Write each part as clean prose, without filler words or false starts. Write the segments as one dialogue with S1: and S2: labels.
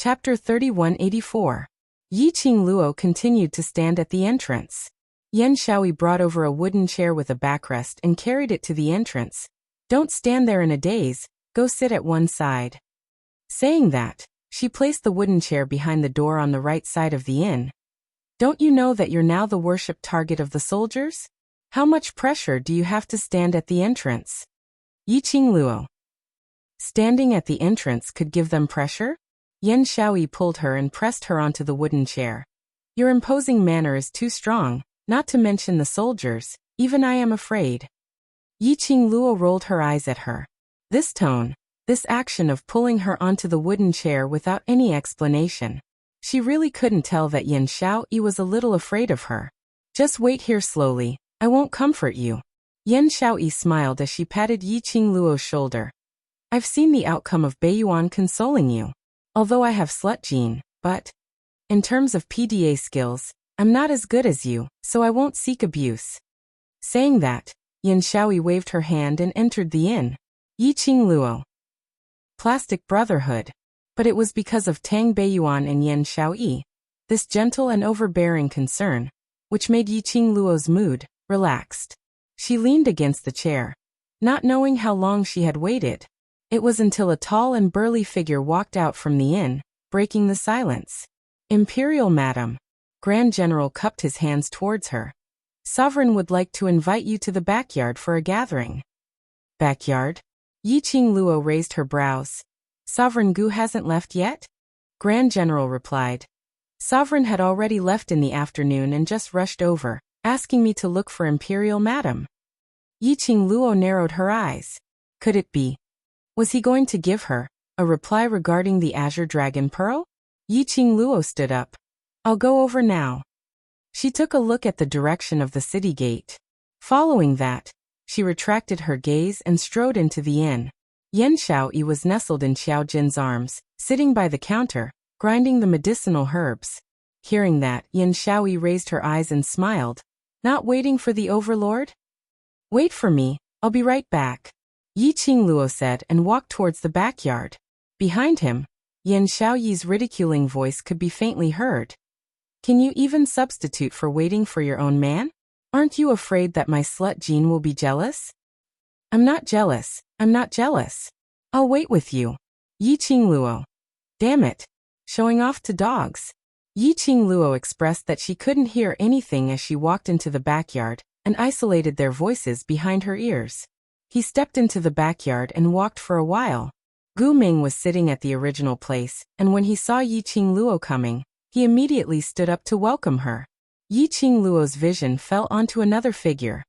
S1: Chapter 3184. Yi Qingluo continued to stand at the entrance. Yan Shaoyi brought over a wooden chair with a backrest and carried it to the entrance. "Don't stand there in a daze, go sit at one side." Saying that, she placed the wooden chair behind the door on the right side of the inn. "Don't you know that you're now the worshipped target of the soldiers? How much pressure do you have to stand at the entrance?" Yi Qingluo. Standing at the entrance could give them pressure? Yan Shaoyi pulled her and pressed her onto the wooden chair. "Your imposing manner is too strong, not to mention the soldiers, even I am afraid." Yi Qingluo rolled her eyes at her. This tone, this action of pulling her onto the wooden chair without any explanation. She really couldn't tell that Yan Shaoyi was a little afraid of her. "Just wait here slowly, I won't comfort you." Yan Shaoyi smiled as she patted Yi Qingluo's shoulder. "I've seen the outcome of Beiyuan consoling you. Although I have slut gene, but in terms of PDA skills, I'm not as good as you, so I won't seek abuse." Saying that, Yan Shaoyi waved her hand and entered the inn. Yi Qingluo. Plastic brotherhood. But it was because of Tang Beiyuan and Yan Shaoyi, this gentle and overbearing concern, which made Yi Qingluo's mood relaxed. She leaned against the chair, not knowing how long she had waited. It was until a tall and burly figure walked out from the inn, breaking the silence. "Imperial Madam." Grand General cupped his hands towards her. "Sovereign would like to invite you to the backyard for a gathering." "Backyard?" Yi Qingluo raised her brows. "Sovereign Gu hasn't left yet?" Grand General replied. "Sovereign had already left in the afternoon and just rushed over, asking me to look for Imperial Madam." Yi Qingluo narrowed her eyes. Could it be? Was he going to give her a reply regarding the Azure Dragon Pearl? Yi Qingluo stood up. "I'll go over now." She took a look at the direction of the city gate. Following that, she retracted her gaze and strode into the inn. Yan Shaoyi was nestled in Xiao Jin's arms, sitting by the counter, grinding the medicinal herbs. Hearing that, Yan Shaoyi raised her eyes and smiled. "Not waiting for the overlord?" "Wait for me, I'll be right back," Yi Qingluo said and walked towards the backyard. Behind him, Yan Shaoyi's ridiculing voice could be faintly heard. "Can you even substitute for waiting for your own man? Aren't you afraid that my slut gene will be jealous?" "I'm not jealous, I'm not jealous. I'll wait with you." Yi Qingluo. "Damn it. Showing off to dogs." Yi Qingluo expressed that she couldn't hear anything as she walked into the backyard and isolated their voices behind her ears. He stepped into the backyard and walked for a while. Gu Ming was sitting at the original place, and when he saw Yi Qingluo coming, he immediately stood up to welcome her. Yi Qingluo's vision fell onto another figure.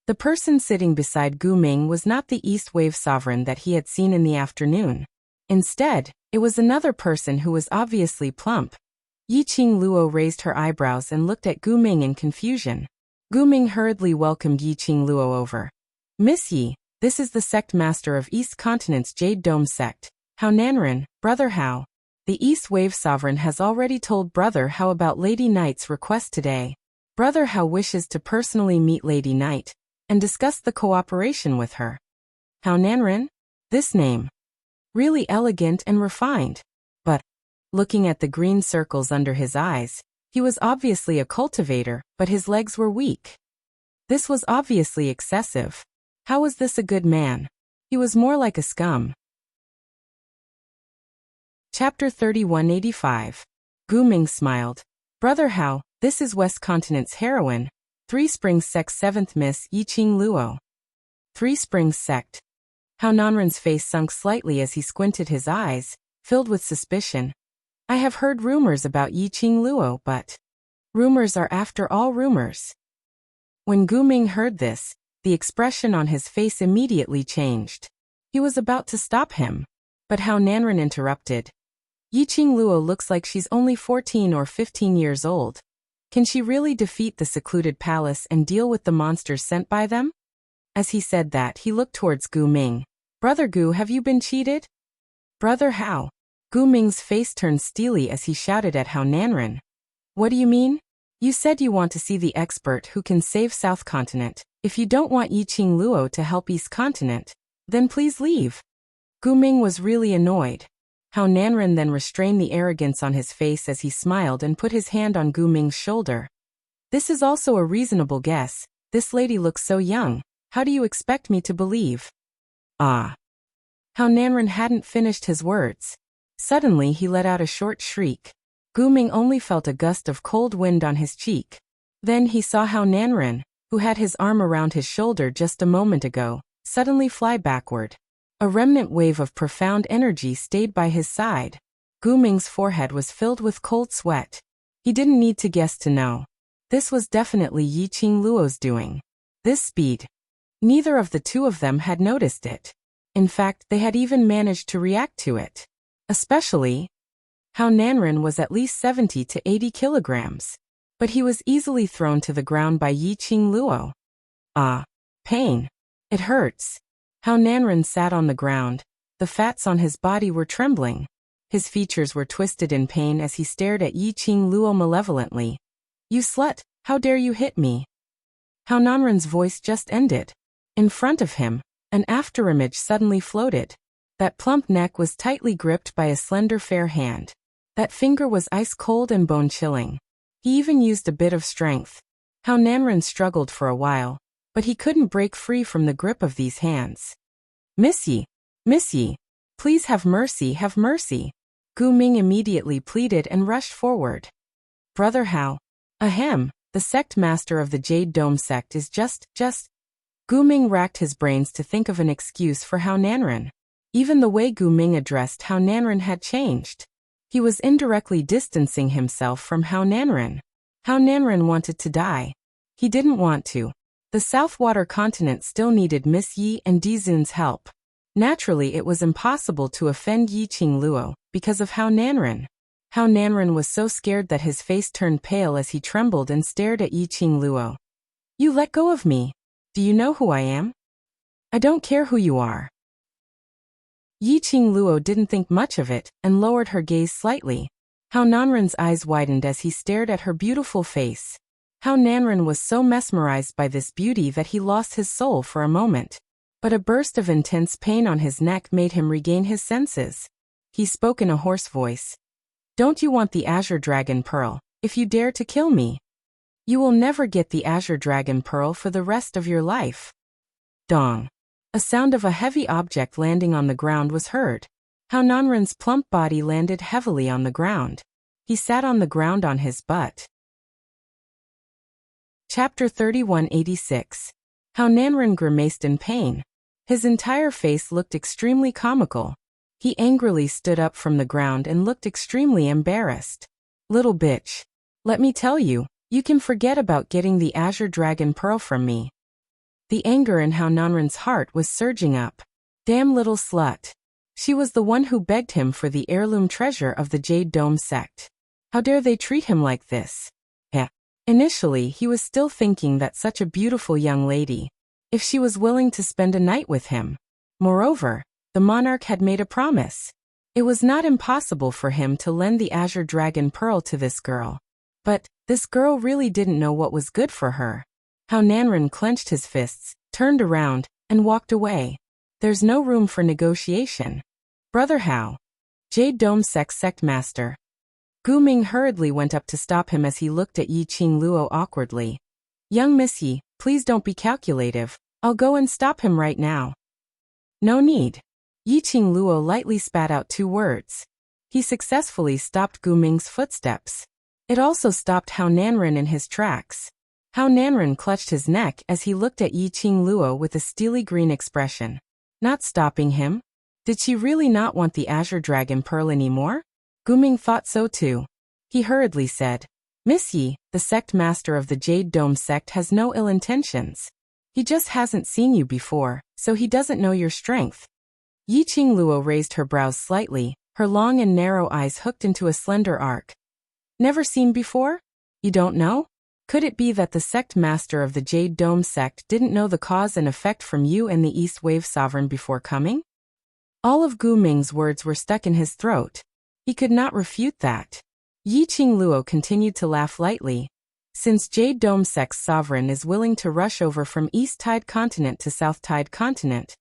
S1: The person sitting beside Gu Ming was not the East Wave Sovereign that he had seen in the afternoon. Instead, it was another person who was obviously plump. Yi Qingluo raised her eyebrows and looked at Gu Ming in confusion. Gu Ming hurriedly welcomed Yi Qingluo over. "Miss Yi, this is the sect master of East Continent's Jade Dome sect, Hao Nanren, Brother Hao. The East Wave Sovereign has already told Brother Hao about Lady Knight's request today. Brother Hao wishes to personally meet Lady Knight and discuss the cooperation with her." Hao Nanren? This name. Really elegant and refined. But, looking at the green circles under his eyes, he was obviously a cultivator, but his legs were weak. This was obviously excessive. How was this a good man? He was more like a scum. Chapter 3185. Gu Ming smiled. "Brother Hao, this is West Continent's heroine, Three Springs Sect's 7th Miss Yi Qingluo." Three Springs Sect. Hao Nanren's face sunk slightly as he squinted his eyes, filled with suspicion. "I have heard rumors about Yi Qingluo, but rumors are after all rumors." When Gu Ming heard this, the expression on his face immediately changed. He was about to stop him, but Hao Nanren interrupted. "Yi Qingluo looks like she's only 14 or 15 years old. Can she really defeat the secluded palace and deal with the monsters sent by them?" As he said that, he looked towards Gu Ming. "Brother Gu, have you been cheated?" "Brother Hao." Gu Ming's face turned steely as he shouted at Hao Nanren. "What do you mean? You said you want to see the expert who can save South Continent. If you don't want Yi Qingluo to help East Continent, then please leave." Gu Ming was really annoyed. Hao Nanren then restrained the arrogance on his face as he smiled and put his hand on Gu Ming's shoulder. This is also a reasonable guess. This lady looks so young. How do you expect me to believe? Ah. Hao Nanren hadn't finished his words. Suddenly he let out a short shriek. Gu Ming only felt a gust of cold wind on his cheek. Then he saw Hao Nanren, who had his arm around his shoulder just a moment ago, suddenly fly backward. A remnant wave of profound energy stayed by his side. Gu Ming's forehead was filled with cold sweat. He didn't need to guess to know. This was definitely Yiqing Luo's doing. This speed. Neither of the two of them had noticed it. In fact, they had even managed to react to it. Especially, Hao Nanren was at least 70 to 80 kilograms. But he was easily thrown to the ground by Yiqing Luo. Ah. Pain. It hurts. Hao Nanren sat on the ground. The fats on his body were trembling. His features were twisted in pain as he stared at Yiqing Luo malevolently. You slut, how dare you hit me? Hao Nanren's voice just ended. In front of him, an afterimage suddenly floated. That plump neck was tightly gripped by a slender fair hand. That finger was ice-cold and bone-chilling. He even used a bit of strength. Hao Nanren struggled for a while, but he couldn't break free from the grip of these hands. Miss Yi, please have mercy, have mercy. Gu Ming immediately pleaded and rushed forward. Brother Hao. Ahem, the sect master of the Jade Dome sect is just. Gu Ming racked his brains to think of an excuse for Hao Nanren. Even the way Gu Ming addressed Hao Nanren had changed. He was indirectly distancing himself from Hao Nanren. Hao Nanren wanted to die. He didn't want to. The Southwater continent still needed Miss Yi and Dizun's help. Naturally, it was impossible to offend Yiqing Luo because of Hao Nanren. Hao Nanren was so scared that his face turned pale as he trembled and stared at Yiqing Luo. You let go of me. Do you know who I am? I don't care who you are. Yiqing Luo didn't think much of it and lowered her gaze slightly. Hao Nanren's eyes widened as he stared at her beautiful face. Hao Nanren was so mesmerized by this beauty that he lost his soul for a moment. But a burst of intense pain on his neck made him regain his senses. He spoke in a hoarse voice. Don't you want the Azure Dragon Pearl, if you dare to kill me? You will never get the Azure Dragon Pearl for the rest of your life. Dong. A sound of a heavy object landing on the ground was heard. Hao Nanren's plump body landed heavily on the ground. He sat on the ground on his butt. Chapter 3186. Hao Nanren grimaced in pain. His entire face looked extremely comical. He angrily stood up from the ground and looked extremely embarrassed. Little bitch. Let me tell you, you can forget about getting the Azure Dragon Pearl from me. The anger in Hao Nanren's heart was surging up. Damn little slut. She was the one who begged him for the heirloom treasure of the Jade Dome sect. How dare they treat him like this? Initially, he was still thinking that such a beautiful young lady, if she was willing to spend a night with him. Moreover, the monarch had made a promise. It was not impossible for him to lend the Azure Dragon Pearl to this girl. But this girl really didn't know what was good for her. Hao Nanren clenched his fists, turned around, and walked away. There's no room for negotiation. Brother Hao. Jade Dome sect master. Gu Ming hurriedly went up to stop him as he looked at Yiqing Luo awkwardly. Young Miss Yi, please don't be calculative. I'll go and stop him right now. No need. Yiqing Luo lightly spat out 2 words. He successfully stopped Gu Ming's footsteps. It also stopped Hao Nanren in his tracks. Hao Nanren clutched his neck as he looked at Yiqing Luo with a steely green expression. Not stopping him? Did she really not want the Azure Dragon Pearl anymore? Gu Ming thought so too. He hurriedly said, Miss Yi, the sect master of the Jade Dome sect has no ill intentions. He just hasn't seen you before, so he doesn't know your strength. Yiqing Luo raised her brows slightly, her long and narrow eyes hooked into a slender arc. Never seen before? You don't know? Could it be that the sect master of the Jade Dome sect didn't know the cause and effect from you and the East Wave Sovereign before coming? All of Gu Ming's words were stuck in his throat. He could not refute that. Yiqing Luo continued to laugh lightly. Since Jade Dome sect's sovereign is willing to rush over from East Tide Continent to South Tide Continent,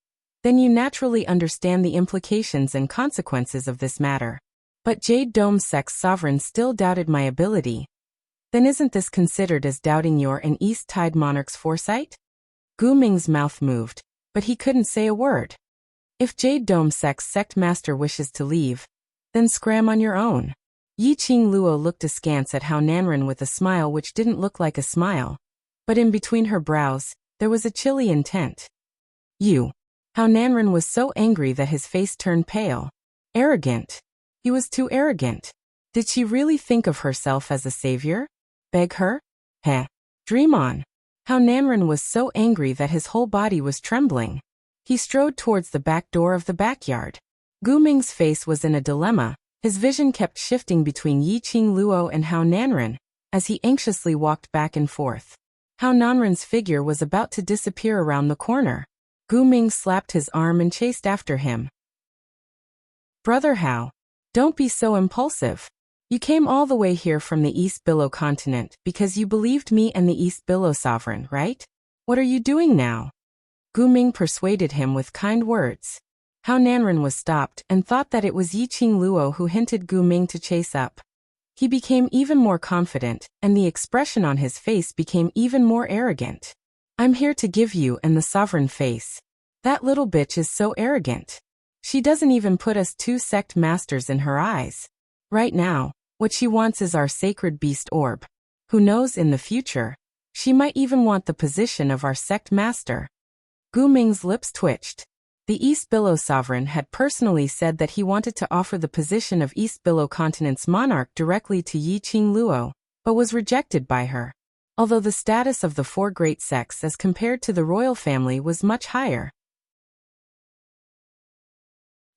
S1: then you naturally understand the implications and consequences of this matter. But Jade Dome sect's sovereign still doubted my ability. Then isn't this considered as doubting your and East Tide Monarch's foresight? Gu Ming's mouth moved, but he couldn't say a word. If Jade Dome sect's sect master wishes to leave, then scram on your own. Yiqing Luo looked askance at Hao Nanren with a smile which didn't look like a smile, but in between her brows, there was a chilly intent. You. Hao Nanren was so angry that his face turned pale. Arrogant. He was too arrogant. Did she really think of herself as a savior? Beg her? Heh. Dream on. Hao Nanren was so angry that his whole body was trembling. He strode towards the back door of the backyard. Gu Ming's face was in a dilemma. His vision kept shifting between Yiqing Luo and Hao Nanren, as he anxiously walked back and forth. Hao Nanren's figure was about to disappear around the corner. Gu Ming slapped his arm and chased after him. Brother Hao, don't be so impulsive. You came all the way here from the East Billow continent because you believed me and the East Billow sovereign, right? What are you doing now? Gu Ming persuaded him with kind words. Hao Nanren was stopped and thought that it was Yiqing Luo who hinted Gu Ming to chase up. He became even more confident, and the expression on his face became even more arrogant. I'm here to give you and the sovereign face. That little bitch is so arrogant. She doesn't even put us two sect masters in her eyes. Right now, what she wants is our sacred beast orb. Who knows in the future? She might even want the position of our sect master. Gu Ming's lips twitched. The East Billow sovereign had personally said that he wanted to offer the position of East Billow continent's monarch directly to Yiqing Luo, but was rejected by her. Although the status of the four great sects as compared to the royal family was much higher.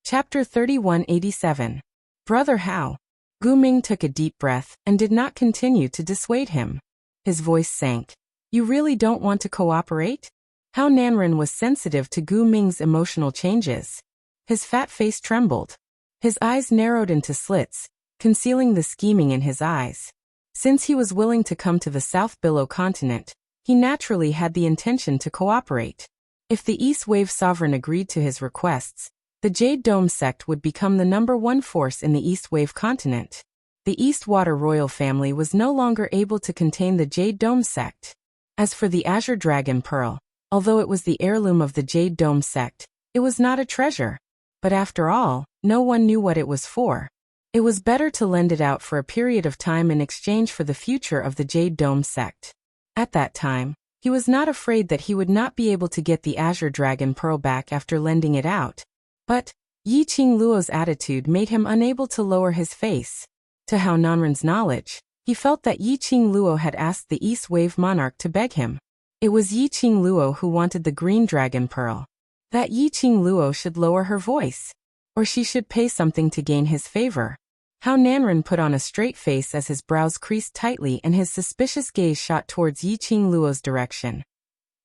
S1: Chapter 3187. Brother Hao. Gu Ming took a deep breath and did not continue to dissuade him. His voice sank. You really don't want to cooperate? Hao Nanren was sensitive to Gu Ming's emotional changes. His fat face trembled. His eyes narrowed into slits, concealing the scheming in his eyes. Since he was willing to come to the South Billow continent, he naturally had the intention to cooperate. If the East Wave sovereign agreed to his requests, the Jade Dome sect would become the #1 force in the East Wave continent. The East Water royal family was no longer able to contain the Jade Dome sect. As for the Azure Dragon Pearl, although it was the heirloom of the Jade Dome sect, it was not a treasure. But after all, no one knew what it was for. It was better to lend it out for a period of time in exchange for the future of the Jade Dome sect. At that time, he was not afraid that he would not be able to get the Azure Dragon Pearl back after lending it out. But Yiqing Luo's attitude made him unable to lower his face. To Hao Nanren's knowledge, he felt that Yiqing Luo had asked the East Wave monarch to beg him. It was Yiqing Luo who wanted the Green Dragon Pearl. That Yiqing Luo should lower her voice. Or she should pay something to gain his favor. Hao Nanren put on a straight face as his brows creased tightly and his suspicious gaze shot towards Yiqing Luo's direction.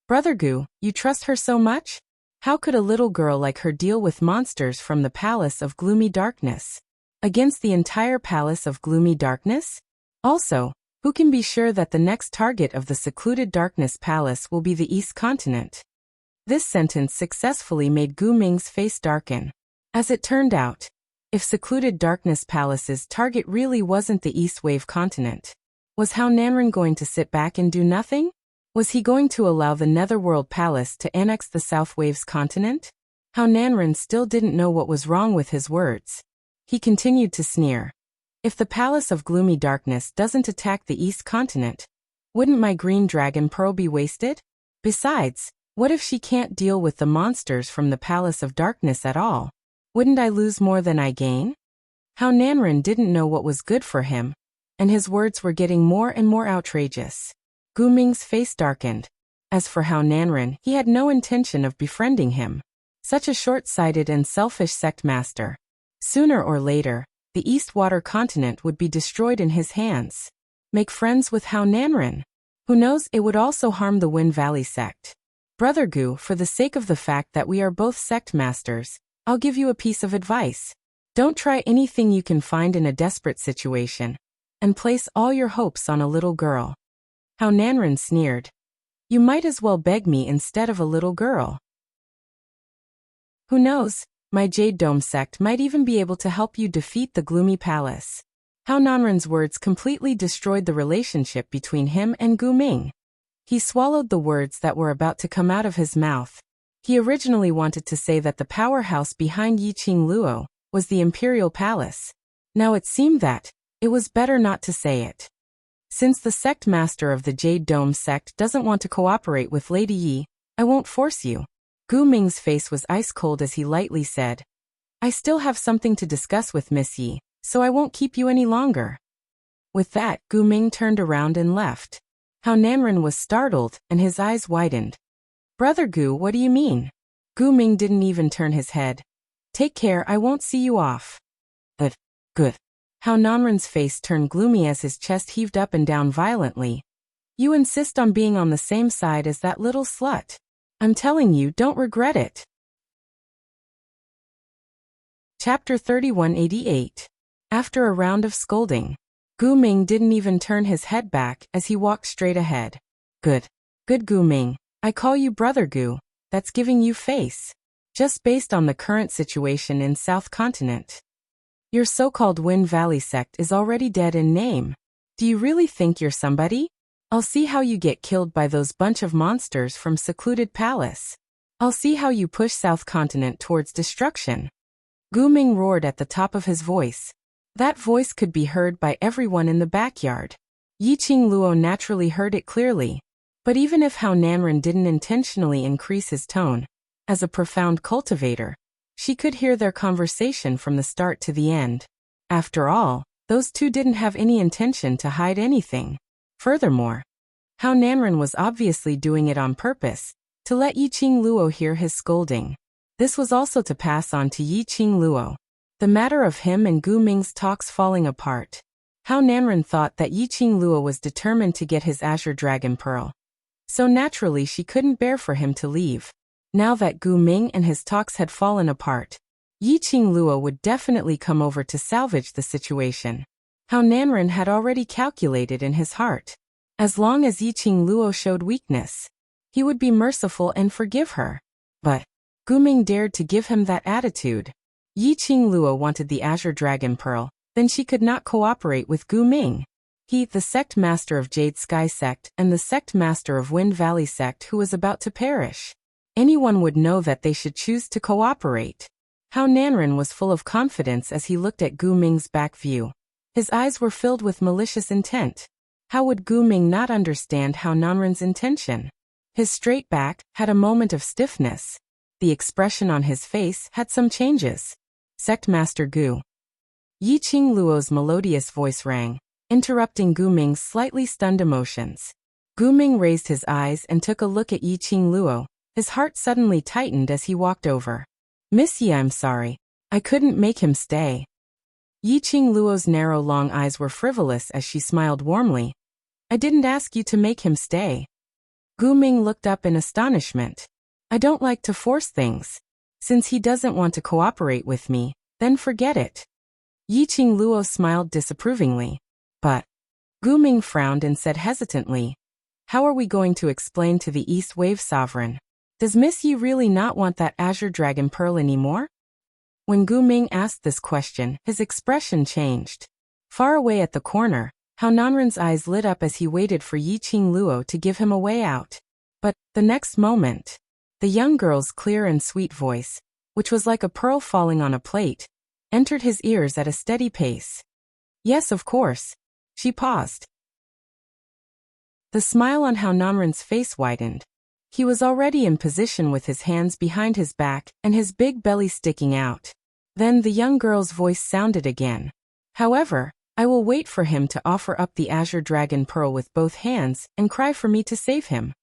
S1: Brother Gu, you trust her so much? How could a little girl like her deal with monsters from the Palace of Gloomy Darkness? Against the entire Palace of Gloomy Darkness? Also, who can be sure that the next target of the secluded Darkness Palace will be the East Continent? This sentence successfully made Gu Ming's face darken. As it turned out, if secluded Darkness Palace's target really wasn't the East Wave continent, was Hao Nanren going to sit back and do nothing? Was he going to allow the Netherworld Palace to annex the South Wave's continent? Hao Nanren still didn't know what was wrong with his words. He continued to sneer. If the Palace of Gloomy Darkness doesn't attack the East Continent, wouldn't my Green Dragon Pearl be wasted? Besides, what if she can't deal with the monsters from the Palace of Darkness at all? Wouldn't I lose more than I gain? Hao Nanren didn't know what was good for him, and his words were getting more and more outrageous. Gu Ming's face darkened. As for Hao Nanren, he had no intention of befriending him. Such a short-sighted and selfish sect master. Sooner or later, the East Water continent would be destroyed in his hands. Make friends with Hao Nanren? Who knows, it would also harm the Wind Valley sect. Brother Gu, for the sake of the fact that we are both sect masters, I'll give you a piece of advice. Don't try anything you can find in a desperate situation, and place all your hopes on a little girl. Hao Nanren sneered. You might as well beg me instead of a little girl. Who knows, my Jade Dome sect might even be able to help you defeat the Gloomy Palace. How Nanren's words completely destroyed the relationship between him and Gu Ming. He swallowed the words that were about to come out of his mouth. He originally wanted to say that the powerhouse behind Yiqing Luo was the Imperial Palace. Now it seemed that it was better not to say it. Since the sect master of the Jade Dome sect doesn't want to cooperate with Lady Yi, I won't force you. Gu Ming's face was ice cold as he lightly said, I still have something to discuss with Miss Yi, so I won't keep you any longer. With that, Gu Ming turned around and left. How Nanren was startled, and his eyes widened. Brother Gu, what do you mean? Gu Ming didn't even turn his head. Take care, I won't see you off. Good. How Nanren's face turned gloomy as his chest heaved up and down violently. You insist on being on the same side as that little slut. I'm telling you, don't regret it. Chapter 3188. After a round of scolding, Gu Ming didn't even turn his head back as he walked straight ahead. Good Gu Ming. I call you Brother Gu. That's giving you face. Just based on the current situation in South Continent. Your so-called Wind Valley sect is already dead in name. Do you really think you're somebody? I'll see how you get killed by those bunch of monsters from Secluded Palace. I'll see how you push South Continent towards destruction. Gu Ming roared at the top of his voice. That voice could be heard by everyone in the backyard. Yiqing Luo naturally heard it clearly. But even if Hao Nanren didn't intentionally increase his tone, as a profound cultivator, she could hear their conversation from the start to the end. After all, those two didn't have any intention to hide anything. Furthermore, Hao Nanren was obviously doing it on purpose, to let Yiqing Luo hear his scolding. This was also to pass on to Yiqing Luo the matter of him and Gu Ming's talks falling apart. Hao Nanren thought that Yiqing Luo was determined to get his Azure Dragon Pearl. So naturally she couldn't bear for him to leave. Now that Gu Ming and his talks had fallen apart, Yiqing Luo would definitely come over to salvage the situation. Hao Nanren had already calculated in his heart. As long as Yiqing Luo showed weakness, he would be merciful and forgive her. But Gu Ming dared to give him that attitude. Yiqing Luo wanted the Azure Dragon Pearl, then she could not cooperate with Gu Ming. He, the sect master of Jade Sky Sect and the sect master of Wind Valley Sect who was about to perish. Anyone would know that they should choose to cooperate. Hao Nanren was full of confidence as he looked at Gu Ming's back view. His eyes were filled with malicious intent. How would Gu Ming not understand Hao Nanren's intention? His straight back had a moment of stiffness. The expression on his face had some changes. Sect Master Gu. Yiqing Luo's melodious voice rang, interrupting Gu Ming's slightly stunned emotions. Gu Ming raised his eyes and took a look at Yiqing Luo. His heart suddenly tightened as he walked over. Miss Yi, I'm sorry. I couldn't make him stay. Yiqing Luo's narrow long eyes were frivolous as she smiled warmly. I didn't ask you to make him stay. Gu Ming looked up in astonishment. I don't like to force things. Since he doesn't want to cooperate with me, then forget it. Yiqing Luo smiled disapprovingly. But Gu Ming frowned and said hesitantly, how are we going to explain to the East Wave Sovereign? Does Miss Yi really not want that Azure Dragon Pearl anymore? When Gu Ming asked this question, his expression changed. Far away at the corner, Hao Nanren's eyes lit up as he waited for Yiqing Luo to give him a way out. But the next moment, the young girl's clear and sweet voice, which was like a pearl falling on a plate, entered his ears at a steady pace. Yes, of course. She paused. The smile on Hao Nanren's face widened. He was already in position with his hands behind his back and his big belly sticking out. Then the young girl's voice sounded again. However, I will wait for him to offer up the Azure Dragon Pearl with both hands and cry for me to save him.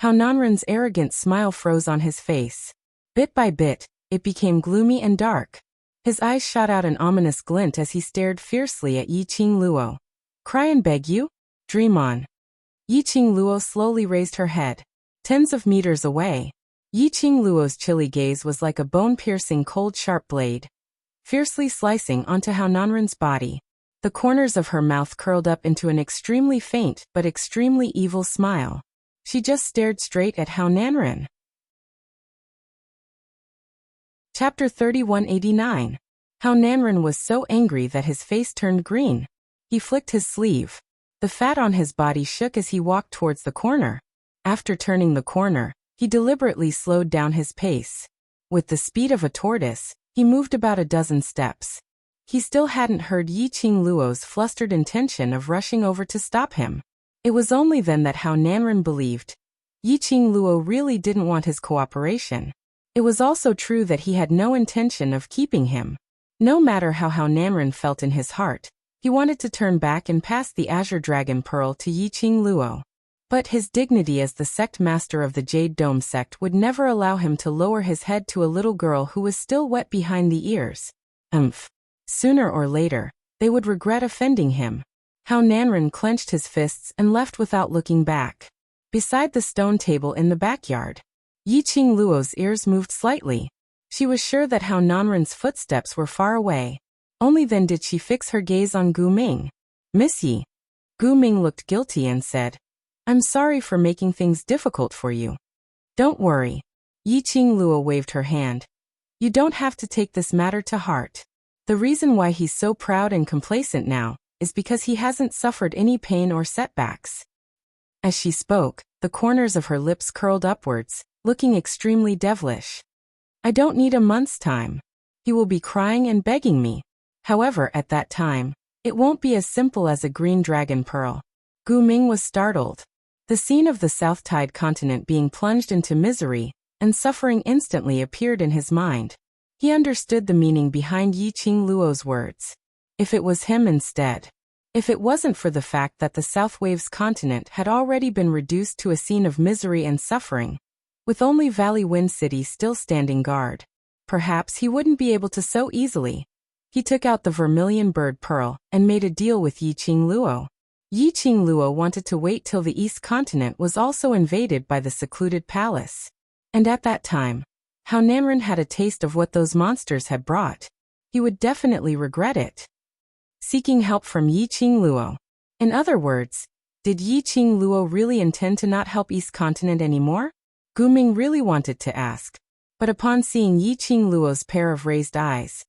S1: Hao Nanren's arrogant smile froze on his face. Bit by bit, it became gloomy and dark. His eyes shot out an ominous glint as he stared fiercely at Yiqing Luo. Cry and beg you? Dream on. Yiqing Luo slowly raised her head. Tens of meters away, Yiqing Luo's chilly gaze was like a bone-piercing cold sharp blade, fiercely slicing onto Hao Nanren's body. The corners of her mouth curled up into an extremely faint but extremely evil smile. She just stared straight at Hao Nanren. Chapter 3189. How Nanren was so angry that his face turned green. He flicked his sleeve. The fat on his body shook as he walked towards the corner. After turning the corner, he deliberately slowed down his pace. With the speed of a tortoise, he moved about a dozen steps. He still hadn't heard Yiqing Luo's flustered intention of rushing over to stop him. It was only then that Hao Nanren believed Yiqing Luo really didn't want his cooperation. It was also true that he had no intention of keeping him. No matter how Hao Nanren felt in his heart, he wanted to turn back and pass the Azure Dragon Pearl to Yiqing Luo. But his dignity as the sect master of the Jade Dome sect would never allow him to lower his head to a little girl who was still wet behind the ears. Sooner or later, they would regret offending him. Hao Nanren clenched his fists and left without looking back. Beside the stone table in the backyard, Yiqing Luo's ears moved slightly. She was sure that Hao Nanren's footsteps were far away. Only then did she fix her gaze on Gu Ming. "Miss Yi." Gu Ming looked guilty and said, "I'm sorry for making things difficult for you." "Don't worry." Yiqing Luo waved her hand. "You don't have to take this matter to heart. The reason why he's so proud and complacent now is because he hasn't suffered any pain or setbacks." As she spoke, the corners of her lips curled upwards, looking extremely devilish. "I don't need a month's time. He will be crying and begging me. However, at that time, it won't be as simple as a green dragon pearl." Gu Ming was startled. The scene of the South Tide continent being plunged into misery and suffering instantly appeared in his mind. He understood the meaning behind Yiqing Luo's words. If it was him instead. If it wasn't for the fact that the South Waves continent had already been reduced to a scene of misery and suffering, with only Valley Wind City still standing guard, perhaps he wouldn't be able to so easily. He took out the vermilion bird pearl and made a deal with Yiqing Luo. Yiqing Luo wanted to wait till the East continent was also invaded by the secluded palace. And at that time, Hao Nanren had a taste of what those monsters had brought. He would definitely regret it. Seeking help from Yiqing Luo. In other words, did Yiqing Luo really intend to not help East Continent anymore? Gu Ming really wanted to ask. But upon seeing Yiqing Luo's pair of raised eyes,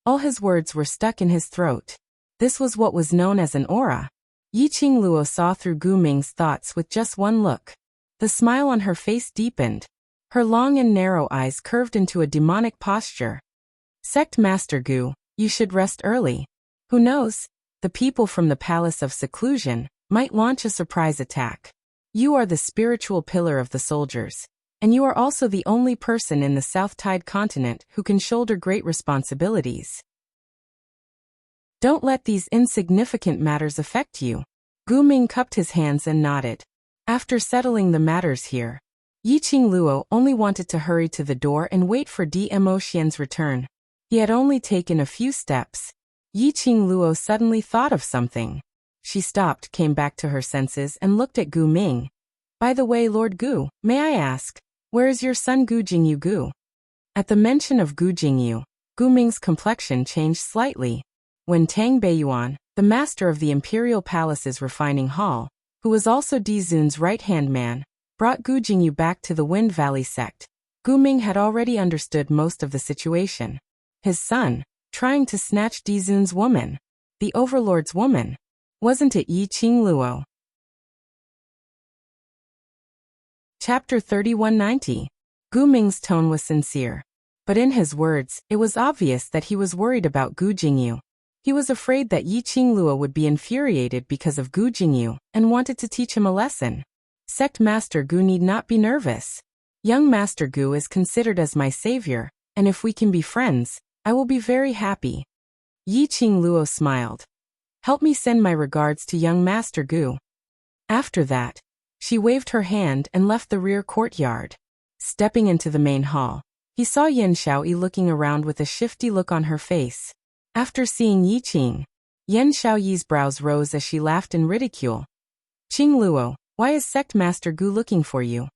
S1: all his words were stuck in his throat. This was what was known as an aura. Yiqing Luo saw through Gu Ming's thoughts with just one look. The smile on her face deepened. Her long and narrow eyes curved into a demonic posture. "Sect Master Gu, you should rest early. Who knows, the people from the Palace of Seclusion might launch a surprise attack. You are the spiritual pillar of the soldiers, and you are also the only person in the South Tide continent who can shoulder great responsibilities. Don't let these insignificant matters affect you." Gu Ming cupped his hands and nodded. After settling the matters here, Yiqing Luo only wanted to hurry to the door and wait for Mo Xian's return. He had only taken a few steps. Yiqing Luo suddenly thought of something. She stopped, came back to her senses, and looked at Gu Ming. "By the way, Lord Gu, may I ask, where is your son Gu Jingyu Gu?" At the mention of Gu Jingyu, Gu Ming's complexion changed slightly. When Tang Beiyuan, the master of the Imperial Palace's refining hall, who was also Di Zun's right-hand man, brought Gu Jingyu back to the Wind Valley sect, Gu Ming had already understood most of the situation. His son, trying to snatch Di Zun's woman, the Overlord's woman. Wasn't it Yiqing Luo? Chapter 3190. Gu Ming's tone was sincere. But in his words, it was obvious that he was worried about Gu Jingyu. He was afraid that Yiqing Luo would be infuriated because of Gu Jingyu and wanted to teach him a lesson. "Sect Master Gu need not be nervous. Young Master Gu is considered as my savior, and if we can be friends, I will be very happy." Yiqing Luo smiled. "Help me send my regards to young Master Gu." After that, she waved her hand and left the rear courtyard. Stepping into the main hall, he saw Yan Shaoyi looking around with a shifty look on her face. After seeing Yiqing, Yan Shaoyi's brows rose as she laughed in ridicule. "Qing Luo, why is Sect Master Gu looking for you?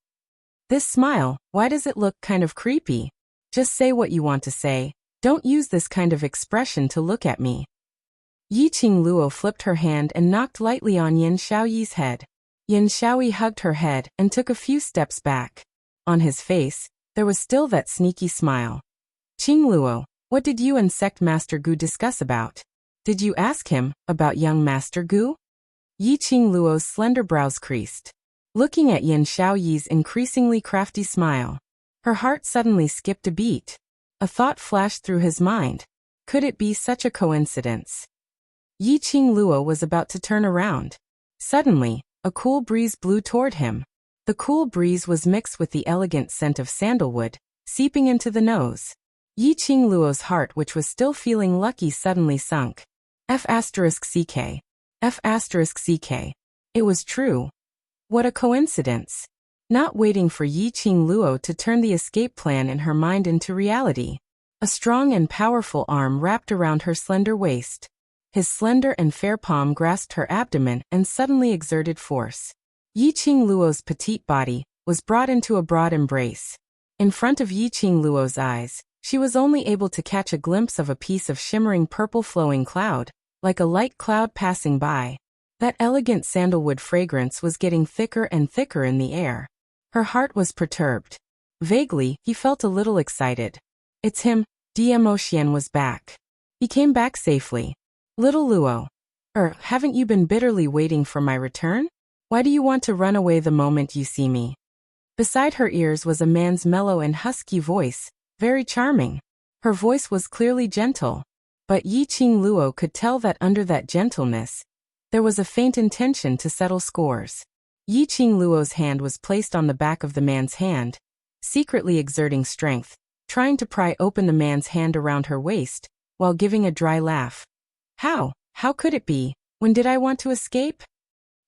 S1: This smile, why does it look kind of creepy? Just say what you want to say. Don't use this kind of expression to look at me." Yiqing Luo flipped her hand and knocked lightly on Yan Shaoyi's head. Yan Shaoyi hugged her head and took a few steps back. On his face, there was still that sneaky smile. Qing Luo, what did you and Sect Master Gu discuss about? Did you ask him about young Master Gu? Yi Qing Luo's slender brows creased. Looking at Yan Xiaoyi's increasingly crafty smile, her heart suddenly skipped a beat. A thought flashed through his mind. Could it be such a coincidence? Yi Qing Luo was about to turn around. Suddenly, a cool breeze blew toward him. The cool breeze was mixed with the elegant scent of sandalwood, seeping into the nose. Yi Qing Luo's heart, which was still feeling lucky, suddenly sunk. F***ck. F***ck. It was true. What a coincidence. Not waiting for Yi Qing Luo to turn the escape plan in her mind into reality, a strong and powerful arm wrapped around her slender waist. His slender and fair palm grasped her abdomen and suddenly exerted force. Yi Qing Luo's petite body was brought into a broad embrace. In front of Yi Qing Luo's eyes, she was only able to catch a glimpse of a piece of shimmering purple flowing cloud, like a light cloud passing by. That elegant sandalwood fragrance was getting thicker and thicker in the air. Her heart was perturbed. Vaguely, he felt a little excited. It's him, Dmo Xian was back. He came back safely. Little Luo. Haven't you been bitterly waiting for my return? Why do you want to run away the moment you see me? Beside her ears was a man's mellow and husky voice, very charming. Her voice was clearly gentle. But Yi Qing Luo could tell that under that gentleness, there was a faint intention to settle scores. Yi Qing Luo's hand was placed on the back of the man's hand, secretly exerting strength, trying to pry open the man's hand around her waist, while giving a dry laugh. How could it be? When did I want to escape?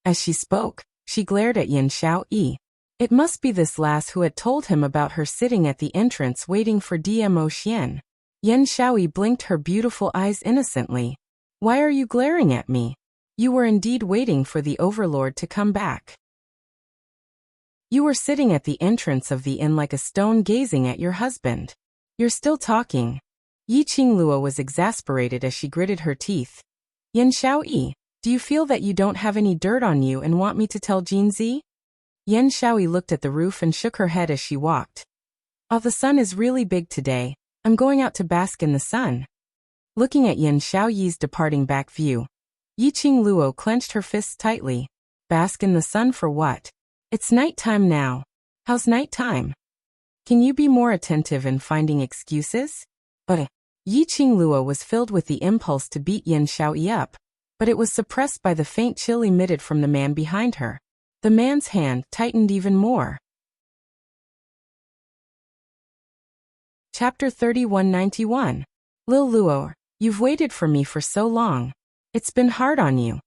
S1: As she spoke, she glared at Yan Xiaoyi. It must be this lass who had told him about her sitting at the entrance waiting for Dmo Xian. Yan Xiaoyi blinked her beautiful eyes innocently. Why are you glaring at me? You were indeed waiting for the overlord to come back. You were sitting at the entrance of the inn like a stone gazing at your husband. You're still talking. Yi Qing Luo was exasperated as she gritted her teeth. Yan Xiaoyi, do you feel that you don't have any dirt on you and want me to tell Jinzi? Yan Xiaoyi looked at the roof and shook her head as she walked. Oh, the sun is really big today. I'm going out to bask in the sun. Looking at Yan Xiaoyi's departing back view, Yi Qing Luo clenched her fists tightly. Bask in the sun for what? It's nighttime now. How's nighttime? Can you be more attentive in finding excuses? Yi Qing Luo was filled with the impulse to beat Yan Xiaoyi up, but it was suppressed by the faint chill emitted from the man behind her. The man's hand tightened even more. Chapter 3191. Lil Luo, you've waited for me for so long. It's been hard on you.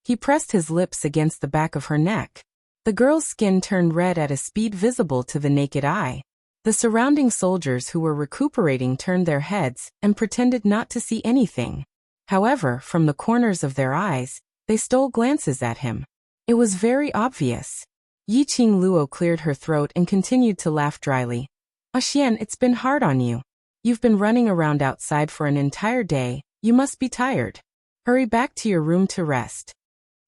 S1: He pressed his lips against the back of her neck. The girl's skin turned red at a speed visible to the naked eye. The surrounding soldiers who were recuperating turned their heads and pretended not to see anything. However, from the corners of their eyes, they stole glances at him. It was very obvious. Yi Qing Luo cleared her throat and continued to laugh dryly. Xian, it's been hard on you. You've been running around outside for an entire day. You must be tired. Hurry back to your room to rest.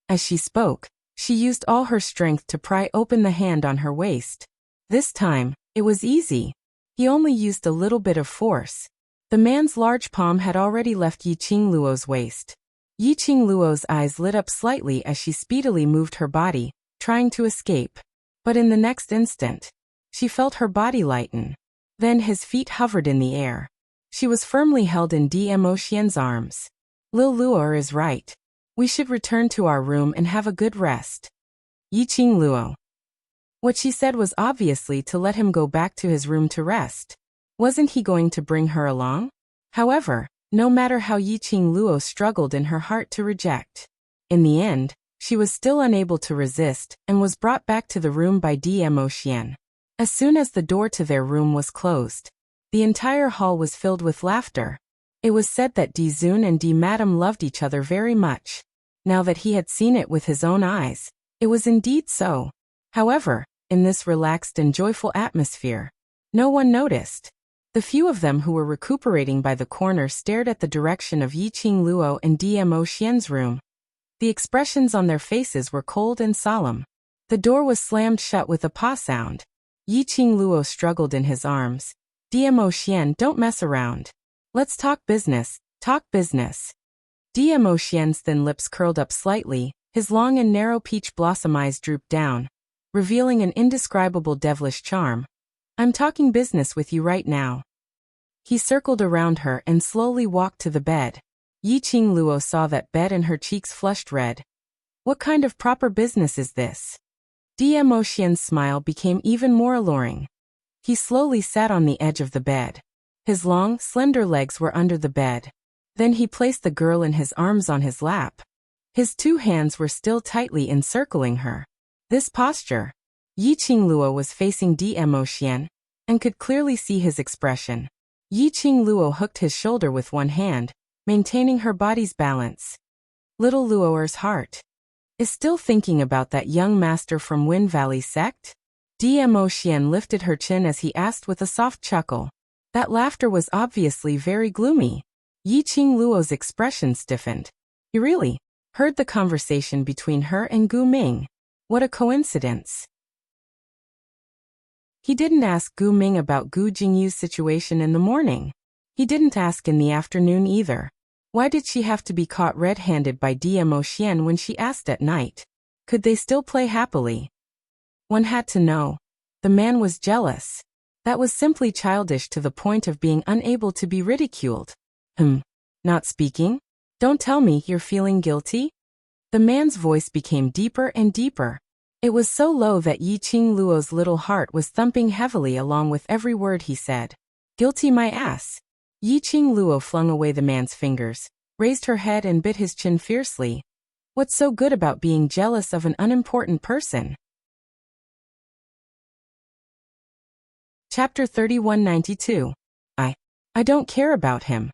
S1: As she spoke, she used all her strength to pry open the hand on her waist. This time, it was easy. He only used a little bit of force. The man's large palm had already left Yi Qing Luo's waist. Yi Qing Luo's eyes lit up slightly as she speedily moved her body, trying to escape. But in the next instant, she felt her body lighten. Then his feet hovered in the air. She was firmly held in Dmo Xian's arms. Lil Luo is right. We should return to our room and have a good rest. Yi Qing Luo. What she said was obviously to let him go back to his room to rest. Wasn't he going to bring her along? However, no matter how Yi Qing Luo struggled in her heart to reject, in the end, she was still unable to resist and was brought back to the room by Dmo Xian. As soon as the door to their room was closed, the entire hall was filled with laughter. It was said that Di Zun and Di Madam loved each other very much. Now that he had seen it with his own eyes, it was indeed so. However, in this relaxed and joyful atmosphere, no one noticed. The few of them who were recuperating by the corner stared at the direction of Yi Qing Luo and Dmo Xian's room. The expressions on their faces were cold and solemn. The door was slammed shut with a pa sound. Yi Qing Luo struggled in his arms. Dmo Xian, don't mess around. Let's talk business, talk business. Dmo Xian's thin lips curled up slightly, his long and narrow peach blossom eyes drooped down, revealing an indescribable devilish charm. I'm talking business with you right now. He circled around her and slowly walked to the bed. Yiqing Luo saw that bed and her cheeks flushed red. What kind of proper business is this? Dmo Xian's smile became even more alluring. He slowly sat on the edge of the bed. His long, slender legs were under the bed. Then he placed the girl in his arms on his lap. His two hands were still tightly encircling her. This posture. Yiqing Luo was facing Dmo Xian and could clearly see his expression. Yiqing Luo hooked his shoulder with one hand, maintaining her body's balance. Little Luo'er's heart is still thinking about that young master from Wind Valley sect? Dmo Xian lifted her chin as he asked with a soft chuckle. That laughter was obviously very gloomy. Yiqing Luo's expression stiffened. He really heard the conversation between her and Gu Ming. What a coincidence. He didn't ask Gu Ming about Gu Jingyu's situation in the morning. He didn't ask in the afternoon either. Why did she have to be caught red-handed by Dmo Xian when she asked at night? Could they still play happily? One had to know. The man was jealous. That was simply childish to the point of being unable to be ridiculed. Not speaking? Don't tell me you're feeling guilty? The man's voice became deeper and deeper. It was so low that Yiqing Luo's little heart was thumping heavily along with every word he said. Guilty my ass. Yiqing Luo flung away the man's fingers, raised her head and bit his chin fiercely. What's so good about being jealous of an unimportant person? Chapter 3192. I don't care about him.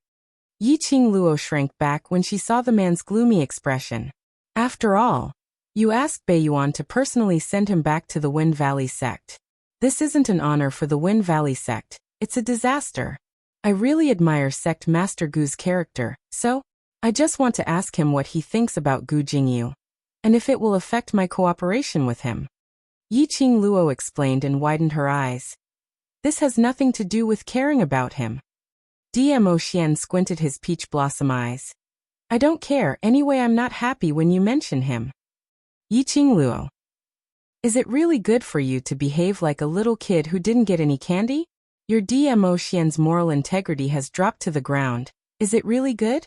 S1: Yiqing Luo shrank back when she saw the man's gloomy expression. After all, you asked Beiyuan to personally send him back to the Wind Valley sect. This isn't an honor for the Wind Valley sect, it's a disaster. I really admire Sect Master Gu's character, so I just want to ask him what he thinks about Gu Jingyu, and if it will affect my cooperation with him. Yiqing Luo explained and widened her eyes. This has nothing to do with caring about him. Dmo Xian squinted his peach blossom eyes. I don't care, anyway I'm not happy when you mention him. Yiqing Luo. Is it really good for you to behave like a little kid who didn't get any candy? Your Dmo Xian's moral integrity has dropped to the ground. Is it really good?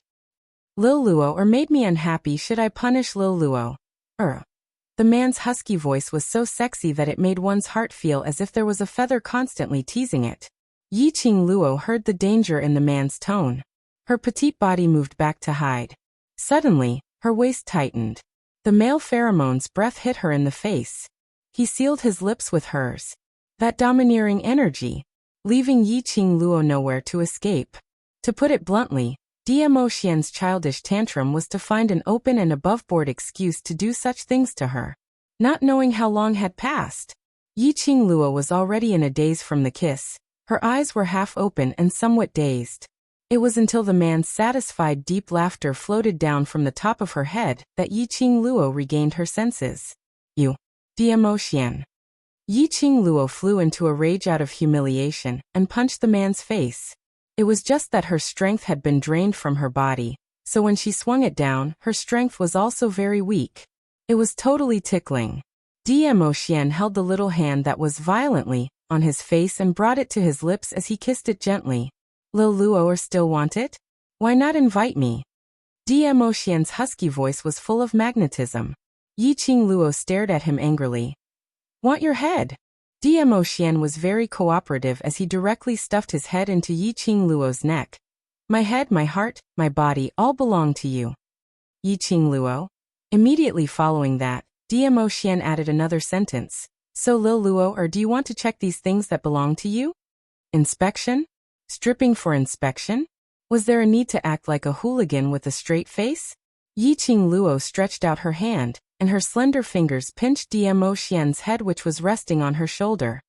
S1: Lil Luo or made me unhappy, should I punish Lil Luo? The man's husky voice was so sexy that it made one's heart feel as if there was a feather constantly teasing it. Yiqing Luo heard the danger in the man's tone. Her petite body moved back to hide. Suddenly, her waist tightened. The male pheromone's breath hit her in the face. He sealed his lips with hers. That domineering energy, leaving Yiqing Luo nowhere to escape. To put it bluntly, Dmo Xian's childish tantrum was to find an open and above-board excuse to do such things to her. Not knowing how long had passed, Yiqing Luo was already in a daze from the kiss. Her eyes were half open and somewhat dazed. It was until the man's satisfied deep laughter floated down from the top of her head that Yiqing Luo regained her senses. You, Dmo Xian. Yiqing Luo flew into a rage out of humiliation and punched the man's face. It was just that her strength had been drained from her body, so when she swung it down, her strength was also very weak. It was totally tickling. Dmo Xian held the little hand that was violently on his face and brought it to his lips as he kissed it gently. Lil Luo still want it? Why not invite me? Dmo Xian's husky voice was full of magnetism. Yiqing Luo stared at him angrily. Want your head? Dmo Xian was very cooperative as he directly stuffed his head into Yiqing Luo's neck. My head, my heart, my body all belong to you. Yiqing Luo. Immediately following that, Dmo Xian added another sentence. So Lil Luo, or do you want to check these things that belong to you? Inspection? Stripping for inspection? Was there a need to act like a hooligan with a straight face? Yiqing Luo stretched out her hand, and her slender fingers pinched Dmo Xian's head which was resting on her shoulder.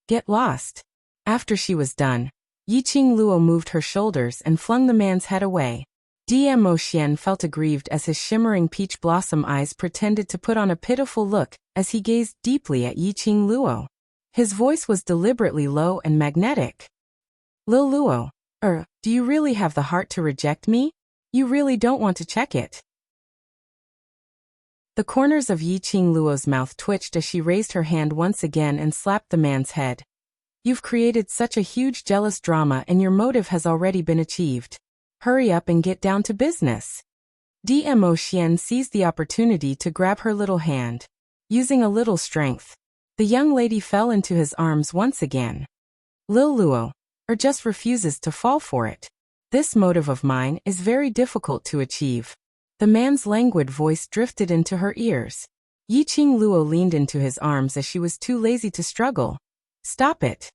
S1: Get lost. After she was done, Yiqing Luo moved her shoulders and flung the man's head away. Dmo Xian felt aggrieved as his shimmering peach blossom eyes pretended to put on a pitiful look as he gazed deeply at Yiqing Luo. His voice was deliberately low and magnetic. Lil Luo. Do you really have the heart to reject me? You really don't want to check it? The corners of Yiqing Luo's mouth twitched as she raised her hand once again and slapped the man's head. You've created such a huge jealous drama and your motive has already been achieved. Hurry up and get down to business. Dmo Xian seized the opportunity to grab her little hand. Using a little strength, the young lady fell into his arms once again. Lil Luo, just refuses to fall for it. This motive of mine is very difficult to achieve. The man's languid voice drifted into her ears. Yiqing Luo leaned into his arms as she was too lazy to struggle. Stop it.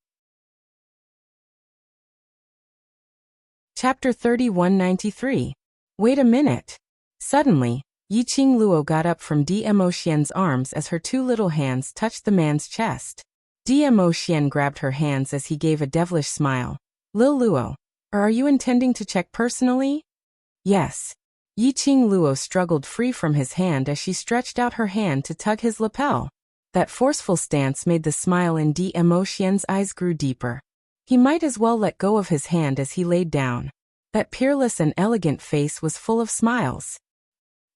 S1: Chapter 3193. Wait a minute. Suddenly, Yiqing Luo got up from Dmo Xian's arms as her two little hands touched the man's chest. Dmo Xian grabbed her hands as he gave a devilish smile. Lil Luo, are you intending to check personally? Yes. Yiqing Luo struggled free from his hand as she stretched out her hand to tug his lapel. That forceful stance made the smile in Dmo Xian's eyes grew deeper. He might as well let go of his hand as he laid down. That peerless and elegant face was full of smiles.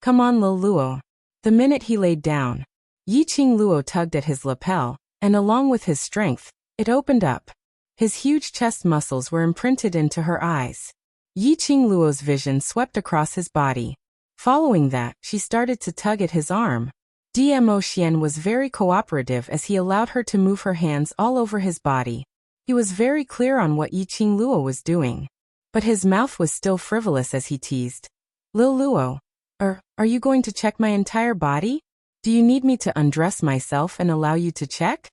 S1: Come on, Lil Luo. The minute he laid down, Yiqing Luo tugged at his lapel, and along with his strength, it opened up. His huge chest muscles were imprinted into her eyes. Yiqing Luo's vision swept across his body. Following that, she started to tug at his arm. Dmo Xian was very cooperative as he allowed her to move her hands all over his body. He was very clear on what Yiqing Luo was doing. But his mouth was still frivolous as he teased. Lil Luo, are you going to check my entire body? Do you need me to undress myself and allow you to check?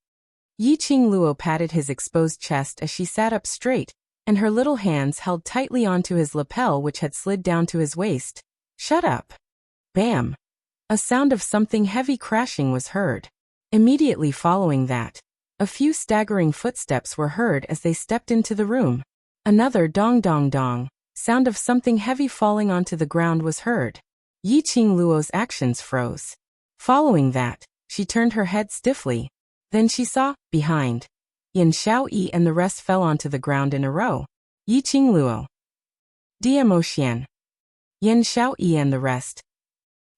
S1: Yiqing Luo patted his exposed chest as she sat up straight, and her little hands held tightly onto his lapel which had slid down to his waist. Shut up. Bam. A sound of something heavy crashing was heard. Immediately following that, a few staggering footsteps were heard as they stepped into the room. Another dong dong dong, sound of something heavy falling onto the ground was heard. Yiqing Luo's actions froze. Following that, she turned her head stiffly. Then she saw, behind, Yan Xiaoyi and the rest fell onto the ground in a row. Yiqing Luo, Dmo Xian, Yan Xiaoyi and the rest.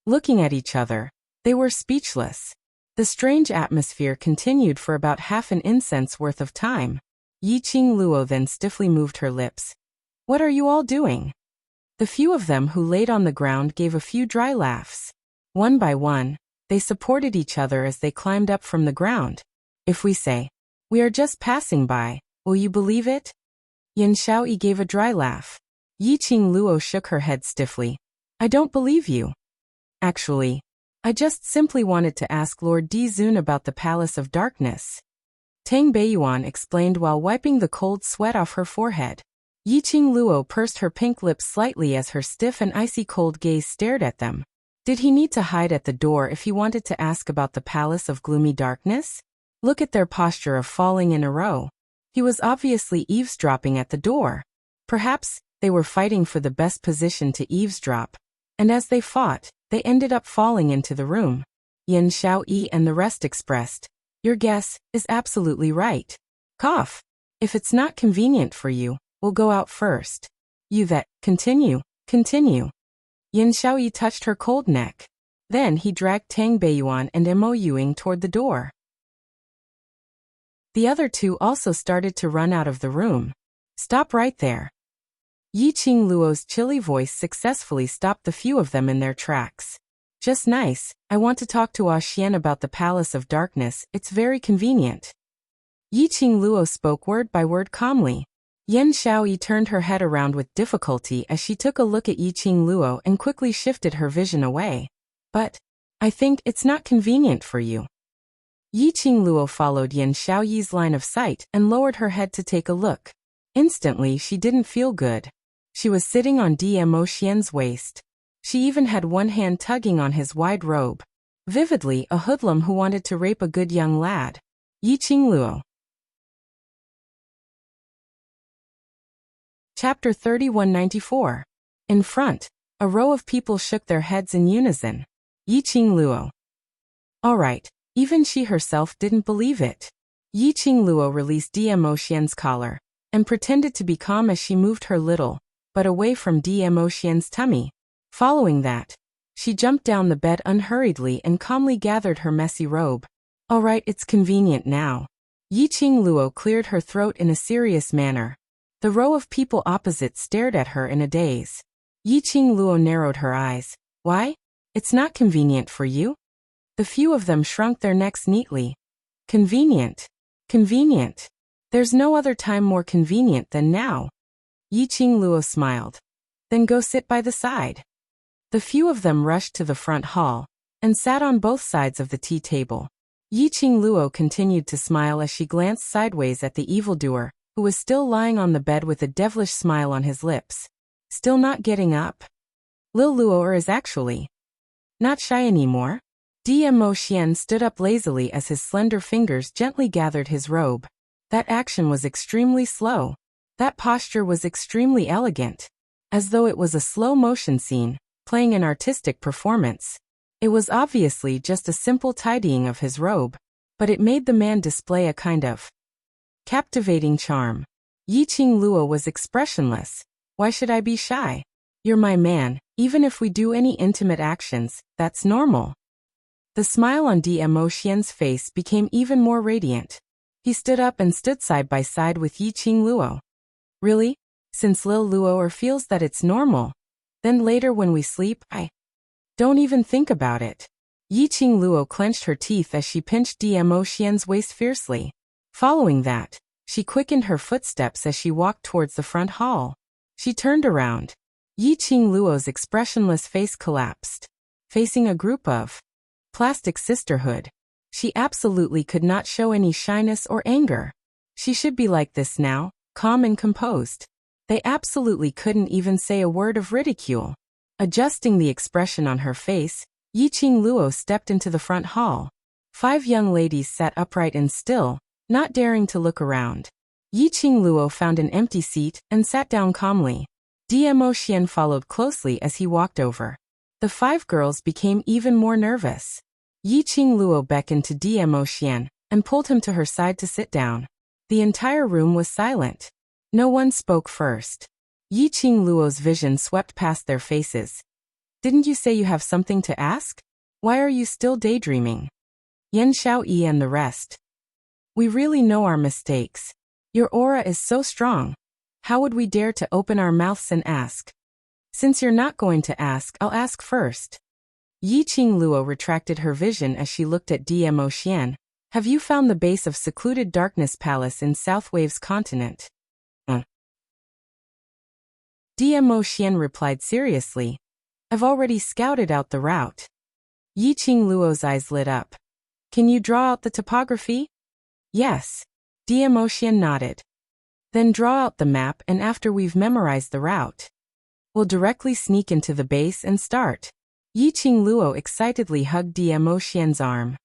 S1: Looking at each other, they were speechless. The strange atmosphere continued for about half an incense worth of time. Yiqing Luo then stiffly moved her lips. What are you all doing? The few of them who laid on the ground gave a few dry laughs. One by one, they supported each other as they climbed up from the ground. If we say, we are just passing by, will you believe it? Yan Xiaoyi gave a dry laugh. Yiqing Luo shook her head stiffly. I don't believe you. Actually, I just simply wanted to ask Lord Dizun about the Palace of Darkness. Tang Beiyuan explained while wiping the cold sweat off her forehead. Yiqing Luo pursed her pink lips slightly as her stiff and icy cold gaze stared at them. Did he need to hide at the door if he wanted to ask about the Palace of Gloomy Darkness? Look at their posture of falling in a row. He was obviously eavesdropping at the door. Perhaps they were fighting for the best position to eavesdrop. And as they fought, they ended up falling into the room. Yan Xiaoyi and the rest expressed, your guess is absolutely right. Cough. If it's not convenient for you, we'll go out first. You that, continue. Yan Xiaoyi touched her cold neck. Then he dragged Tang Beiyuan and Mo Yuing toward the door. The other two also started to run out of the room. Stop right there. Yiqing Luo's chilly voice successfully stopped the few of them in their tracks. Just nice, I want to talk to Xian about the Palace of Darkness, it's very convenient. Yiqing Luo spoke word by word calmly. Yan Xiaoyi turned her head around with difficulty as she took a look at Yiqing Luo and quickly shifted her vision away. But, I think it's not convenient for you. Yiqing Luo followed Yan Xiaoyi's line of sight and lowered her head to take a look. Instantly she didn't feel good. She was sitting on Dmo Xian's waist. She even had one hand tugging on his wide robe. Vividly a hoodlum who wanted to rape a good young lad. Yiqing Luo. Chapter 3194. In front, a row of people shook their heads in unison. Yiqing Luo. All right, even she herself didn't believe it. Yiqing Luo released Dmo Xian's collar. and pretended to be calm as she moved her little, but away from Emotien's tummy. Following that, she jumped down the bed unhurriedly and calmly gathered her messy robe. All right, it's convenient now. Yiqing Luo cleared her throat in a serious manner. The row of people opposite stared at her in a daze. Yiqing Luo narrowed her eyes. Why? It's not convenient for you? The few of them shrunk their necks neatly. Convenient. Convenient. There's no other time more convenient than now. Yiqing Luo smiled. Then go sit by the side. The few of them rushed to the front hall and sat on both sides of the tea table. Yiqing Luo continued to smile as she glanced sideways at the evildoer, who was still lying on the bed with a devilish smile on his lips. Still not getting up? Lil Luo is actually not shy anymore? Mo stood up lazily as his slender fingers gently gathered his robe. That action was extremely slow. That posture was extremely elegant. As though it was a slow-motion scene, playing an artistic performance. It was obviously just a simple tidying of his robe, but it made the man display a kind of captivating charm. Yiqing Luo was expressionless. Why should I be shy? You're my man, even if we do any intimate actions, that's normal. The smile on Mo face became even more radiant. He stood up and stood side by side with Yiqing Luo. Really? Since Lil Luo feels that it's normal. Then later when we sleep, I don't even think about it. Yiqing Luo clenched her teeth as she pinched Mo's waist fiercely. Following that, she quickened her footsteps as she walked towards the front hall. She turned around. Yiqing Luo's expressionless face collapsed. Facing a group of plastic sisterhood. She absolutely could not show any shyness or anger. She should be like this now, calm and composed. They absolutely couldn't even say a word of ridicule. Adjusting the expression on her face, Yiqing Luo stepped into the front hall. 5 young ladies sat upright and still, not daring to look around. Yiqing Luo found an empty seat and sat down calmly. Mo followed closely as he walked over. The 5 girls became even more nervous. Yiqing Luo beckoned to Mo and pulled him to her side to sit down. The entire room was silent. No one spoke first. Yiqing Luo's vision swept past their faces. Didn't you say you have something to ask? Why are you still daydreaming? Yan Xiaoyi and the rest. We really know our mistakes. Your aura is so strong. How would we dare to open our mouths and ask? Since you're not going to ask, I'll ask first. Yiqing Luo retracted her vision as she looked at Mo. Have you found the base of secluded Darkness Palace in South Waves continent? Mo replied seriously. I've already scouted out the route. Yiqing Luo's eyes lit up. Can you draw out the topography? Yes. Mo nodded. Then draw out the map, and after we've memorized the route, we'll directly sneak into the base and start. Yiqing Luo excitedly hugged Mo's arm.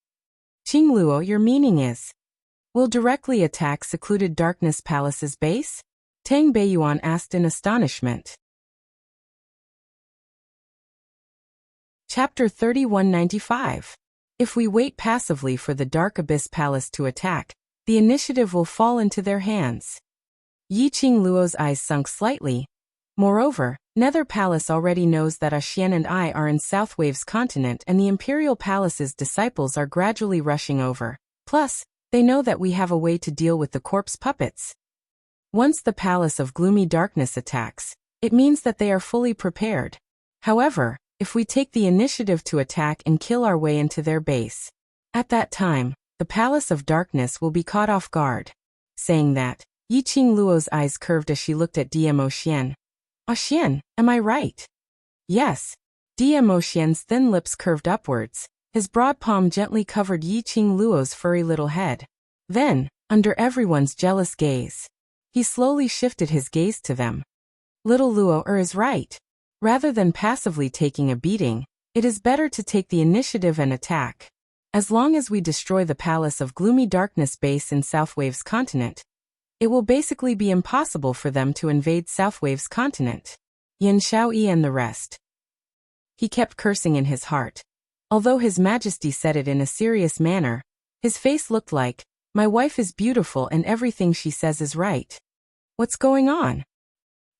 S1: Qing Luo, your meaning is? We'll directly attack secluded Darkness Palace's base? Tang Beiyuan asked in astonishment. Chapter 3195. If we wait passively for the Dark Abyss Palace to attack, the initiative will fall into their hands. Yiqing Luo's eyes sunk slightly. Moreover, Nether Palace already knows that Xian and I are in South Waves continent and the Imperial Palace's disciples are gradually rushing over. Plus, they know that we have a way to deal with the corpse puppets. Once the Palace of Gloomy Darkness attacks, it means that they are fully prepared. However, if we take the initiative to attack and kill our way into their base, at that time, the Palace of Darkness will be caught off guard. Saying that, Yiqing Luo's eyes curved as she looked at Mo. Xian, am I right? Yes. Mo's thin lips curved upwards. His broad palm gently covered Yiqing Luo's furry little head. Then, under everyone's jealous gaze, he slowly shifted his gaze to them. Little Luo is right. Rather than passively taking a beating, it is better to take the initiative and attack. As long as we destroy the Palace of Gloomy Darkness base in South Waves continent, it will basically be impossible for them to invade South Waves continent. Yan Xiaoyi and the rest. He kept cursing in his heart. Although His Majesty said it in a serious manner, his face looked like, my wife is beautiful and everything she says is right. What's going on?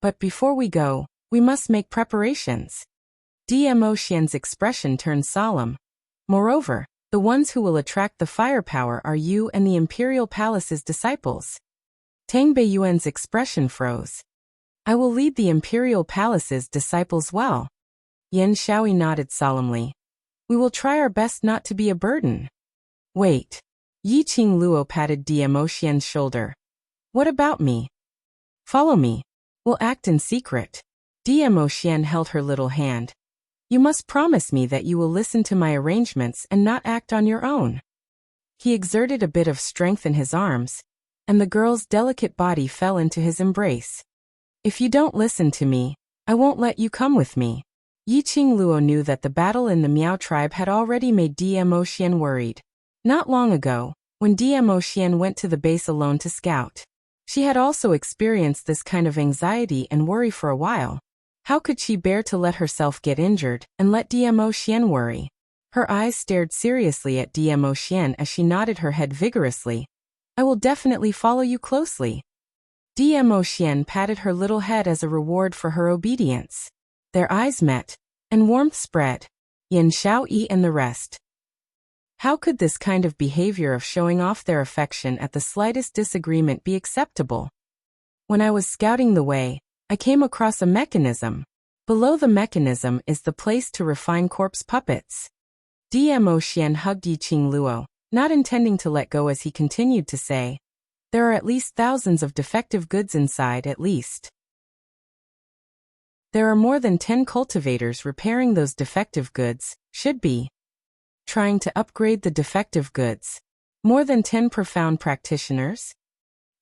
S1: But before we go, we must make preparations. Dmo Xian's expression turned solemn. Moreover, the ones who will attract the firepower are you and the Imperial Palace's disciples. Tang Beiyuan's expression froze. I will lead the Imperial Palace's disciples well. Yan Shaoyi nodded solemnly. We will try our best not to be a burden. Wait. Yiqing Luo patted Dmo Xian's shoulder. What about me? Follow me. We'll act in secret. Dmo Xian held her little hand. You must promise me that you will listen to my arrangements and not act on your own. He exerted a bit of strength in his arms, and the girl's delicate body fell into his embrace. If you don't listen to me, I won't let you come with me. Yiqing Luo knew that the battle in the Miao tribe had already made Dmo Xian worried. Not long ago, when Dmo Xian went to the base alone to scout, she had also experienced this kind of anxiety and worry for a while. How could she bear to let herself get injured and let Dmo Xian worry? Her eyes stared seriously at Dmo Xian as she nodded her head vigorously. I will definitely follow you closely. Dmo Xian patted her little head as a reward for her obedience. Their eyes met, and warmth spread. Yan Shaoyi and the rest. How could this kind of behavior of showing off their affection at the slightest disagreement be acceptable? When I was scouting the way, I came across a mechanism. Below the mechanism is the place to refine corpse puppets. Dmo Xian hugged Yiqing Luo, not intending to let go as he continued to say, there are at least thousands of defective goods inside at least. There are more than 10 cultivators repairing those defective goods, should be trying to upgrade the defective goods. More than 10 profound practitioners?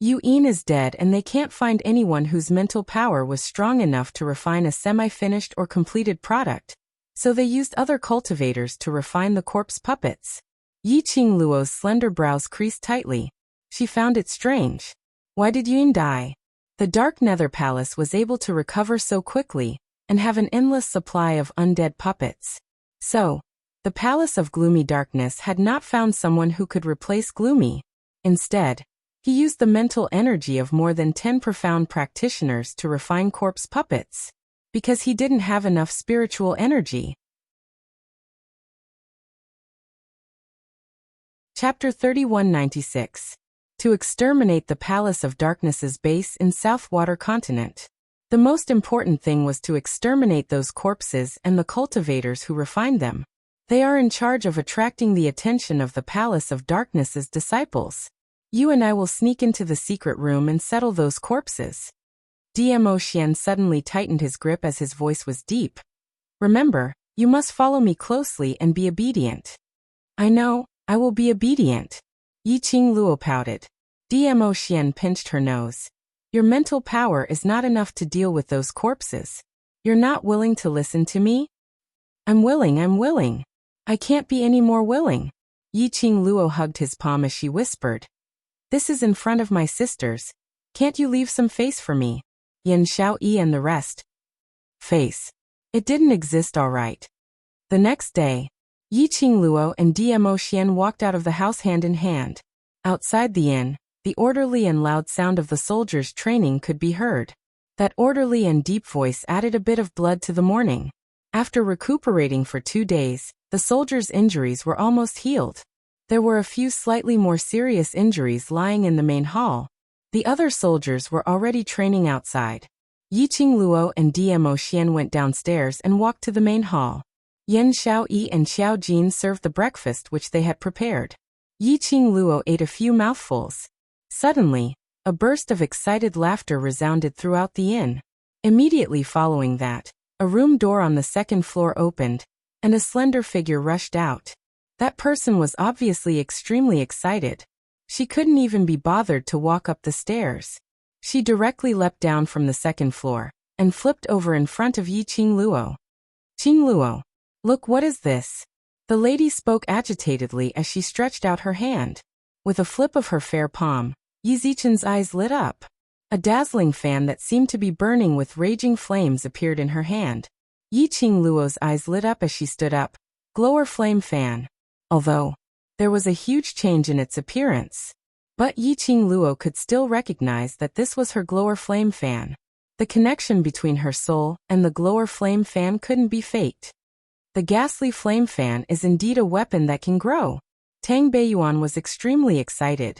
S1: Yu Yin is dead and they can't find anyone whose mental power was strong enough to refine a semi-finished or completed product, so they used other cultivators to refine the corpse puppets. Yiqing Luo's slender brows creased tightly. She found it strange. Why did Yin die? The Dark Nether Palace was able to recover so quickly, and have an endless supply of undead puppets. So, the Palace of Gloomy Darkness had not found someone who could replace Gloomy. Instead, he used the mental energy of more than 10 profound practitioners to refine corpse puppets, because he didn't have enough spiritual energy. Chapter 3196. To exterminate the Palace of Darkness's base in Southwater Continent. The most important thing was to exterminate those corpses and the cultivators who refined them. They are in charge of attracting the attention of the Palace of Darkness's disciples. You and I will sneak into the secret room and settle those corpses. Dmo Xian suddenly tightened his grip as his voice was deep. Remember, you must follow me closely and be obedient. I know, I will be obedient. Yiqing Luo pouted. Dmo Xian pinched her nose. Your mental power is not enough to deal with those corpses. You're not willing to listen to me? I'm willing. I can't be any more willing. Yiqing Luo hugged his palm as she whispered. This is in front of my sisters. Can't you leave some face for me? Yan Shaoyi and the rest. Face. It didn't exist all right. The next day, Yiqing Luo and Dmo Xian walked out of the house hand in hand. Outside the inn, the orderly and loud sound of the soldiers' training could be heard. That orderly and deep voice added a bit of blood to the morning. After recuperating for 2 days, the soldiers' injuries were almost healed. There were a few slightly more serious injuries lying in the main hall. The other soldiers were already training outside. Yiqing Luo and Dmo Xian went downstairs and walked to the main hall. Yan Shaoyi and Xiao Jin served the breakfast which they had prepared. Yiqing Luo ate a few mouthfuls. Suddenly, a burst of excited laughter resounded throughout the inn. Immediately following that, a room door on the second floor opened, and a slender figure rushed out. That person was obviously extremely excited. She couldn't even be bothered to walk up the stairs. She directly leapt down from the second floor, and flipped over in front of Yiqing Luo. Qing Luo. Look, what is this? The lady spoke agitatedly as she stretched out her hand. With a flip of her fair palm, Yi Zichen's eyes lit up. A dazzling fan that seemed to be burning with raging flames appeared in her hand. Yiqing Luo's eyes lit up as she stood up. Glower flame fan. Although there was a huge change in its appearance. But Yiqing Luo could still recognize that this was her glower flame fan. The connection between her soul and the glower flame fan couldn't be faked. The ghastly flame fan is indeed a weapon that can grow. Tang Beiyuan was extremely excited.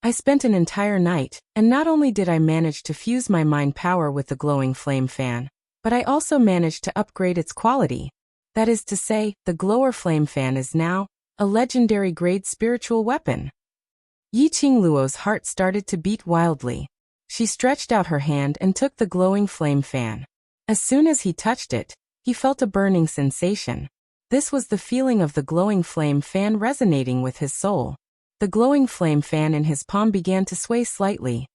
S1: I spent an entire night, and not only did I manage to fuse my mind power with the glowing flame fan, but I also managed to upgrade its quality. That is to say, the glower flame fan is now a legendary grade spiritual weapon. Yiqing Luo's heart started to beat wildly. She stretched out her hand and took the glowing flame fan. As soon as he touched it, he felt a burning sensation. This was the feeling of the glowing flame fan resonating with his soul. The glowing flame fan in his palm began to sway slightly.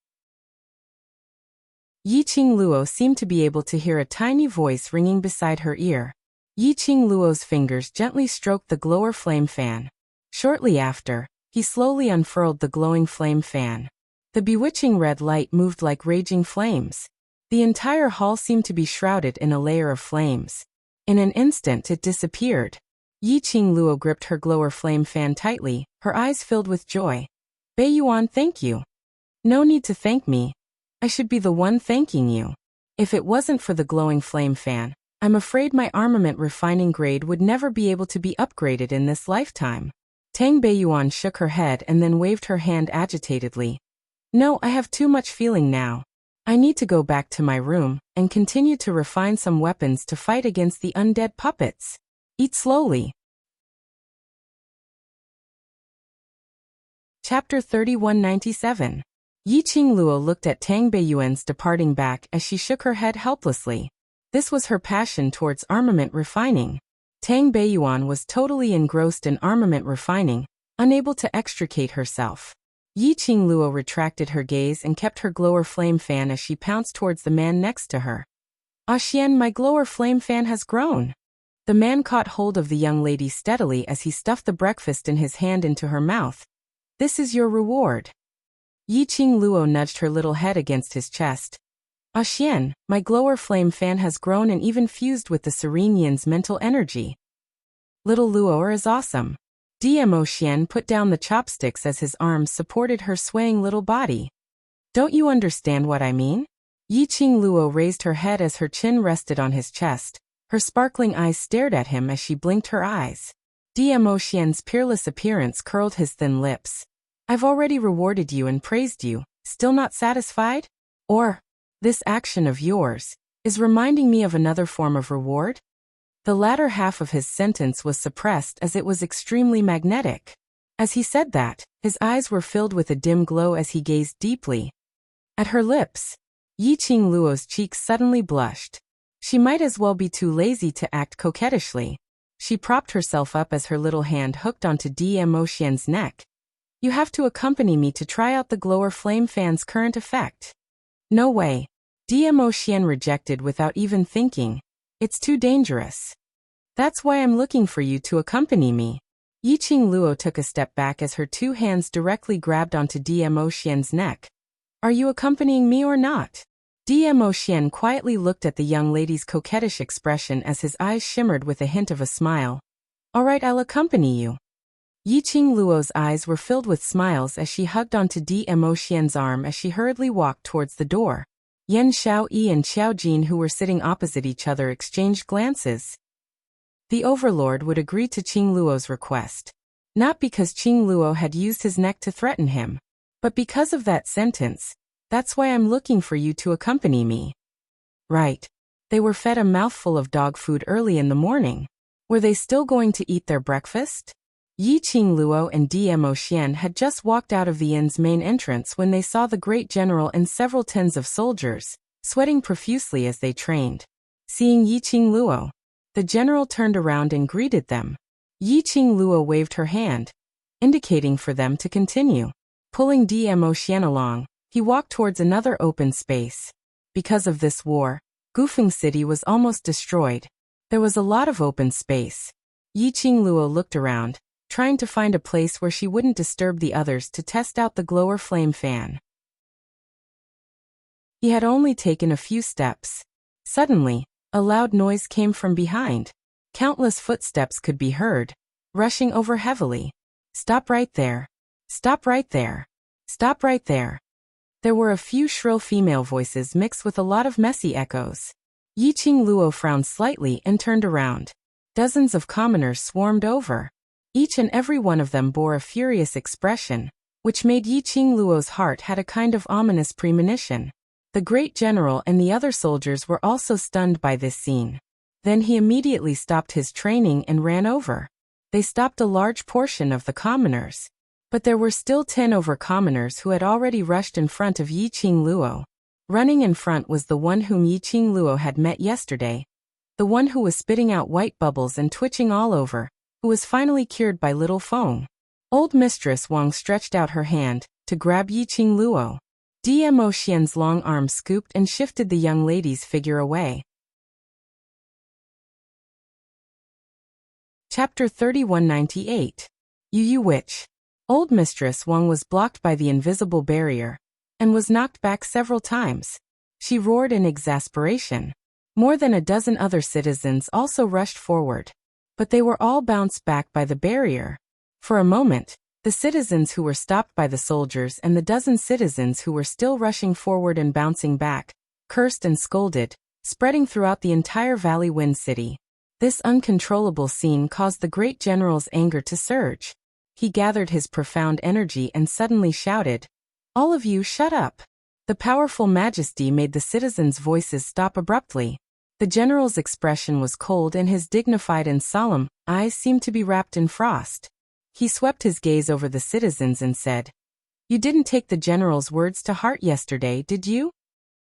S1: Yiqing Luo seemed to be able to hear a tiny voice ringing beside her ear. Yiqing Luo's fingers gently stroked the glower flame fan. Shortly after, he slowly unfurled the glowing flame fan. The bewitching red light moved like raging flames. The entire hall seemed to be shrouded in a layer of flames. In an instant it disappeared. Yiqing Luo gripped her glower flame fan tightly, her eyes filled with joy. Beiyuan, thank you. No need to thank me. I should be the one thanking you. If it wasn't for the glowing flame fan, I'm afraid my armament refining grade would never be able to be upgraded in this lifetime. Tang Beiyuan shook her head and then waved her hand agitatedly. No, I have too much feeling now. I need to go back to my room and continue to refine some weapons to fight against the undead puppets. Eat slowly. Chapter 3197. Yiqing Luo looked at Tang Beiyuan's departing back as she shook her head helplessly. This was her passion towards armament refining. Tang Beiyuan was totally engrossed in armament refining, unable to extricate herself. Yiqing Luo retracted her gaze and kept her glower flame fan as she pounced towards the man next to her. Ah Xian, my glower flame fan has grown. The man caught hold of the young lady steadily as he stuffed the breakfast in his hand into her mouth. This is your reward. Yiqing Luo nudged her little head against his chest. Ah Xian, my glower flame fan has grown and even fused with the Serene Yin's mental energy. Little Luo is awesome. Dmo Xian put down the chopsticks as his arms supported her swaying little body. Don't you understand what I mean? Yiqing Luo raised her head as her chin rested on his chest. Her sparkling eyes stared at him as she blinked her eyes. Dmo Xian's peerless appearance curled his thin lips. I've already rewarded you and praised you, still not satisfied? Or, this action of yours is reminding me of another form of reward? The latter half of his sentence was suppressed as it was extremely magnetic. As he said that, his eyes were filled with a dim glow as he gazed deeply at her lips. Yiqing Luo's cheeks suddenly blushed. She might as well be too lazy to act coquettishly. She propped herself up as her little hand hooked onto Dmo Xian's neck. You have to accompany me to try out the glower flame fan's current effect. No way. Dmo Xian rejected without even thinking. It's too dangerous. That's why I'm looking for you to accompany me. Yiqing Luo took a step back as her two hands directly grabbed onto Dmo Xian's neck. Are you accompanying me or not? Dmo Xian quietly looked at the young lady's coquettish expression as his eyes shimmered with a hint of a smile. All right, I'll accompany you. Yiqing Luo's eyes were filled with smiles as she hugged onto Dmo Xian's arm as she hurriedly walked towards the door. Yan Xiaoyi and Xiao Jin, who were sitting opposite each other, exchanged glances. The overlord would agree to Qing Luo's request. Not because Qing Luo had used his neck to threaten him, but because of that sentence. That's why I'm looking for you to accompany me. Right. They were fed a mouthful of dog food early in the morning. Were they still going to eat their breakfast? Yiqing Luo and Dmo Xian had just walked out of the inn's main entrance when they saw the great general and several tens of soldiers, sweating profusely as they trained. Seeing Yiqing Luo, the general turned around and greeted them. Yiqing Luo waved her hand, indicating for them to continue. Pulling Dmo Xian along, he walked towards another open space. Because of this war, Gufeng City was almost destroyed. There was a lot of open space. Yiqing Luo looked around, trying to find a place where she wouldn't disturb the others to test out the glower flame fan. He had only taken a few steps. Suddenly, a loud noise came from behind. Countless footsteps could be heard, rushing over heavily. Stop right there. Stop right there. Stop right there. There were a few shrill female voices mixed with a lot of messy echoes. Yiqing Luo frowned slightly and turned around. Dozens of commoners swarmed over. Each and every one of them bore a furious expression, which made Yiqing Luo's heart had a kind of ominous premonition. The great general and the other soldiers were also stunned by this scene. Then he immediately stopped his training and ran over. They stopped a large portion of the commoners. But there were still 10 over commoners who had already rushed in front of Yiqing Luo. Running in front was the one whom Yiqing Luo had met yesterday, the one who was spitting out white bubbles and twitching all over, who was finally cured by little Feng. Old Mistress Wang stretched out her hand to grab Yiqing Luo. Dmo Xian's long arm scooped and shifted the young lady's figure away. Chapter 3198. Yu Witch. Old Mistress Wang was blocked by the invisible barrier and was knocked back several times. She roared in exasperation. More than a dozen other citizens also rushed forward, but they were all bounced back by the barrier. For a moment, the citizens who were stopped by the soldiers and the dozen citizens who were still rushing forward and bouncing back, cursed and scolded, spreading throughout the entire Valley Wind City. This uncontrollable scene caused the great general's anger to surge. He gathered his profound energy and suddenly shouted, "All of you shut up!" The powerful majesty made the citizens' voices stop abruptly. The general's expression was cold and his dignified and solemn eyes seemed to be wrapped in frost. He swept his gaze over the citizens and said, "You didn't take the general's words to heart yesterday, did you?"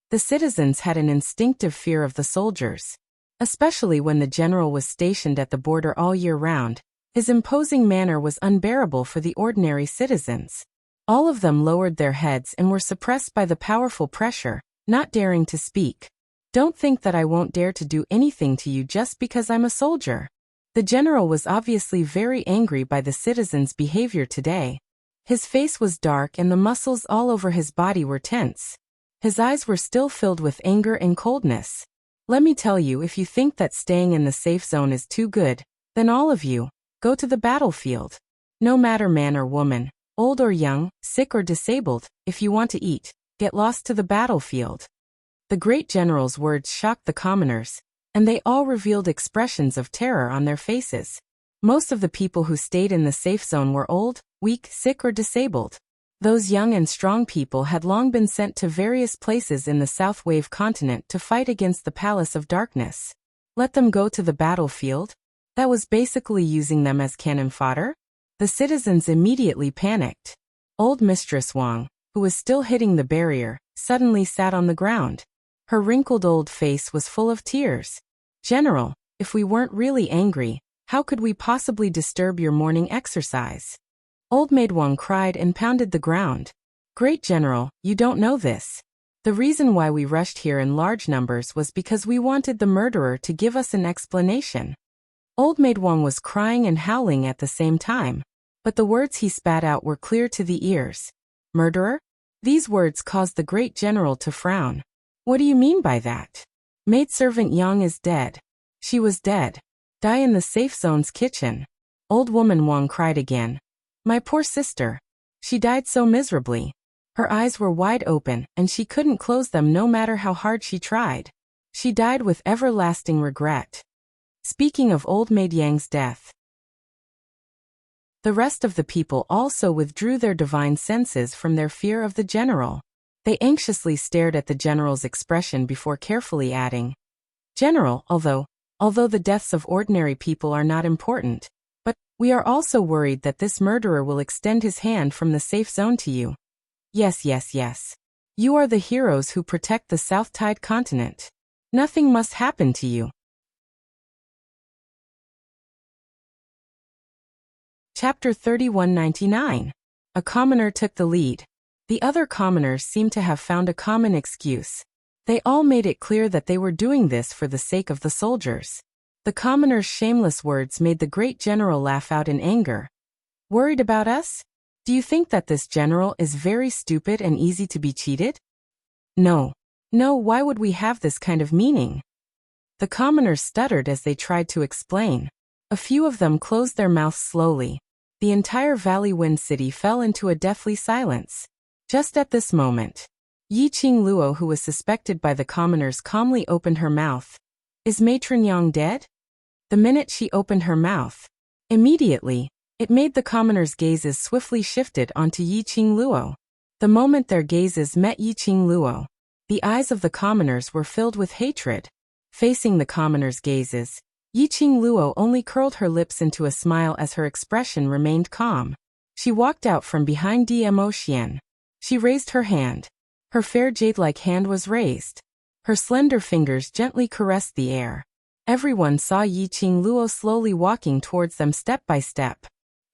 S1: The citizens had an instinctive fear of the soldiers. Especially when the general was stationed at the border all year round, his imposing manner was unbearable for the ordinary citizens. All of them lowered their heads and were suppressed by the powerful pressure, not daring to speak. "Don't think that I won't dare to do anything to you just because I'm a soldier." The general was obviously very angry by the citizens' behavior today. His face was dark and the muscles all over his body were tense. His eyes were still filled with anger and coldness. "Let me tell you, if you think that staying in the safe zone is too good, then all of you, go to the battlefield. No matter man or woman, old or young, sick or disabled, if you want to eat, get lost to the battlefield." The great general's words shocked the commoners, and they all revealed expressions of terror on their faces. Most of the people who stayed in the safe zone were old, weak, sick or disabled. Those young and strong people had long been sent to various places in the South Wave continent to fight against the Palace of Darkness. Let them go to the battlefield? That was basically using them as cannon fodder? The citizens immediately panicked. Old Mistress Wang, who was still hitting the barrier, suddenly sat on the ground. Her wrinkled old face was full of tears. "General, if we weren't really angry, how could we possibly disturb your morning exercise?" Old Maid Wang cried and pounded the ground. "Great General, you don't know this. The reason why we rushed here in large numbers was because we wanted the murderer to give us an explanation." Old Maid Wang was crying and howling at the same time, but the words he spat out were clear to the ears. "Murderer?" These words caused the great general to frown. "What do you mean by that?" "Maidservant Yang is dead." "She was dead. Die in the safe zone's kitchen." Old woman Wang cried again. "My poor sister. She died so miserably. Her eyes were wide open and she couldn't close them no matter how hard she tried. She died with everlasting regret." Speaking of old maid Yang's death, the rest of the people also withdrew their divine senses from their fear of the general. They anxiously stared at the general's expression before carefully adding, "General, although the deaths of ordinary people are not important, but we are also worried that this murderer will extend his hand from the safe zone to you. Yes. You are the heroes who protect the South Tide continent. Nothing must happen to you." Chapter 3199. A commoner took the lead. The other commoners seemed to have found a common excuse. They all made it clear that they were doing this for the sake of the soldiers. The commoners' shameless words made the great general laugh out in anger. "Worried about us? Do you think that this general is very stupid and easy to be cheated? No, why would we have this kind of meaning?" The commoners stuttered as they tried to explain. A few of them closed their mouths slowly. The entire Valley Wind City fell into a deathly silence. Just at this moment, Yiqing Luo, who was suspected by the commoners, calmly opened her mouth. Is Matron Yang dead? The minute she opened her mouth, immediately, it made the commoners' gazes swiftly shifted onto Yiqing Luo. The moment their gazes met Yiqing Luo, the eyes of the commoners were filled with hatred. Facing the commoners' gazes, Yiqing Luo only curled her lips into a smile as her expression remained calm. She walked out from behind Dmo Xian. She raised her hand. Her fair jade-like hand was raised. Her slender fingers gently caressed the air. Everyone saw Yiqing Luo slowly walking towards them step by step.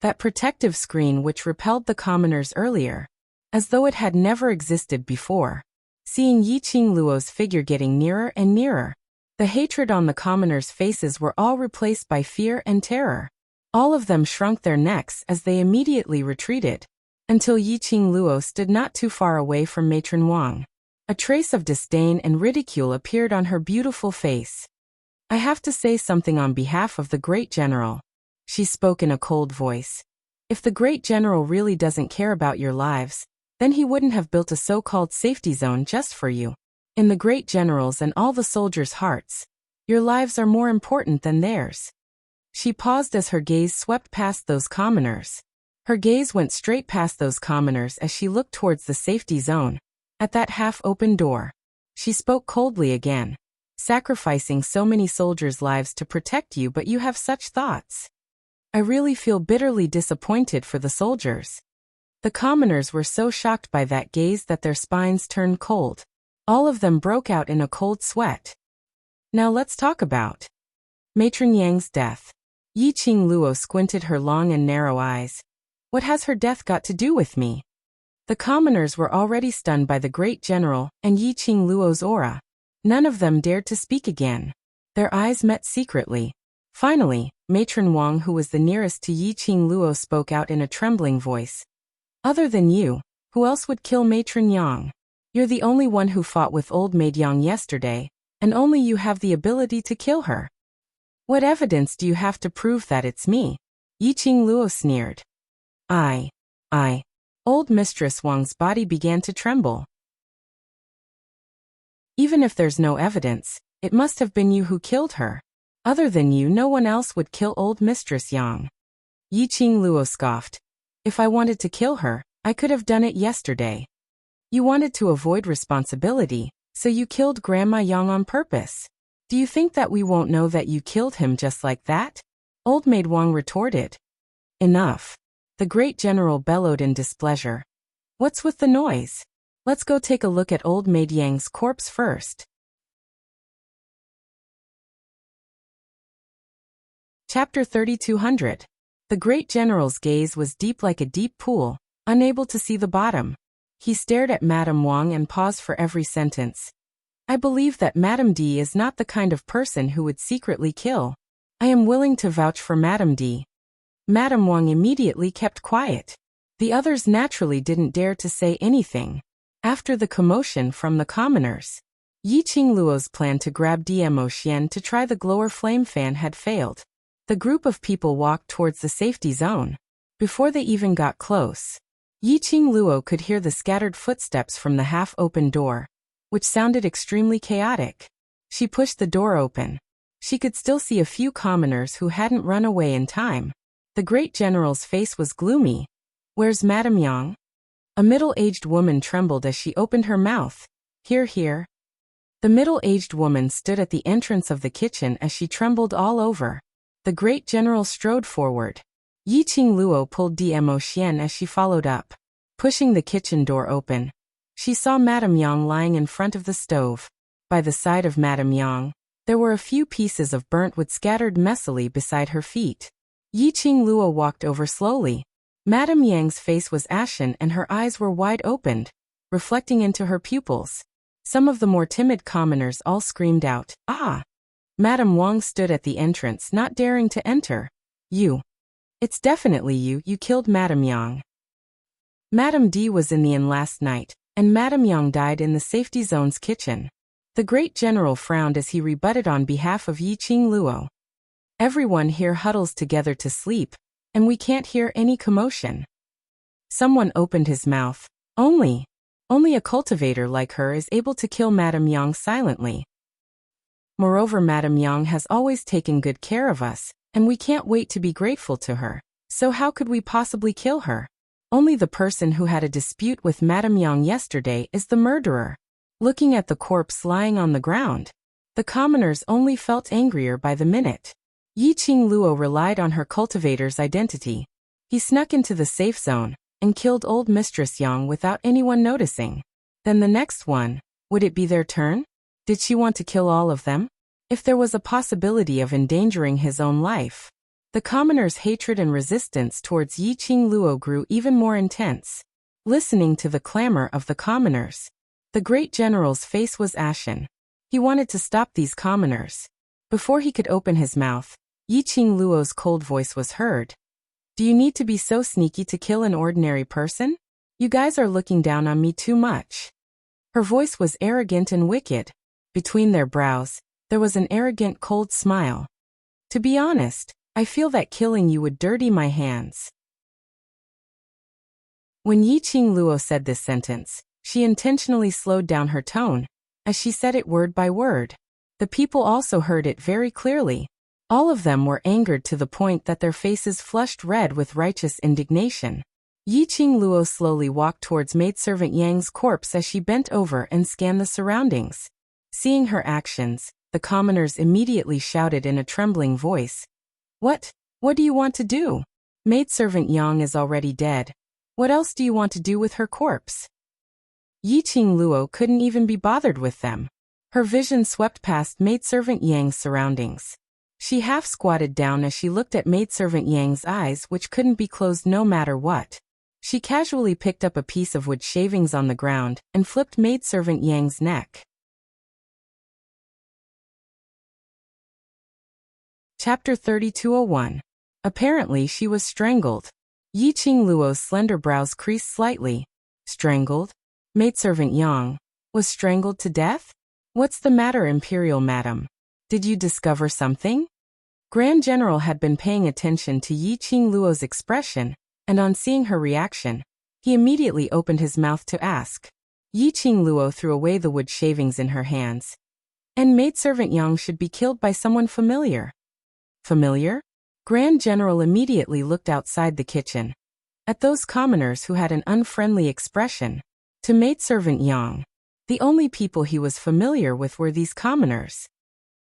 S1: That protective screen which repelled the commoners earlier, as though it had never existed before. Seeing Yiqing Luo's figure getting nearer and nearer, the hatred on the commoners' faces were all replaced by fear and terror. All of them shrunk their necks as they immediately retreated, until Yiqing Luo stood not too far away from Matron Wang. A trace of disdain and ridicule appeared on her beautiful face. I have to say something on behalf of the great general. She spoke in a cold voice. If the great general really doesn't care about your lives, then he wouldn't have built a so-called safety zone just for you. In the great general's and all the soldiers' hearts, your lives are more important than theirs. She paused as her gaze swept past those commoners. Her gaze went straight past those commoners as she looked towards the safety zone. At that half-open door, she spoke coldly again. Sacrificing so many soldiers' lives to protect you, but you have such thoughts. I really feel bitterly disappointed for the soldiers. The commoners were so shocked by that gaze that their spines turned cold. All of them broke out in a cold sweat. Now let's talk about Matron Yang's death. Yiqing Luo squinted her long and narrow eyes. What has her death got to do with me? The commoners were already stunned by the great general and Yiqing Luo's aura. None of them dared to speak again. Their eyes met secretly. Finally, Matron Wang, who was the nearest to Yiqing Luo, spoke out in a trembling voice. Other than you, who else would kill Matron Yang? You're the only one who fought with old maid Yang yesterday, and only you have the ability to kill her. What evidence do you have to prove that it's me? Yiqing Luo sneered. I. Old Mistress Wang's body began to tremble. Even if there's no evidence, it must have been you who killed her. Other than you, no one else would kill old Mistress Yang. Yiqing Luo scoffed. If I wanted to kill her, I could have done it yesterday. You wanted to avoid responsibility, so you killed Grandma Yang on purpose. Do you think that we won't know that you killed him just like that? Old Maid Wang retorted. Enough. The great general bellowed in displeasure. What's with the noise? Let's go take a look at old Maid Yang's corpse first. Chapter 3200. The great general's gaze was deep like a deep pool, unable to see the bottom. He stared at Madame Wang and paused for every sentence. I believe that Madame D is not the kind of person who would secretly kill. I am willing to vouch for Madame D. Madame Wang immediately kept quiet. The others naturally didn't dare to say anything. After the commotion from the commoners, Yiqing Luo's plan to grab Dmo Xian to try the glower flame fan had failed. The group of people walked towards the safety zone. Before they even got close, Yiqing Luo could hear the scattered footsteps from the half-open door, which sounded extremely chaotic. She pushed the door open. She could still see a few commoners who hadn't run away in time. The great general's face was gloomy. Where's Madame Yang? A middle-aged woman trembled as she opened her mouth. Here. The middle-aged woman stood at the entrance of the kitchen as she trembled all over. The great general strode forward. Yiqing Luo pulled Dmo Xian as she followed up. Pushing the kitchen door open, she saw Madame Yang lying in front of the stove. By the side of Madame Yang, there were a few pieces of burnt wood scattered messily beside her feet. Yiqing Luo walked over slowly. Madame Yang's face was ashen and her eyes were wide opened, reflecting into her pupils. Some of the more timid commoners all screamed out, "Ah!" Madame Wang stood at the entrance, not daring to enter. You. It's definitely you killed Madame Yang. Madame D was in the inn last night, and Madame Yang died in the safety zone's kitchen. The great general frowned as he rebutted on behalf of Yiqing Luo. Everyone here huddles together to sleep, and we can't hear any commotion. Someone opened his mouth. Only a cultivator like her is able to kill Madame Yang silently. Moreover, Madame Yang has always taken good care of us, and we can't wait to be grateful to her. So how could we possibly kill her? Only the person who had a dispute with Madame Yang yesterday is the murderer. Looking at the corpse lying on the ground, the commoners only felt angrier by the minute. Yiqing Luo relied on her cultivator's identity. He snuck into the safe zone and killed old Mistress Yang without anyone noticing. Then the next one, would it be their turn? Did she want to kill all of them? If there was a possibility of endangering his own life, the commoners' hatred and resistance towards Yiqing Luo grew even more intense. Listening to the clamor of the commoners, the great general's face was ashen. He wanted to stop these commoners. Before he could open his mouth, Yiqing Luo's cold voice was heard. Do you need to be so sneaky to kill an ordinary person? You guys are looking down on me too much. Her voice was arrogant and wicked. Between their brows, there was an arrogant cold smile. To be honest, I feel that killing you would dirty my hands. When Yiqing Luo said this sentence, she intentionally slowed down her tone, as she said it word by word. The people also heard it very clearly. All of them were angered to the point that their faces flushed red with righteous indignation. Yiqing Luo slowly walked towards maidservant Yang's corpse as she bent over and scanned the surroundings. Seeing her actions, the commoners immediately shouted in a trembling voice. What do you want to do? Maidservant Yang is already dead. What else do you want to do with her corpse? Yiqing Luo couldn't even be bothered with them. Her vision swept past maidservant Yang's surroundings. She half squatted down as she looked at maidservant Yang's eyes, which couldn't be closed no matter what. She casually picked up a piece of wood shavings on the ground and flipped maidservant Yang's neck. Chapter 3201. Apparently she was strangled. Yiqing Luo's slender brows creased slightly. Strangled? Maidservant Yang was strangled to death? What's the matter, Imperial Madam? Did you discover something? Grand General had been paying attention to Yiqing Luo's expression, and on seeing her reaction, he immediately opened his mouth to ask. Yiqing Luo threw away the wood shavings in her hands. And maidservant Yang should be killed by someone familiar. Familiar? Grand General immediately looked outside the kitchen, at those commoners who had an unfriendly expression. To maidservant Yang, the only people he was familiar with were these commoners.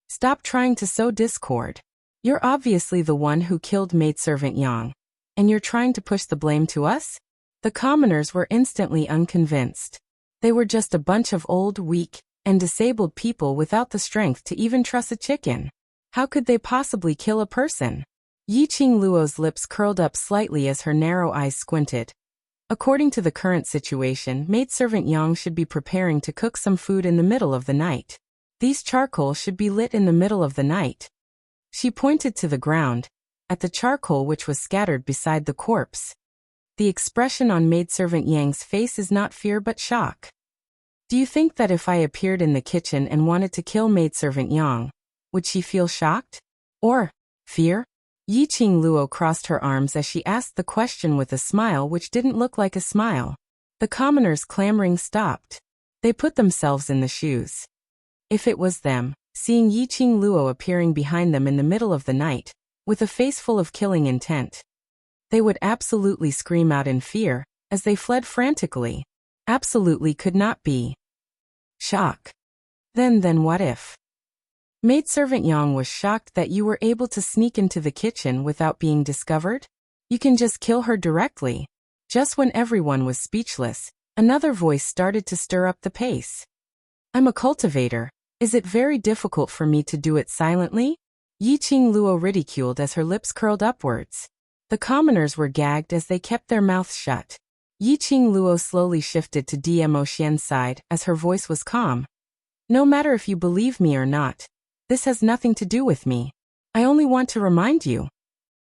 S1: Stop trying to sow discord. You're obviously the one who killed maidservant Yang, and you're trying to push the blame to us? The commoners were instantly unconvinced. They were just a bunch of old, weak, and disabled people without the strength to even truss a chicken. How could they possibly kill a person? Yiqing Luo's lips curled up slightly as her narrow eyes squinted. According to the current situation, maidservant Yang should be preparing to cook some food in the middle of the night. These charcoal should be lit in the middle of the night. She pointed to the ground, at the charcoal which was scattered beside the corpse. The expression on maidservant Yang's face is not fear but shock. Do you think that if I appeared in the kitchen and wanted to kill maidservant Yang, would she feel shocked? Or fear? Yiqing Luo crossed her arms as she asked the question with a smile which didn't look like a smile. The commoners' clamoring stopped. They put themselves in the shoes. If it was them, seeing Yiqing Luo appearing behind them in the middle of the night, with a face full of killing intent, they would absolutely scream out in fear, as they fled frantically. Absolutely could not be. Shock. Then what if? Maidservant Yang was shocked that you were able to sneak into the kitchen without being discovered. You can just kill her directly. Just when everyone was speechless, another voice started to stir up the pace. I'm a cultivator. Is it very difficult for me to do it silently? Yiqing Luo ridiculed as her lips curled upwards. The commoners were gagged as they kept their mouths shut. Yiqing Luo slowly shifted to Dmo Xian's side as her voice was calm. No matter if you believe me or not, this has nothing to do with me. I only want to remind you.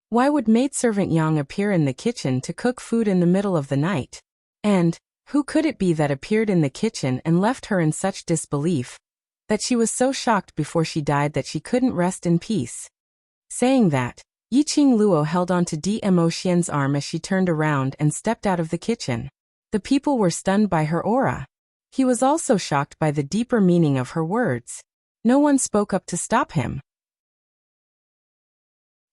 S1: Why would maidservant Yang appear in the kitchen to cook food in the middle of the night? And who could it be that appeared in the kitchen and left her in such disbelief that she was so shocked before she died that she couldn't rest in peace? Saying that, Yiqing Luo held on to Dmo Xian's arm as she turned around and stepped out of the kitchen. The people were stunned by her aura. He was also shocked by the deeper meaning of her words. No one spoke up to stop him.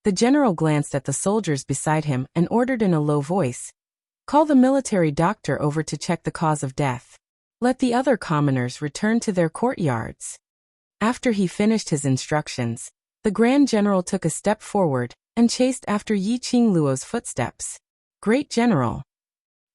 S1: The general glanced at the soldiers beside him and ordered in a low voice, "Call the military doctor over to check the cause of death. Let the other commoners return to their courtyards." After he finished his instructions, the Grand General took a step forward and chased after Yi Qingluo's footsteps. "Great General."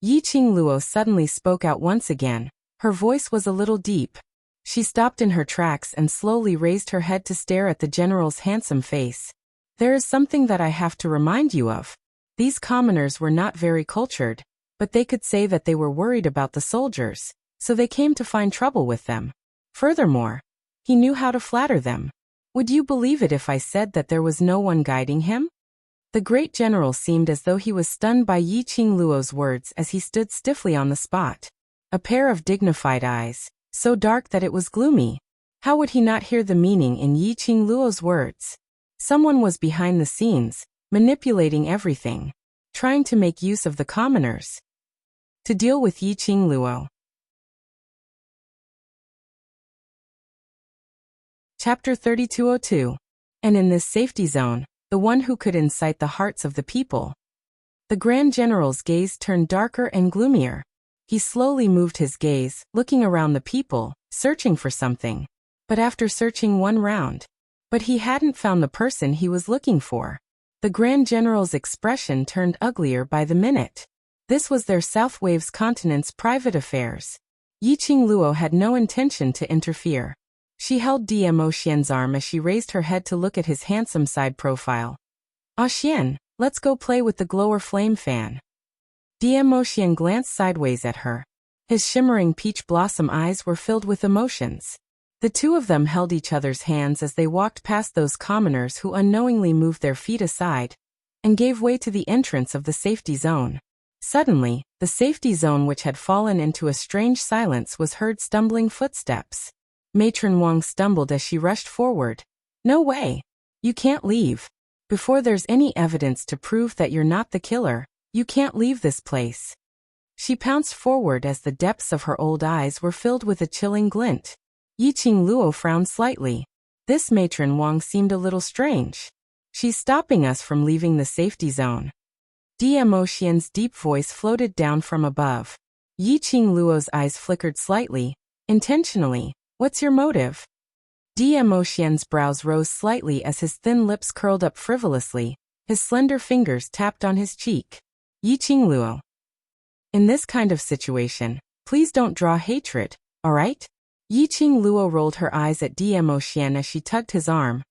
S1: Yi Qingluo suddenly spoke out once again. Her voice was a little deep. She stopped in her tracks and slowly raised her head to stare at the general's handsome face. "There is something that I have to remind you of. These commoners were not very cultured, but they could say that they were worried about the soldiers, so they came to find trouble with them. Furthermore, he knew how to flatter them. Would you believe it if I said that there was no one guiding him?" The great general seemed as though he was stunned by Yi Qingluo's words as he stood stiffly on the spot. A pair of dignified eyes, so dark that it was gloomy. How would he not hear the meaning in Yi Qingluo's words? Someone was behind the scenes, manipulating everything, trying to make use of the commoners. To deal with Yi Qingluo. Chapter 3202. And in this safety zone, the one who could incite the hearts of the people. The Grand General's gaze turned darker and gloomier. He slowly moved his gaze, looking around the people, searching for something. But after searching one round, he hadn't found the person he was looking for. The Grand General's expression turned uglier by the minute. This was their South Waves continent's private affairs. Yi Qingluo had no intention to interfere. She held Dmo Xian's arm as she raised her head to look at his handsome side profile. "Ah Xian, let's go play with the glower flame fan." Dmo Xian glanced sideways at her. His shimmering peach blossom eyes were filled with emotions. The two of them held each other's hands as they walked past those commoners who unknowingly moved their feet aside and gave way to the entrance of the safety zone. Suddenly, the safety zone, which had fallen into a strange silence, was heard stumbling footsteps. Matron Wang stumbled as she rushed forward. "No way! You can't leave. Before there's any evidence to prove that you're not the killer, you can't leave this place." She pounced forward as the depths of her old eyes were filled with a chilling glint. Yi Qingluo frowned slightly. This Matron Wang seemed a little strange. "She's stopping us from leaving the safety zone." Dmo Xian's deep voice floated down from above. Yi Qingluo's eyes flickered slightly, intentionally. "What's your motive?" Dmo Xian's brows rose slightly as his thin lips curled up frivolously. His slender fingers tapped on his cheek. "Yi Qingluo. In this kind of situation, please don't draw hatred, alright?" Yi Qingluo rolled her eyes at Dmo Xian as she tugged his arm,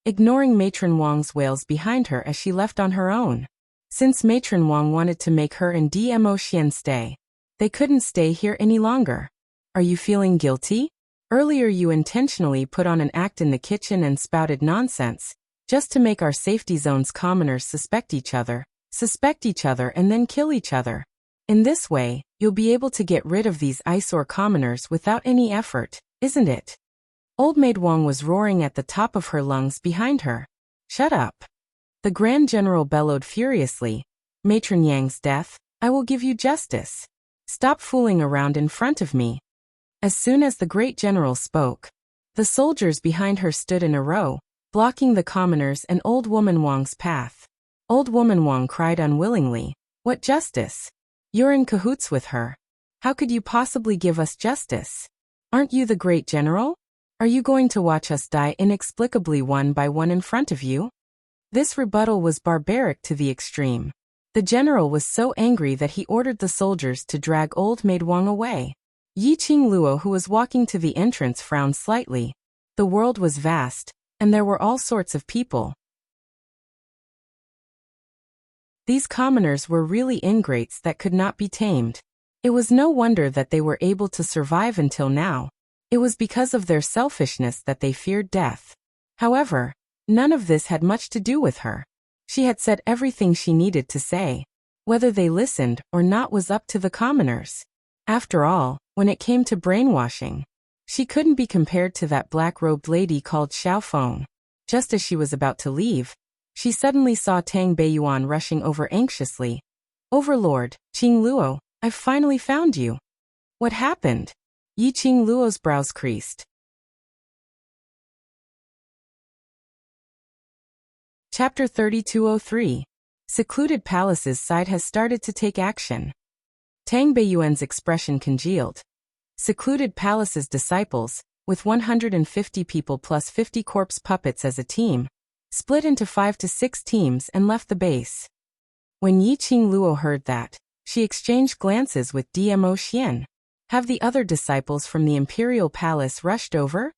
S1: ignoring Matron Wang's wails behind her as she left on her own. Since Matron Wang wanted to make her and Dmo Xian stay, they couldn't stay here any longer. "Are you feeling guilty? Earlier you intentionally put on an act in the kitchen and spouted nonsense, just to make our safety zone's commoners suspect each other and then kill each other. In this way, you'll be able to get rid of these eyesore commoners without any effort, isn't it?" Old Maid Wang was roaring at the top of her lungs behind her. "Shut up!" The Grand General bellowed furiously. "Matron Yang's death, I will give you justice. Stop fooling around in front of me." As soon as the great general spoke, the soldiers behind her stood in a row, blocking the commoners and Old Woman Wang's path. Old Woman Wang cried unwillingly, "What justice? You're in cahoots with her. How could you possibly give us justice? Aren't you the great general? Are you going to watch us die inexplicably one by one in front of you?" This rebuttal was barbaric to the extreme. The general was so angry that he ordered the soldiers to drag Old Maid Wang away. Yi Qingluo, who was walking to the entrance, frowned slightly. The world was vast, and there were all sorts of people. These commoners were really ingrates that could not be tamed. It was no wonder that they were able to survive until now. It was because of their selfishness that they feared death. However, none of this had much to do with her. She had said everything she needed to say. Whether they listened or not was up to the commoners. After all, when it came to brainwashing, she couldn't be compared to that black-robed lady called Xiao Feng. Just as she was about to leave, she suddenly saw Tang Beiyuan rushing over anxiously. "Overlord, Qingluo, I've finally found you. What happened? Yiqing Luo's brows creased. Chapter 3203. Secluded Palace's side has started to take action. Tang Beiyuan's expression congealed. Secluded Palace's disciples, with 150 people plus 50 corpse puppets as a team, split into 5 to 6 teams and left the base. When Yiqing Luo heard that, she exchanged glances with Dmo Xian. Have the other disciples from the Imperial Palace rushed over?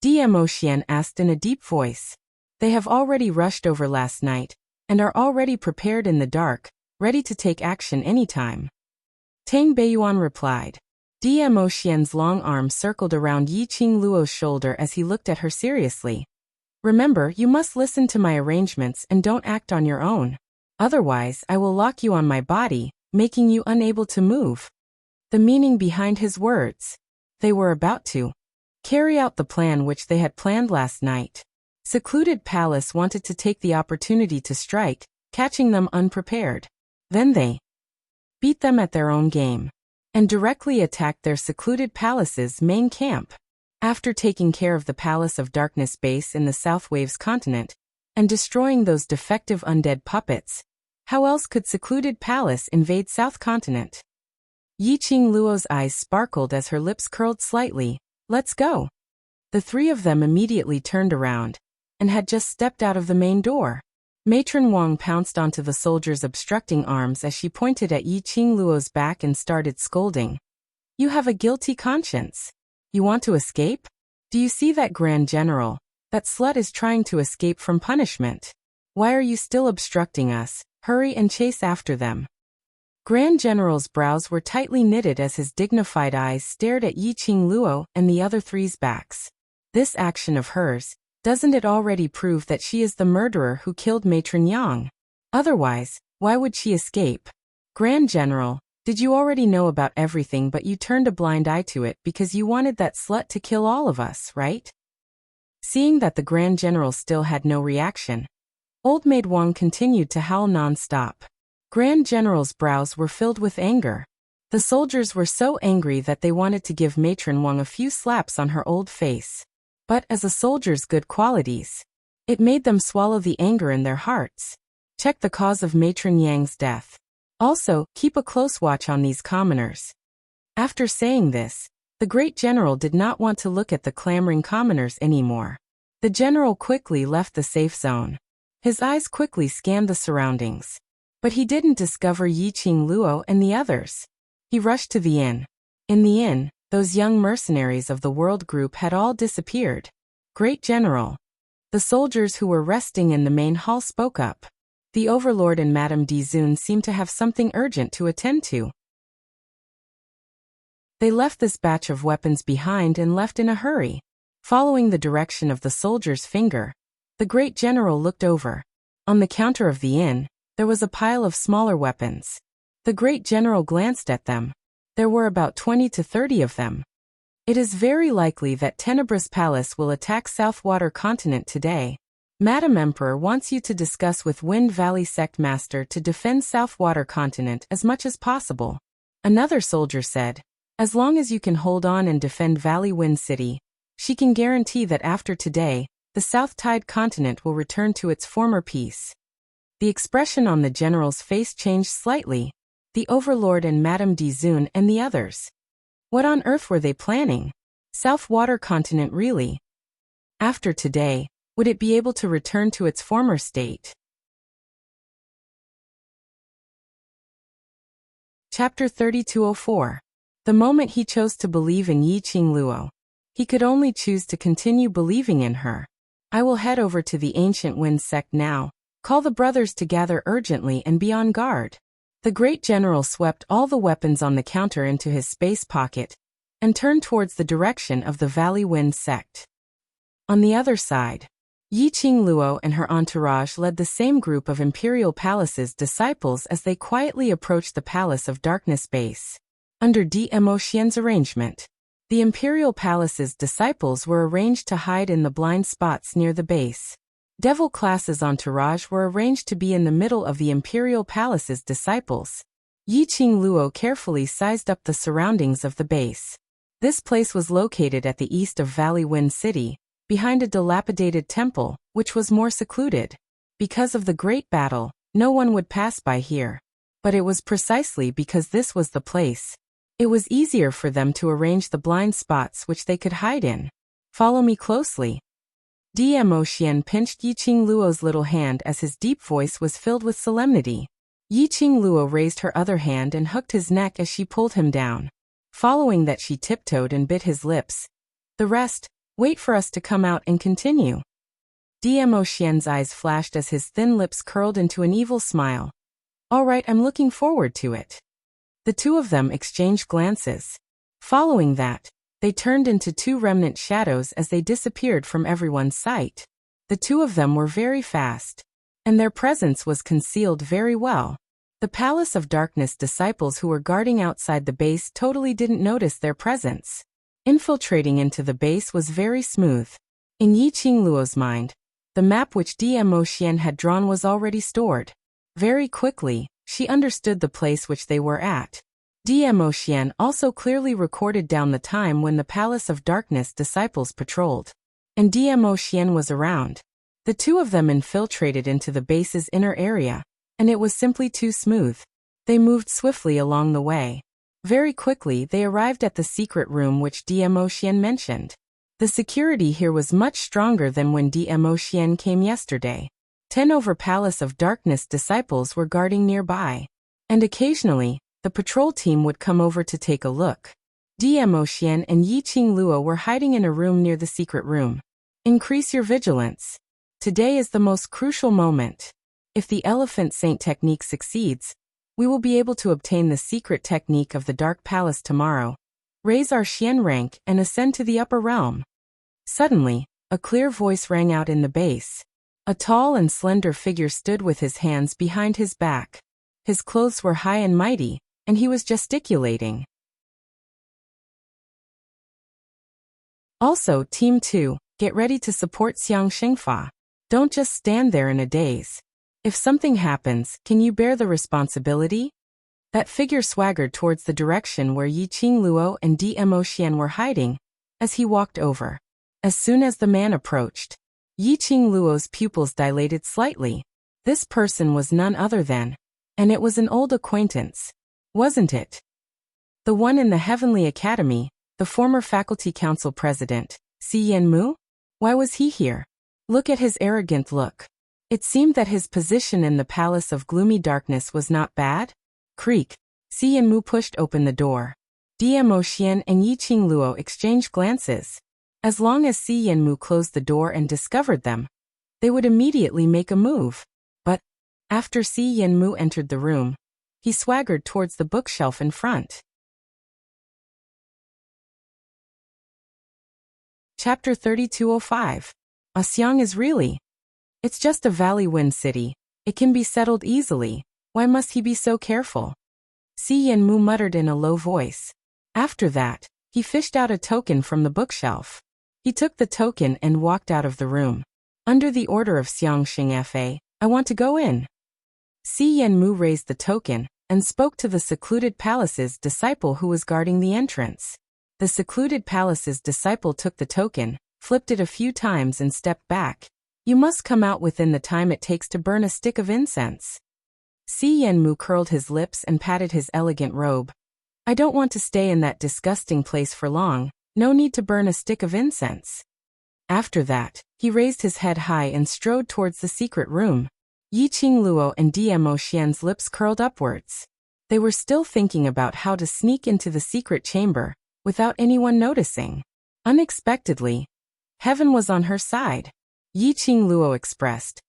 S1: Dmo Xian asked in a deep voice. They have already rushed over last night, and are already prepared in the dark, ready to take action anytime. Tang Beiyuan replied. Dmo Xian's long arm circled around Yiqing Luo's shoulder as he looked at her seriously. Remember, you must listen to my arrangements and don't act on your own. Otherwise, I will lock you on my body, making you unable to move. The meaning behind his words. They were about to carry out the plan which they had planned last night. Secluded Palace wanted to take the opportunity to strike, catching them unprepared. Then they beat them at their own game, and directly attacked their Secluded Palace's main camp. After taking care of the Palace of Darkness base in the South Waves continent, and destroying those defective undead puppets, how else could Secluded Palace invade South Continent? Yiqing Luo's eyes sparkled as her lips curled slightly. Let's go. The three of them immediately turned around, and had just stepped out of the main door. Matron Wang pounced onto the soldiers' obstructing arms as she pointed at Yiqing Luo's back and started scolding. You have a guilty conscience. You want to escape? Do you see that Grand General? That slut is trying to escape from punishment. Why are you still obstructing us? Hurry and chase after them. Grand General's brows were tightly knitted as his dignified eyes stared at Yiqing Luo and the other three's backs. This action of hers, doesn't it already prove that she is the murderer who killed Matron Yang? Otherwise, why would she escape? Grand General, did you already know about everything but you turned a blind eye to it because you wanted that slut to kill all of us, right? Seeing that the Grand General still had no reaction, Old Maid Wang continued to howl non-stop. Grand General's brows were filled with anger. The soldiers were so angry that they wanted to give Matron Wang a few slaps on her old face. But as a soldier's good qualities, it made them swallow the anger in their hearts. Check the cause of Matron Yang's death. Also, keep a close watch on these commoners. After saying this, the great general did not want to look at the clamoring commoners anymore. The general quickly left the safe zone. His eyes quickly scanned the surroundings. But he didn't discover Yiqing Luo and the others. He rushed to the inn. In the inn, those young mercenaries of the World Group had all disappeared. Great General. The soldiers who were resting in the main hall spoke up. The Overlord and Madame Dizun seemed to have something urgent to attend to. They left this batch of weapons behind and left in a hurry. Following the direction of the soldier's finger, the Great General looked over. On the counter of the inn, there was a pile of smaller weapons. The Great General glanced at them. There were about 20 to 30 of them. It is very likely that Tenebrous Palace will attack Southwater Continent today. Madam Emperor wants you to discuss with Wind Valley Sect Master to defend Southwater Continent as much as possible. Another soldier said, as long as you can hold on and defend Valley Wind City, she can guarantee that after today, the South Tide Continent will return to its former peace. The expression on the general's face changed slightly. The Overlord and Madame Dizun and the others. What on earth were they planning? Southwater Continent really? After today, would it be able to return to its former state? Chapter 3204. The moment he chose to believe in Yiqing Luo, he could only choose to continue believing in her. I will head over to the Ancient Wind Sect now. Call the brothers to gather urgently and be on guard. The Great General swept all the weapons on the counter into his space pocket and turned towards the direction of the Valley Wind Sect. On the other side, Yiqing Luo and her entourage led the same group of Imperial Palace's disciples as they quietly approached the Palace of Darkness base. Under Dmo Xian's arrangement, the Imperial Palace's disciples were arranged to hide in the blind spots near the base. Devil Class's entourage were arranged to be in the middle of the Imperial Palace's disciples. Yiqing Luo carefully sized up the surroundings of the base. This place was located at the east of Valley Wind City, behind a dilapidated temple, which was more secluded. Because of the great battle, no one would pass by here. But it was precisely because this was the place. It was easier for them to arrange the blind spots which they could hide in. Follow me closely. Dmo Xian pinched Yiqing Luo's little hand as his deep voice was filled with solemnity. Yiqing Luo raised her other hand and hooked his neck as she pulled him down. Following that, she tiptoed and bit his lips. The rest, wait for us to come out and continue. Dmo Xian's eyes flashed as his thin lips curled into an evil smile. All right, I'm looking forward to it. The two of them exchanged glances. Following that, they turned into two remnant shadows as they disappeared from everyone's sight. The two of them were very fast, and their presence was concealed very well. The Palace of Darkness disciples who were guarding outside the base totally didn't notice their presence. Infiltrating into the base was very smooth. In Yiqing Luo's mind, the map which Dmo Xian had drawn was already stored. Very quickly, she understood the place which they were at. Dmo Xian also clearly recorded down the time when the Palace of Darkness disciples patrolled. And Dmo Xian was around. The two of them infiltrated into the base's inner area, and it was simply too smooth. They moved swiftly along the way. Very quickly they arrived at the secret room which Dmo Xian mentioned. The security here was much stronger than when Dmo Xian came yesterday. 10 over Palace of Darkness disciples were guarding nearby. And occasionally, the patrol team would come over to take a look. Dmo Xian and Yiqing Luo were hiding in a room near the secret room. Increase your vigilance. Today is the most crucial moment. If the Elephant Saint technique succeeds, we will be able to obtain the secret technique of the Dark Palace tomorrow, raise our Xian rank and ascend to the upper realm. Suddenly, a clear voice rang out in the base. A tall and slender figure stood with his hands behind his back. His clothes were high and mighty, and he was gesticulating. Also, Team 2, get ready to support Xiang Xingfa. Don't just stand there in a daze. If something happens, can you bear the responsibility? That figure swaggered towards the direction where Yiqing Luo and Dmo Xian were hiding, as he walked over. As soon as the man approached, Yiqing Luo's pupils dilated slightly. This person was none other than, and it was an old acquaintance, wasn't it? The one in the Heavenly Academy, the former faculty council president, Si Yanmu? Why was he here? Look at his arrogant look. It seemed that his position in the Palace of Gloomy Darkness was not bad. Creak. Si Yanmu pushed open the door. Dmo Xian and Yiqing Luo exchanged glances. As long as Si Yanmu closed the door and discovered them, they would immediately make a move. But, after Si Yanmu entered the room, he swaggered towards the bookshelf in front. Chapter 3205. Xiang is really. It's just a Valley Wind City. It can be settled easily. Why must he be so careful? Si Yanmu muttered in a low voice. After that, he fished out a token from the bookshelf. He took the token and walked out of the room. Under the order of Xiang Xingfa, I want to go in. Si Yanmu raised the token and spoke to the secluded palace's disciple who was guarding the entrance. The secluded palace's disciple took the token, flipped it a few times and stepped back. You must come out within the time it takes to burn a stick of incense. Si Yanmu curled his lips and patted his elegant robe. I don't want to stay in that disgusting place for long, no need to burn a stick of incense. After that, he raised his head high and strode towards the secret room. Yiqing Luo and Dmo Xian's lips curled upwards. They were still thinking about how to sneak into the secret chamber, without anyone noticing. Unexpectedly, heaven was on her side. Yiqing Luo expressed.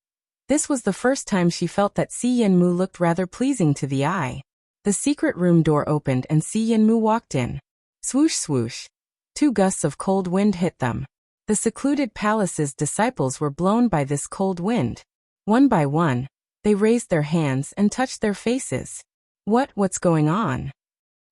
S1: This was the first time she felt that Si Yanmu looked rather pleasing to the eye. The secret room door opened and Si Yanmu walked in. Swoosh swoosh. 2 gusts of cold wind hit them. The secluded palace's disciples were blown by this cold wind. One by one, they raised their hands and touched their faces. What's going on?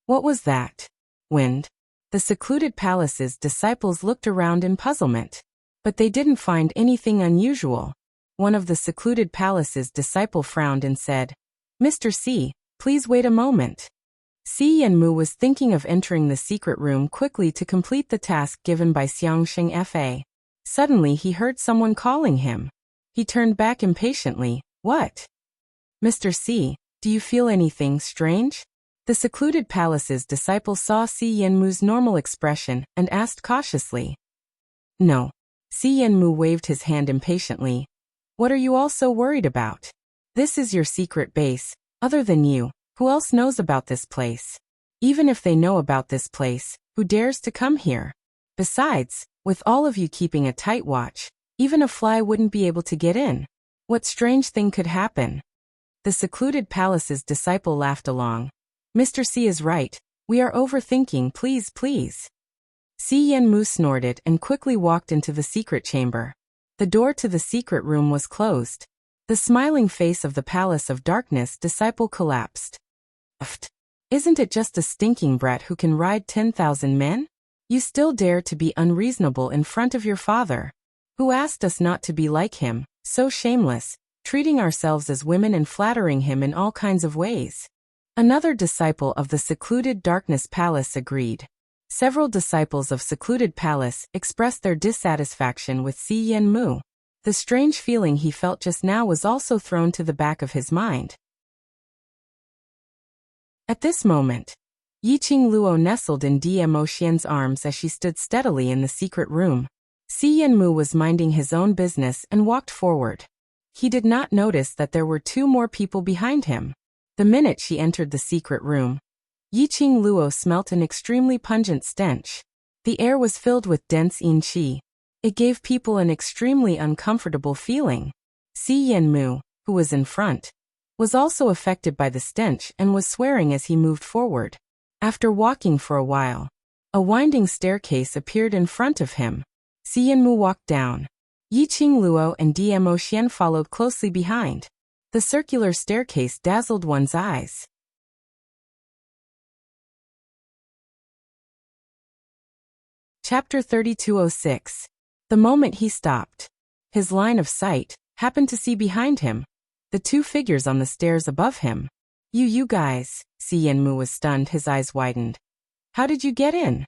S1: What was that? Wind? The secluded palace's disciples looked around in puzzlement. But they didn't find anything unusual. One of the secluded palace's disciple frowned and said, Mr. C, Please wait a moment. Si Yanmu was thinking of entering the secret room quickly to complete the task given by Xiangsheng Fa. Suddenly he heard someone calling him. He turned back impatiently. What? Mr. C, do you feel anything strange? The secluded palace's disciple saw Si Yanmu's normal expression and asked cautiously. No. Si Yanmu waved his hand impatiently. What are you all so worried about? This is your secret base. Other than you, who else knows about this place? Even if they know about this place, who dares to come here? Besides, with all of you keeping a tight watch, even a fly wouldn't be able to get in. What strange thing could happen? The secluded palace's disciple laughed along. Mr. C is right. We are overthinking, please. Si Yanmu snorted and quickly walked into the secret chamber. The door to the secret room was closed. The smiling face of the Palace of Darkness disciple collapsed. Isn't it just a stinking brat who can ride 10,000 men? You still dare to be unreasonable in front of your father, who asked us not to be like him, so shameless, treating ourselves as women and flattering him in all kinds of ways. Another disciple of the secluded Darkness Palace agreed. Several disciples of secluded palace expressed their dissatisfaction with Si Yanmu. The strange feeling he felt just now was also thrown to the back of his mind. At this moment, Yiqing Luo nestled in Dmo Xian's arms as she stood steadily in the secret room. Si Yanmu was minding his own business and walked forward. He did not notice that there were two more people behind him. The minute she entered the secret room, Yiqing Luo smelt an extremely pungent stench. The air was filled with dense yin qi. It gave people an extremely uncomfortable feeling. Si Yanmu, who was in front, was also affected by the stench and was swearing as he moved forward. After walking for a while, a winding staircase appeared in front of him. Si Yanmu walked down. Yiqing Luo and Dmo Xian followed closely behind. The circular staircase dazzled one's eyes. Chapter 3206. The moment he stopped, his line of sight happened to see behind him the two figures on the stairs above him. You guys, Si Yanmu was stunned, his eyes widened. How did you get in?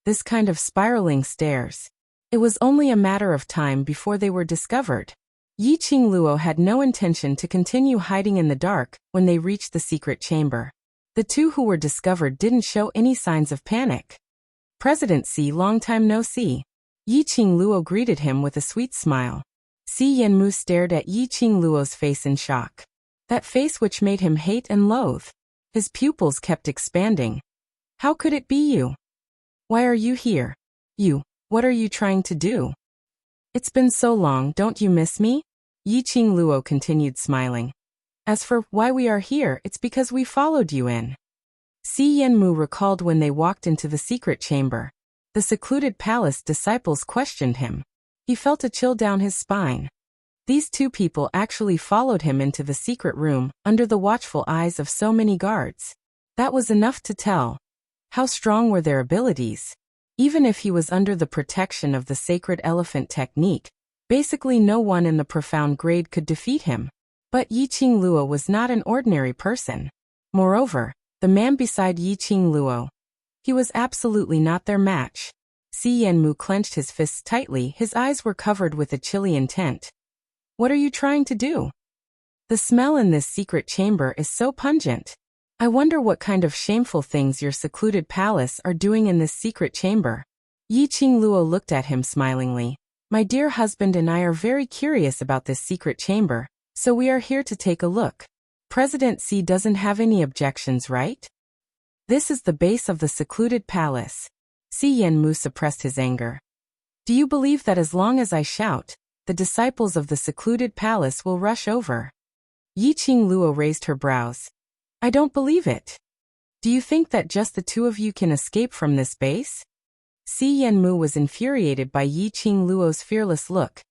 S1: This kind of spiraling stairs. It was only a matter of time before they were discovered. Yiqing Luo had no intention to continue hiding in the dark when they reached the secret chamber. The two who were discovered didn't show any signs of panic. President Si, long time no see. Yiqing Luo greeted him with a sweet smile. Si Yanmu stared at Yiqing Luo's face in shock. That face which made him hate and loathe. His pupils kept expanding. How could it be you? Why are you here? What are you trying to do? It's been so long, don't you miss me? Yiqing Luo continued smiling. As for why we are here, it's because we followed you in. Si Yanmu recalled when they walked into the secret chamber. The secluded palace disciples questioned him. He felt a chill down his spine. These two people actually followed him into the secret room, under the watchful eyes of so many guards. That was enough to tell. How strong were their abilities? Even if he was under the protection of the sacred elephant technique, basically no one in the profound grade could defeat him. But Yiqing Luo was not an ordinary person. Moreover, the man beside Yiqing Luo, he was absolutely not their match. Si Yanmu clenched his fists tightly, his eyes were covered with a chilly intent. What are you trying to do? The smell in this secret chamber is so pungent. I wonder what kind of shameful things your secluded palace are doing in this secret chamber. Yiqing Luo looked at him smilingly. My dear husband and I are very curious about this secret chamber, so we are here to take a look. President Si doesn't have any objections, right? This is the base of the secluded palace. Si Yanmu suppressed his anger. Do you believe that as long as I shout, the disciples of the secluded palace will rush over? Yiqing Luo raised her brows. I don't believe it. Do you think that just the two of you can escape from this base? Si Yanmu was infuriated by Yiqing Luo's fearless look.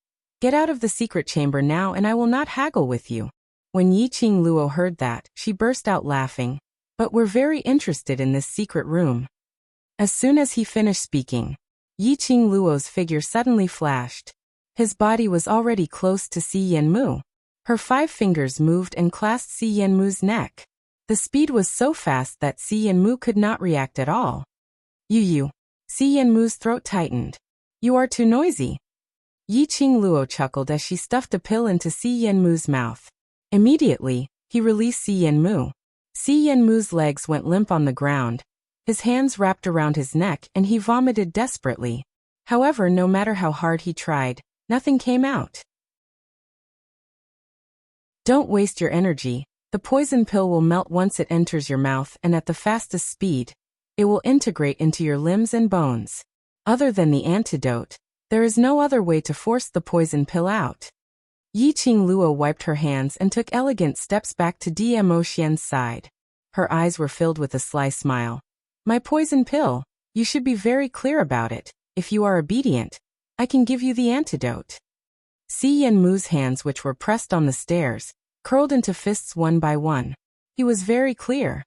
S1: Get out of the secret chamber now and I will not haggle with you. When Yiqing Luo heard that, she burst out laughing. But we're very interested in this secret room. As soon as he finished speaking, Yiqing Luo's figure suddenly flashed. His body was already close to Si Yanmu. Her 5 fingers moved and clasped Si Yanmu's neck. The speed was so fast that Si Yanmu could not react at all. You. Si Yanmu's throat tightened. You are too noisy. Yi Qingluo chuckled as she stuffed a pill into Si Yanmu's mouth. Immediately, he released Si Yanmu. Si Yanmu's legs went limp on the ground. His hands wrapped around his neck and he vomited desperately. However, no matter how hard he tried, nothing came out. Don't waste your energy. The poison pill will melt once it enters your mouth and at the fastest speed. It will integrate into your limbs and bones. Other than the antidote, there is no other way to force the poison pill out. Yi Qingluo wiped her hands and took elegant steps back to Dmo Xian's side. Her eyes were filled with a sly smile. My poison pill, you should be very clear about it. If you are obedient, I can give you the antidote. Si Yanmu's hands, which were pressed on the stairs, curled into fists one by one. He was very clear.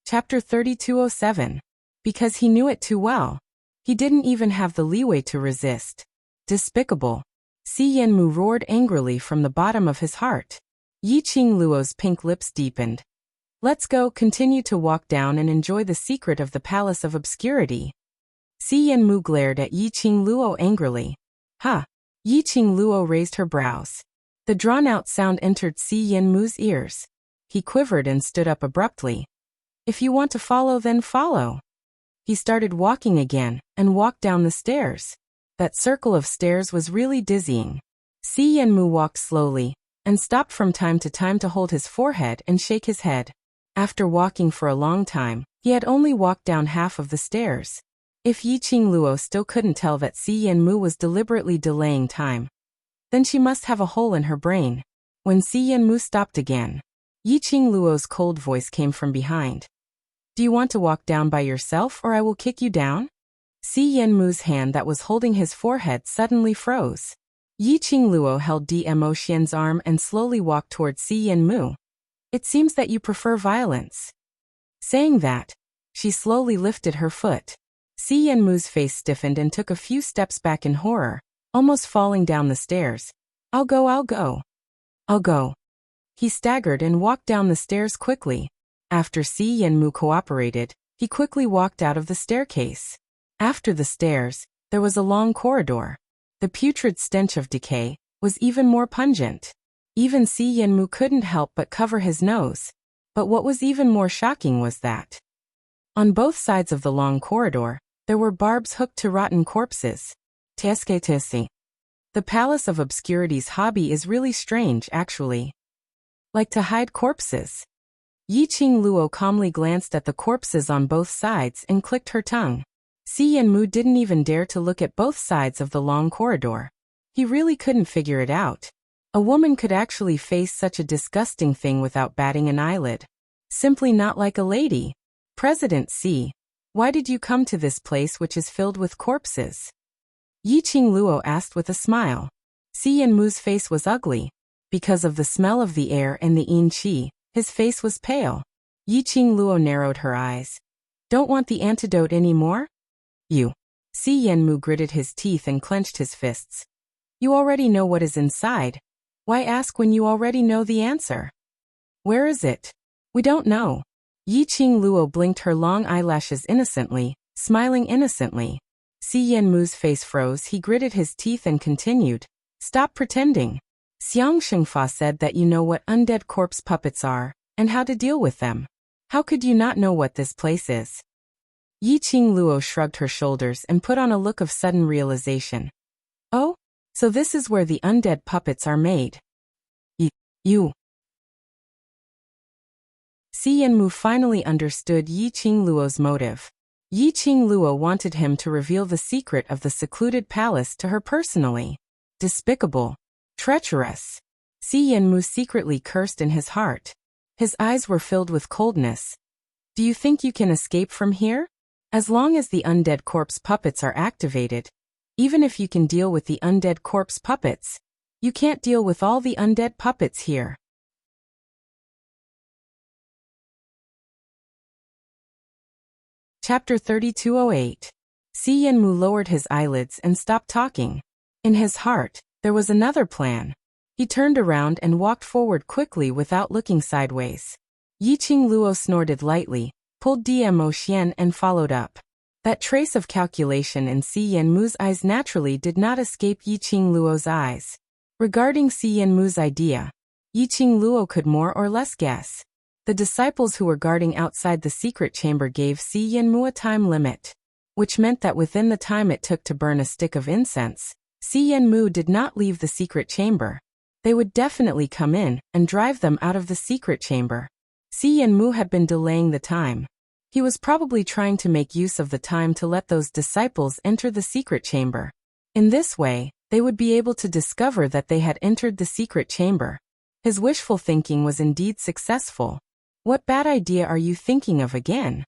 S1: Chapter 3207. Because he knew it too well. He didn't even have the leeway to resist. Despicable. Si Yanmu roared angrily from the bottom of his heart. Yi Qingluo's pink lips deepened. Let's go, continue to walk down and enjoy the secret of the Palace of Obscurity. Si Yanmu glared at Yi Qingluo angrily. Ha! Yi Qingluo raised her brows. The drawn-out sound entered Si Yanmu's ears. He quivered and stood up abruptly. If you want to follow, then follow. He started walking again, and walked down the stairs. That circle of stairs was really dizzying. Si Yanmu walked slowly, and stopped from time to time to hold his forehead and shake his head. After walking for a long time, he had only walked down half of the stairs. If Yi Qingluo still couldn't tell that Si Yanmu was deliberately delaying time, then she must have a hole in her brain. When Si Yanmu stopped again, Yi Qingluo's cold voice came from behind. Do you want to walk down by yourself or I will kick you down? Si Yanmu's hand that was holding his forehead suddenly froze. Yi Qingluo held Dmo Xian's arm and slowly walked towards Si Yanmu. It seems that you prefer violence. Saying that, she slowly lifted her foot. Si Yanmu's face stiffened and took a few steps back in horror, almost falling down the stairs. I'll go. I'll go. He staggered and walked down the stairs quickly. After Si Yanmu cooperated, he quickly walked out of the staircase. After the stairs, there was a long corridor. The putrid stench of decay was even more pungent. Even Si Yanmu couldn't help but cover his nose. But what was even more shocking was that on both sides of the long corridor, there were barbs hooked to rotten corpses. Tesi. The Palace of Obscurity's hobby is really strange, actually. Like to hide corpses. Yi Qingluo calmly glanced at the corpses on both sides and clicked her tongue. Si Yanmu didn't even dare to look at both sides of the long corridor. He really couldn't figure it out. A woman could actually face such a disgusting thing without batting an eyelid. Simply not like a lady. President Si, why did you come to this place which is filled with corpses? Yi Qingluo asked with a smile. Si Yanmu's face was ugly. Because of the smell of the air and the yin qi, his face was pale. Yi Qingluo narrowed her eyes. Don't want the antidote anymore? You. Si Yanmu gritted his teeth and clenched his fists. You already know what is inside. Why ask when you already know the answer? Where is it? We don't know. Yi Qingluo blinked her long eyelashes innocently, smiling innocently. Si Yanmu's face froze. He gritted his teeth and continued. Stop pretending. Xiang Shengfa said that you know what undead corpse puppets are, and how to deal with them. How could you not know what this place is? Yi Qingluo shrugged her shoulders and put on a look of sudden realization. Oh? So this is where the undead puppets are made. You. Si Yanmu finally understood Yi Qingluo's motive. Yi Qingluo wanted him to reveal the secret of the secluded palace to her personally. Despicable. Treacherous. Si Yanmu secretly cursed in his heart. His eyes were filled with coldness. Do you think you can escape from here? As long as the undead corpse puppets are activated, even if you can deal with the undead corpse puppets, you can't deal with all the undead puppets here. Chapter 3208. Si Yanmu lowered his eyelids and stopped talking. In his heart, There was another plan. He turned around and walked forward quickly without looking sideways. Yiqing Luo snorted lightly, pulled Dmo Xian and followed up. That trace of calculation in Si Yanmu's eyes naturally did not escape Yiqing Luo's eyes. Regarding Si Yanmu's idea, Yiqing Luo could more or less guess. The disciples who were guarding outside the secret chamber gave Si Yanmu a time limit, which meant that within the time it took to burn a stick of incense, Si Yanmu did not leave the secret chamber. They would definitely come in and drive them out of the secret chamber. Si Yanmu had been delaying the time. He was probably trying to make use of the time to let those disciples enter the secret chamber. In this way, they would be able to discover that they had entered the secret chamber. His wishful thinking was indeed successful. What bad idea are you thinking of again?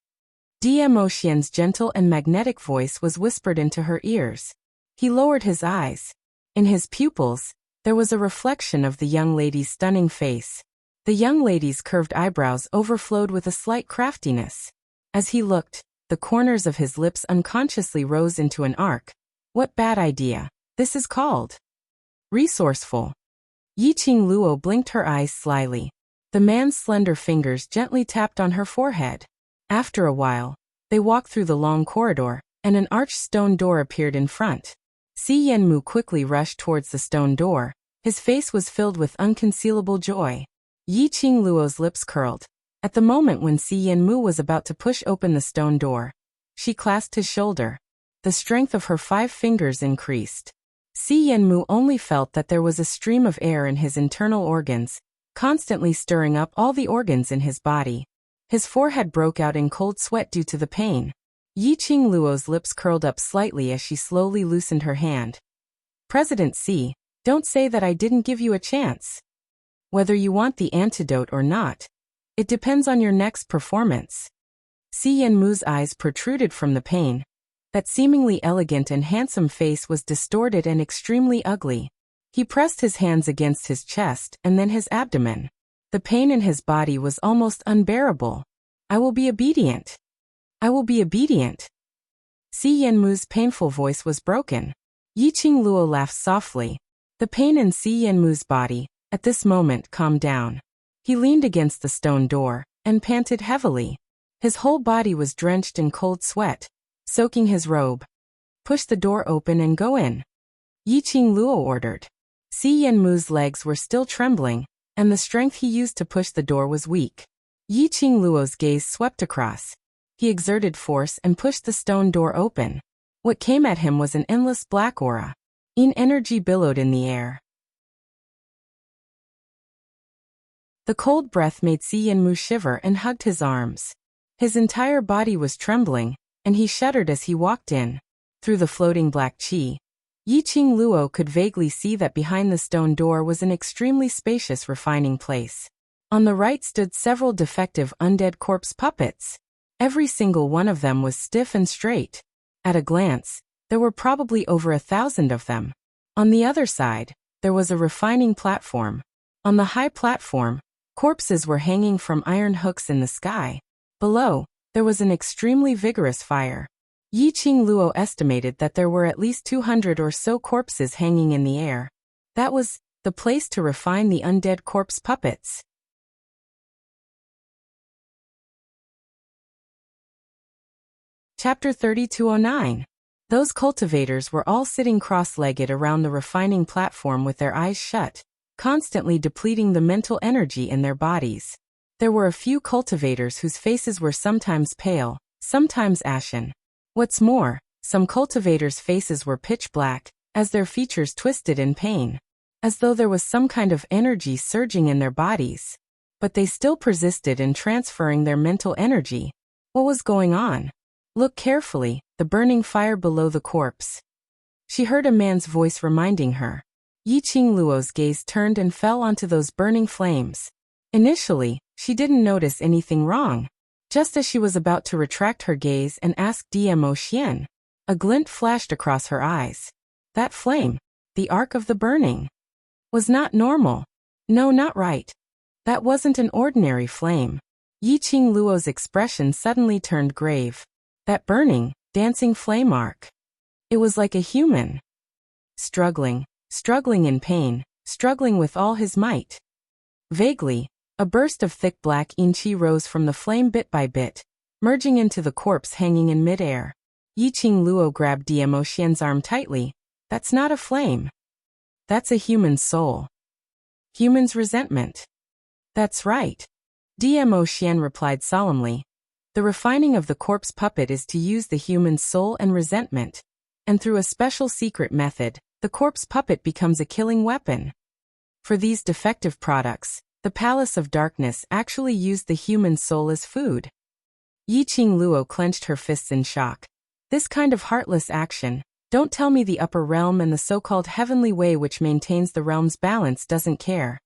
S1: Dmo Xian's gentle and magnetic voice was whispered into her ears. He lowered his eyes. In his pupils, there was a reflection of the young lady's stunning face. The young lady's curved eyebrows overflowed with a slight craftiness. As he looked, the corners of his lips unconsciously rose into an arc. What bad idea? This is called resourceful. Yiqing Luo blinked her eyes slyly. The man's slender fingers gently tapped on her forehead. After a while, they walked through the long corridor, and an arched stone door appeared in front. Si Yanmu quickly rushed towards the stone door. His face was filled with unconcealable joy. Yiqing Luo's lips curled. At the moment when Si Yanmu was about to push open the stone door, she clasped his shoulder. The strength of her 5 fingers increased. Si Yanmu only felt that there was a stream of air in his internal organs, constantly stirring up all the organs in his body. His forehead broke out in cold sweat due to the pain. Yiqing Luo's lips curled up slightly as she slowly loosened her hand. President Si, don't say that I didn't give you a chance. Whether you want the antidote or not, it depends on your next performance. Si Yanmu's eyes protruded from the pain. That seemingly elegant and handsome face was distorted and extremely ugly. He pressed his hands against his chest and then his abdomen. The pain in his body was almost unbearable. I will be obedient. I will be obedient. Si Yanmu's painful voice was broken. Yiqing Luo laughed softly. The pain in Si Yanmu's body, at this moment, calmed down. He leaned against the stone door and panted heavily. His whole body was drenched in cold sweat, soaking his robe. Push the door open and go in. Yiqing Luo ordered. Si Yanmu's legs were still trembling, and the strength he used to push the door was weak. Yiqing Luo's gaze swept across. He exerted force and pushed the stone door open. What came at him was an endless black aura. Energy billowed in the air. The cold breath made Si Yanmu shiver and hugged his arms. His entire body was trembling, and he shuddered as he walked in. Through the floating black qi, Yiqing Luo could vaguely see that behind the stone door was an extremely spacious refining place. On the right stood several defective undead corpse puppets. Every single one of them was stiff and straight. At a glance, there were probably over 1,000 of them. On the other side, there was a refining platform. On the high platform, corpses were hanging from iron hooks in the sky. Below, there was an extremely vigorous fire. Yiqing Luo estimated that there were at least 200 or so corpses hanging in the air. That was the place to refine the undead corpse puppets. Chapter 3209. Those cultivators were all sitting cross-legged around the refining platform with their eyes shut, constantly depleting the mental energy in their bodies. There were a few cultivators whose faces were sometimes pale, sometimes ashen. What's more, some cultivators' faces were pitch black, as their features twisted in pain, as though there was some kind of energy surging in their bodies. But they still persisted in transferring their mental energy. What was going on? Look carefully, the burning fire below the corpse. She heard a man's voice reminding her. Yiqing Luo's gaze turned and fell onto those burning flames. Initially, she didn't notice anything wrong. Just as she was about to retract her gaze and ask Dmo Xian, a glint flashed across her eyes. That flame, the arc of the burning, was not normal. No, not right. That wasn't an ordinary flame. Yiqing Luo's expression suddenly turned grave. That burning, dancing flame arc. It was like a human. Struggling, struggling in pain, struggling with all his might. Vaguely, a burst of thick black inchi rose from the flame bit by bit, merging into the corpse hanging in midair. Yiqing Luo grabbed Diemo Xian's arm tightly. That's not a flame. That's a human soul. Human's resentment. That's right. Diemo Xian replied solemnly. The refining of the corpse puppet is to use the human soul and resentment, and through a special secret method, the corpse puppet becomes a killing weapon. For these defective products, the Palace of Darkness actually used the human soul as food. Yiqing Luo clenched her fists in shock. This kind of heartless action, don't tell me the upper realm and the so-called heavenly way which maintains the realm's balance doesn't care.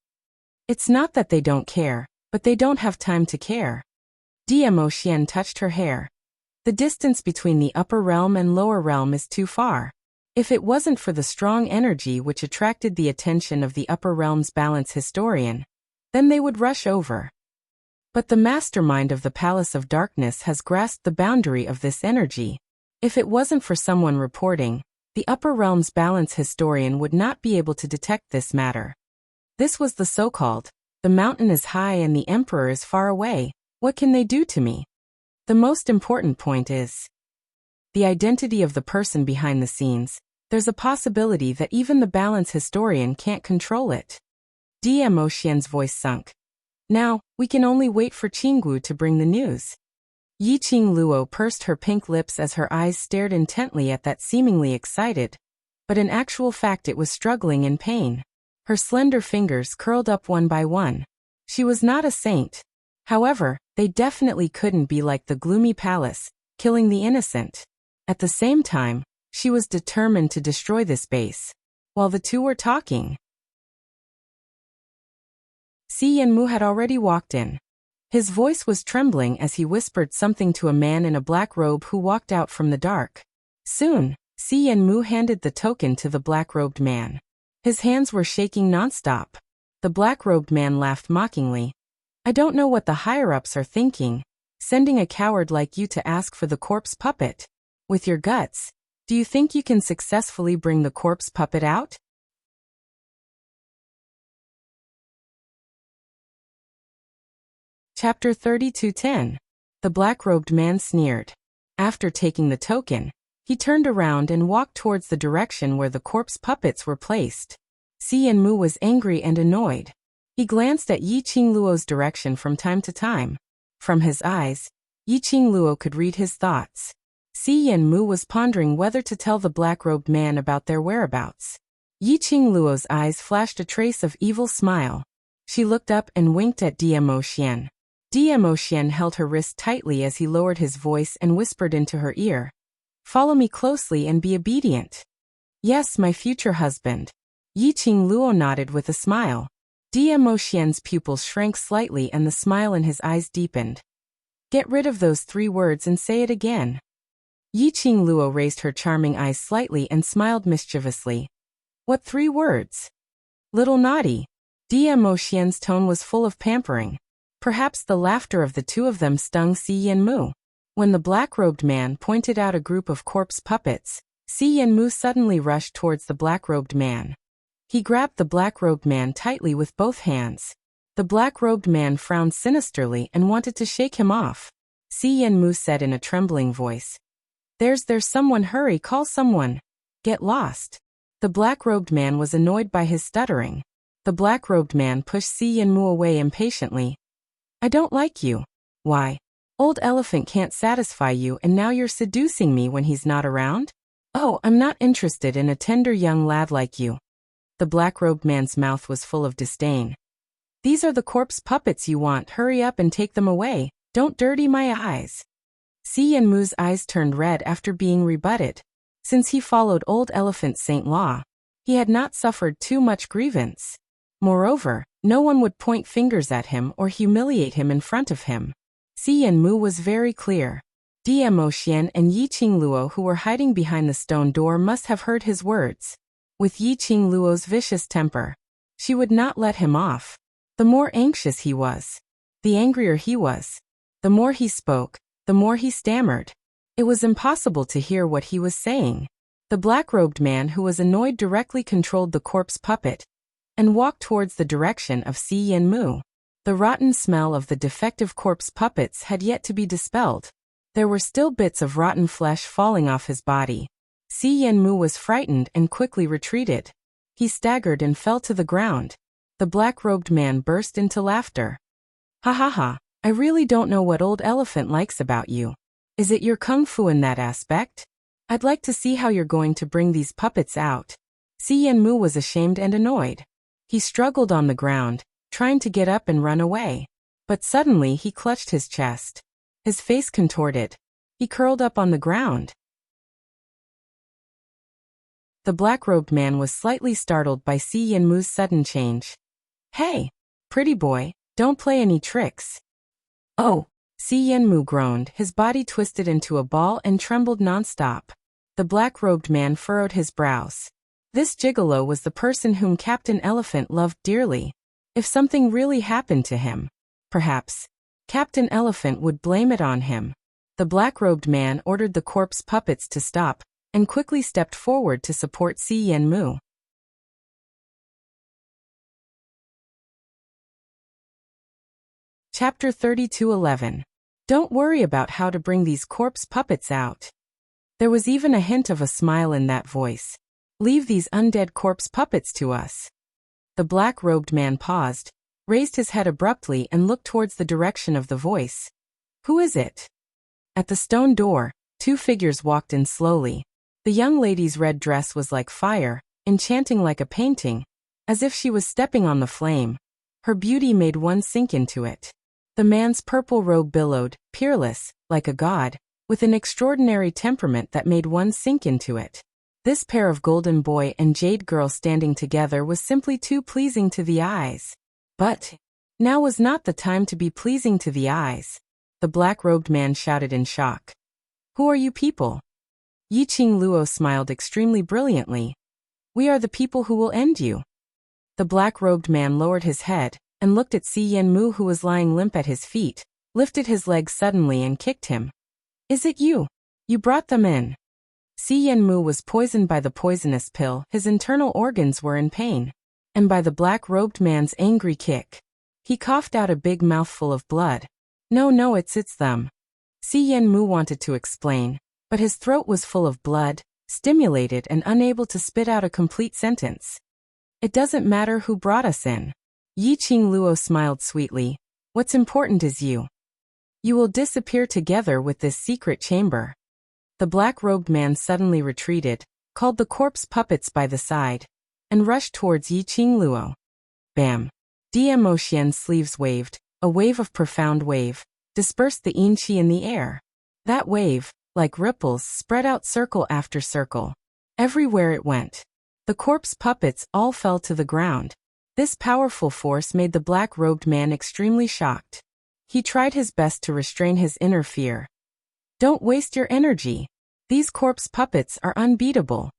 S1: It's not that they don't care, but they don't have time to care. Diemo Xian touched her hair. The distance between the upper realm and lower realm is too far. If it wasn't for the strong energy which attracted the attention of the upper realm's balance historian, then they would rush over. But the mastermind of the Palace of Darkness has grasped the boundary of this energy. If it wasn't for someone reporting, the upper realm's balance historian would not be able to detect this matter. This was the so-called, the mountain is high and the emperor is far away. What can they do to me? The most important point is the identity of the person behind the scenes. There's a possibility that even the balance historian can't control it. Diemo Xian's voice sunk. Now, we can only wait for Qinggu to bring the news. Yiqing Luo pursed her pink lips as her eyes stared intently at that seemingly excited, but in actual fact it was struggling in pain. Her slender fingers curled up one by one. She was not a saint. However, they definitely couldn't be like the gloomy palace, killing the innocent. At the same time, she was determined to destroy this base. While the two were talking, Si Yanmu had already walked in. His voice was trembling as he whispered something to a man in a black robe who walked out from the dark. Soon, Si Yanmu handed the token to the black-robed man. His hands were shaking nonstop. The black-robed man laughed mockingly. I don't know what the higher-ups are thinking, sending a coward like you to ask for the corpse puppet. With your guts, do you think you can successfully bring the corpse puppet out? Chapter 32:10. The black-robed man sneered. After taking the token, he turned around and walked towards the direction where the corpse puppets were placed. Si Yanmu was angry and annoyed. He glanced at Yiqing Luo's direction from time to time. From his eyes, Yiqing Luo could read his thoughts. Si Yanmu was pondering whether to tell the black-robed man about their whereabouts. Yiqing Luo's eyes flashed a trace of evil smile. She looked up and winked at Diemo Xian. Diemo Xian held her wrist tightly as he lowered his voice and whispered into her ear. Follow me closely and be obedient. Yes, my future husband. Yiqing Luo nodded with a smile. Diemo Xian's pupils shrank slightly and the smile in his eyes deepened. Get rid of those 3 words and say it again. Yiqing Luo raised her charming eyes slightly and smiled mischievously. What 3 words? Little naughty. Diemo Xian's tone was full of pampering. Perhaps the laughter of the two of them stung Si Yanmu. When the black-robed man pointed out a group of corpse puppets, Si Yanmu suddenly rushed towards the black-robed man. He grabbed the black-robed man tightly with both hands. The black-robed man frowned sinisterly and wanted to shake him off. Si Yanmu said in a trembling voice. There's someone, hurry, call someone. Get lost. The black-robed man was annoyed by his stuttering. The black-robed man pushed Si Yanmu away impatiently. I don't like you. Why? Old Elephant can't satisfy you and now you're seducing me when he's not around? Oh, I'm not interested in a tender young lad like you. The black-robed man's mouth was full of disdain. These are the corpse puppets you want, hurry up and take them away, don't dirty my eyes. Si Yanmu's eyes turned red after being rebutted. Since he followed Old Elephant's Saint Law, he had not suffered too much grievance. Moreover, no one would point fingers at him or humiliate him in front of him. Si Yanmu was very clear. Diemo Xian and Yiqing Luo who were hiding behind the stone door must have heard his words. With Yiqing Luo's vicious temper, she would not let him off. The more anxious he was, the angrier he was. The more he spoke, the more he stammered. It was impossible to hear what he was saying. The black-robed man who was annoyed directly controlled the corpse puppet and walked towards the direction of Si Yanmu. The rotten smell of the defective corpse puppets had yet to be dispelled. There were still bits of rotten flesh falling off his body. Si Yanmu was frightened and quickly retreated. He staggered and fell to the ground. The black-robed man burst into laughter. Ha ha ha, I really don't know what old elephant likes about you. Is it your kung fu in that aspect? I'd like to see how you're going to bring these puppets out. Si Yanmu was ashamed and annoyed. He struggled on the ground, trying to get up and run away. But suddenly he clutched his chest. His face contorted. He curled up on the ground. The black-robed man was slightly startled by Si Yanmu's sudden change. Hey, pretty boy, don't play any tricks. Oh, Si Yanmu groaned, his body twisted into a ball and trembled non-stop. The black-robed man furrowed his brows. This gigolo was the person whom Captain Elephant loved dearly. If something really happened to him, perhaps Captain Elephant would blame it on him. The black-robed man ordered the corpse puppets to stop and quickly stepped forward to support Si Yanmu. Chapter 32:11. Don't worry about how to bring these corpse puppets out. There was even a hint of a smile in that voice. Leave these undead corpse puppets to us. The black-robed man paused, raised his head abruptly and looked towards the direction of the voice. Who is it? At the stone door, two figures walked in slowly. The young lady's red dress was like fire, enchanting like a painting, as if she was stepping on the flame. Her beauty made one sink into it. The man's purple robe billowed, peerless, like a god, with an extraordinary temperament that made one sink into it. This pair of golden boy and jade girl standing together was simply too pleasing to the eyes. But now was not the time to be pleasing to the eyes. The black-robed man shouted in shock. Who are you people? Yiqing Luo smiled extremely brilliantly. We are the people who will end you. The black-robed man lowered his head and looked at Si Yanmu, who was lying limp at his feet, lifted his leg suddenly and kicked him. Is it you? You brought them in. Si Yanmu was poisoned by the poisonous pill, his internal organs were in pain, and by the black-robed man's angry kick. He coughed out a big mouthful of blood. No, it's them. Si Yanmu wanted to explain, but his throat was full of blood, stimulated and unable to spit out a complete sentence. It doesn't matter who brought us in. Yiqing Luo smiled sweetly. What's important is you. You will disappear together with this secret chamber. The black-robed man suddenly retreated, called the corpse puppets by the side, and rushed towards Yiqing Luo. Bam! Dmo Xian's sleeves waved, a wave of profound wave, dispersed the yin qi in the air. That wave, like ripples, spread out circle after circle. Everywhere it went. The corpse puppets all fell to the ground. This powerful force made the black-robed man extremely shocked. He tried his best to restrain his inner fear. Don't waste your energy. These corpse puppets are unbeatable.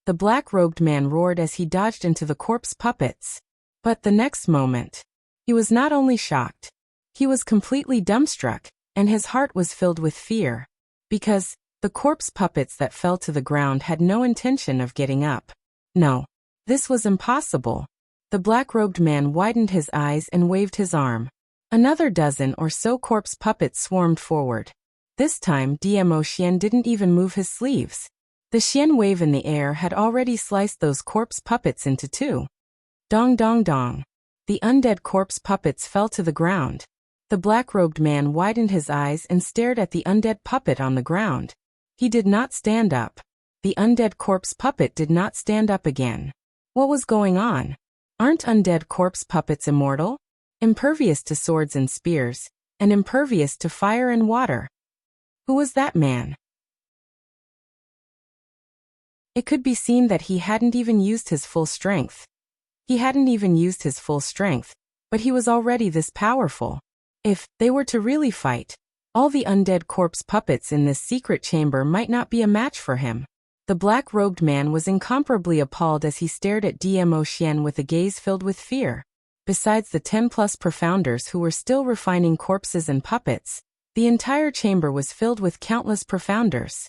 S1: The black-robed man roared as he dodged into the corpse puppets. But the next moment, he was not only shocked, he was completely dumbstruck, and his heart was filled with fear. Because the corpse puppets that fell to the ground had no intention of getting up. No, this was impossible. The black-robed man widened his eyes and waved his arm. Another dozen or so corpse puppets swarmed forward. This time Dmo Xian didn't even move his sleeves. The Xian wave in the air had already sliced those corpse puppets into two. Dong dong dong. The undead corpse puppets fell to the ground. The black-robed man widened his eyes and stared at the undead puppet on the ground. He did not stand up. The undead corpse puppet did not stand up again. What was going on? Aren't undead corpse puppets immortal? Impervious to swords and spears, and impervious to fire and water. Who was that man? It could be seen that he hadn't even used his full strength. But he was already this powerful. If they were to really fight, all the undead corpse puppets in this secret chamber might not be a match for him. The black-robed man was incomparably appalled as he stared at Dmo Xian with a gaze filled with fear. Besides the 10-plus profounders who were still refining corpses and puppets, the entire chamber was filled with countless profounders.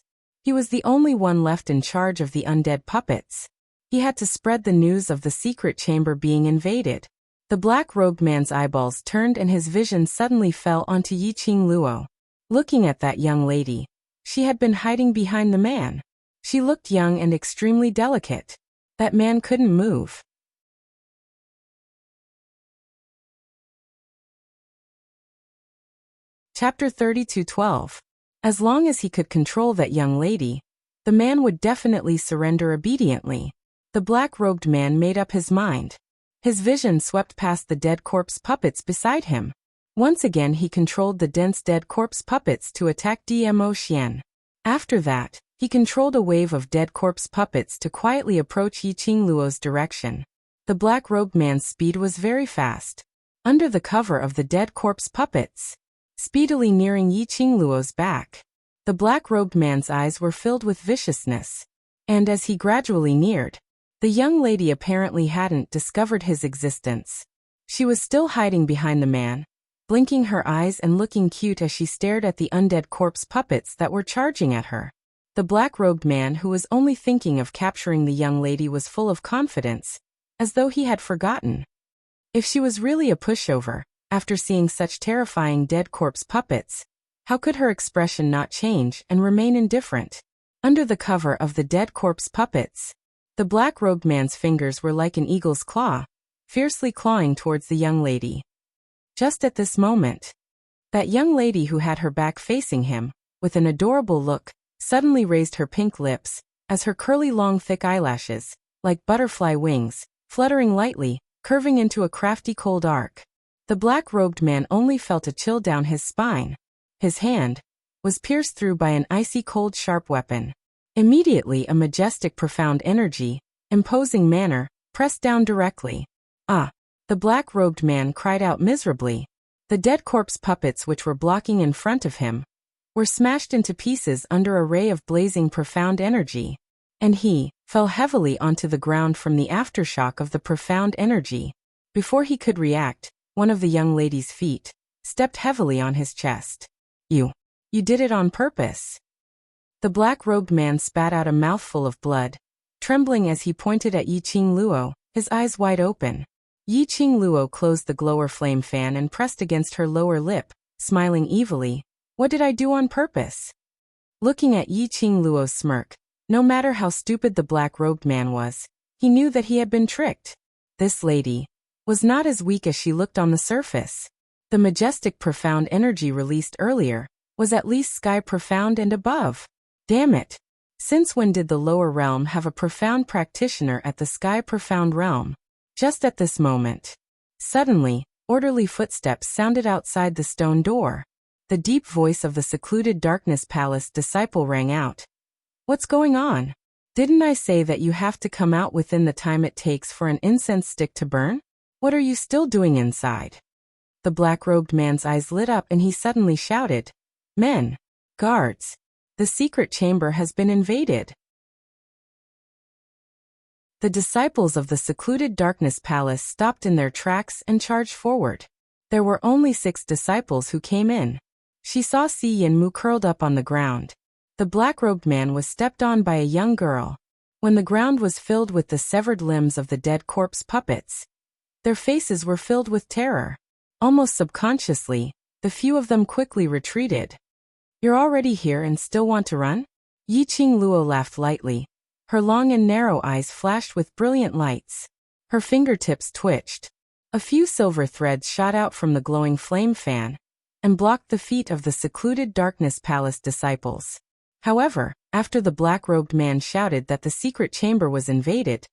S1: He was the only one left in charge of the undead puppets. He had to spread the news of the secret chamber being invaded. The black-robed man's eyeballs turned and his vision suddenly fell onto Yiqing Luo. Looking at that young lady, she had been hiding behind the man. She looked young and extremely delicate. That man couldn't move. Chapter 32:12. As long as he could control that young lady, the man would definitely surrender obediently. The black-robed man made up his mind. His vision swept past the dead corpse puppets beside him. Once again he controlled the dense dead corpse puppets to attack Dmo Xian. After that, he controlled a wave of dead corpse puppets to quietly approach Yiqing Luo's direction. The black-robed man's speed was very fast. Under the cover of the dead corpse puppets, speedily nearing Yiqing Luo's back. The black-robed man's eyes were filled with viciousness. And as he gradually neared, the young lady apparently hadn't discovered his existence. She was still hiding behind the man, blinking her eyes and looking cute as she stared at the undead corpse puppets that were charging at her. The black-robed man who was only thinking of capturing the young lady was full of confidence, as though he had forgotten. If she was really a pushover, after seeing such terrifying dead corpse puppets, how could her expression not change and remain indifferent? Under the cover of the dead corpse puppets, the black-robed man's fingers were like an eagle's claw, fiercely clawing towards the young lady. Just at this moment, that young lady who had her back facing him, with an adorable look, suddenly raised her pink lips, as her curly long thick eyelashes, like butterfly wings, fluttering lightly, curving into a crafty cold arc. The black-robed man only felt a chill down his spine. His hand was pierced through by an icy cold sharp weapon. Immediately a majestic profound energy, imposing manner, pressed down directly. Ah! The black-robed man cried out miserably. The dead corpse puppets which were blocking in front of him were smashed into pieces under a ray of blazing profound energy, and he fell heavily onto the ground from the aftershock of the profound energy. Before he could react, one of the young lady's feet stepped heavily on his chest. You did it on purpose." The black-robed man spat out a mouthful of blood, trembling as he pointed at Yiqing Luo, his eyes wide open. Yiqing Luo closed the glower flame fan and pressed against her lower lip, smiling evilly. "What did I do on purpose?" Looking at Yiqing Luo's smirk, no matter how stupid the black-robed man was, he knew that he had been tricked. This lady was not as weak as she looked on the surface. The majestic profound energy released earlier was at least sky profound and above. Damn it! Since when did the lower realm have a profound practitioner at the sky profound realm? Just at this moment. Suddenly, orderly footsteps sounded outside the stone door. The deep voice of the secluded darkness palace disciple rang out. "What's going on? Didn't I say that you have to come out within the time it takes for an incense stick to burn? What are you still doing inside?" The black-robed man's eyes lit up and he suddenly shouted, "Men! Guards! The secret chamber has been invaded." The disciples of the secluded darkness palace stopped in their tracks and charged forward. There were only 6 disciples who came in. She saw Si Yinmu curled up on the ground. The black-robed man was stepped on by a young girl. When the ground was filled with the severed limbs of the dead corpse puppets, their faces were filled with terror. Almost subconsciously, the few of them quickly retreated. "You're already here and still want to run?" Yiqing Luo laughed lightly. Her long and narrow eyes flashed with brilliant lights. Her fingertips twitched. A few silver threads shot out from the glowing flame fan and blocked the feet of the secluded darkness palace disciples. However, after the black-robed man shouted that the secret chamber was invaded,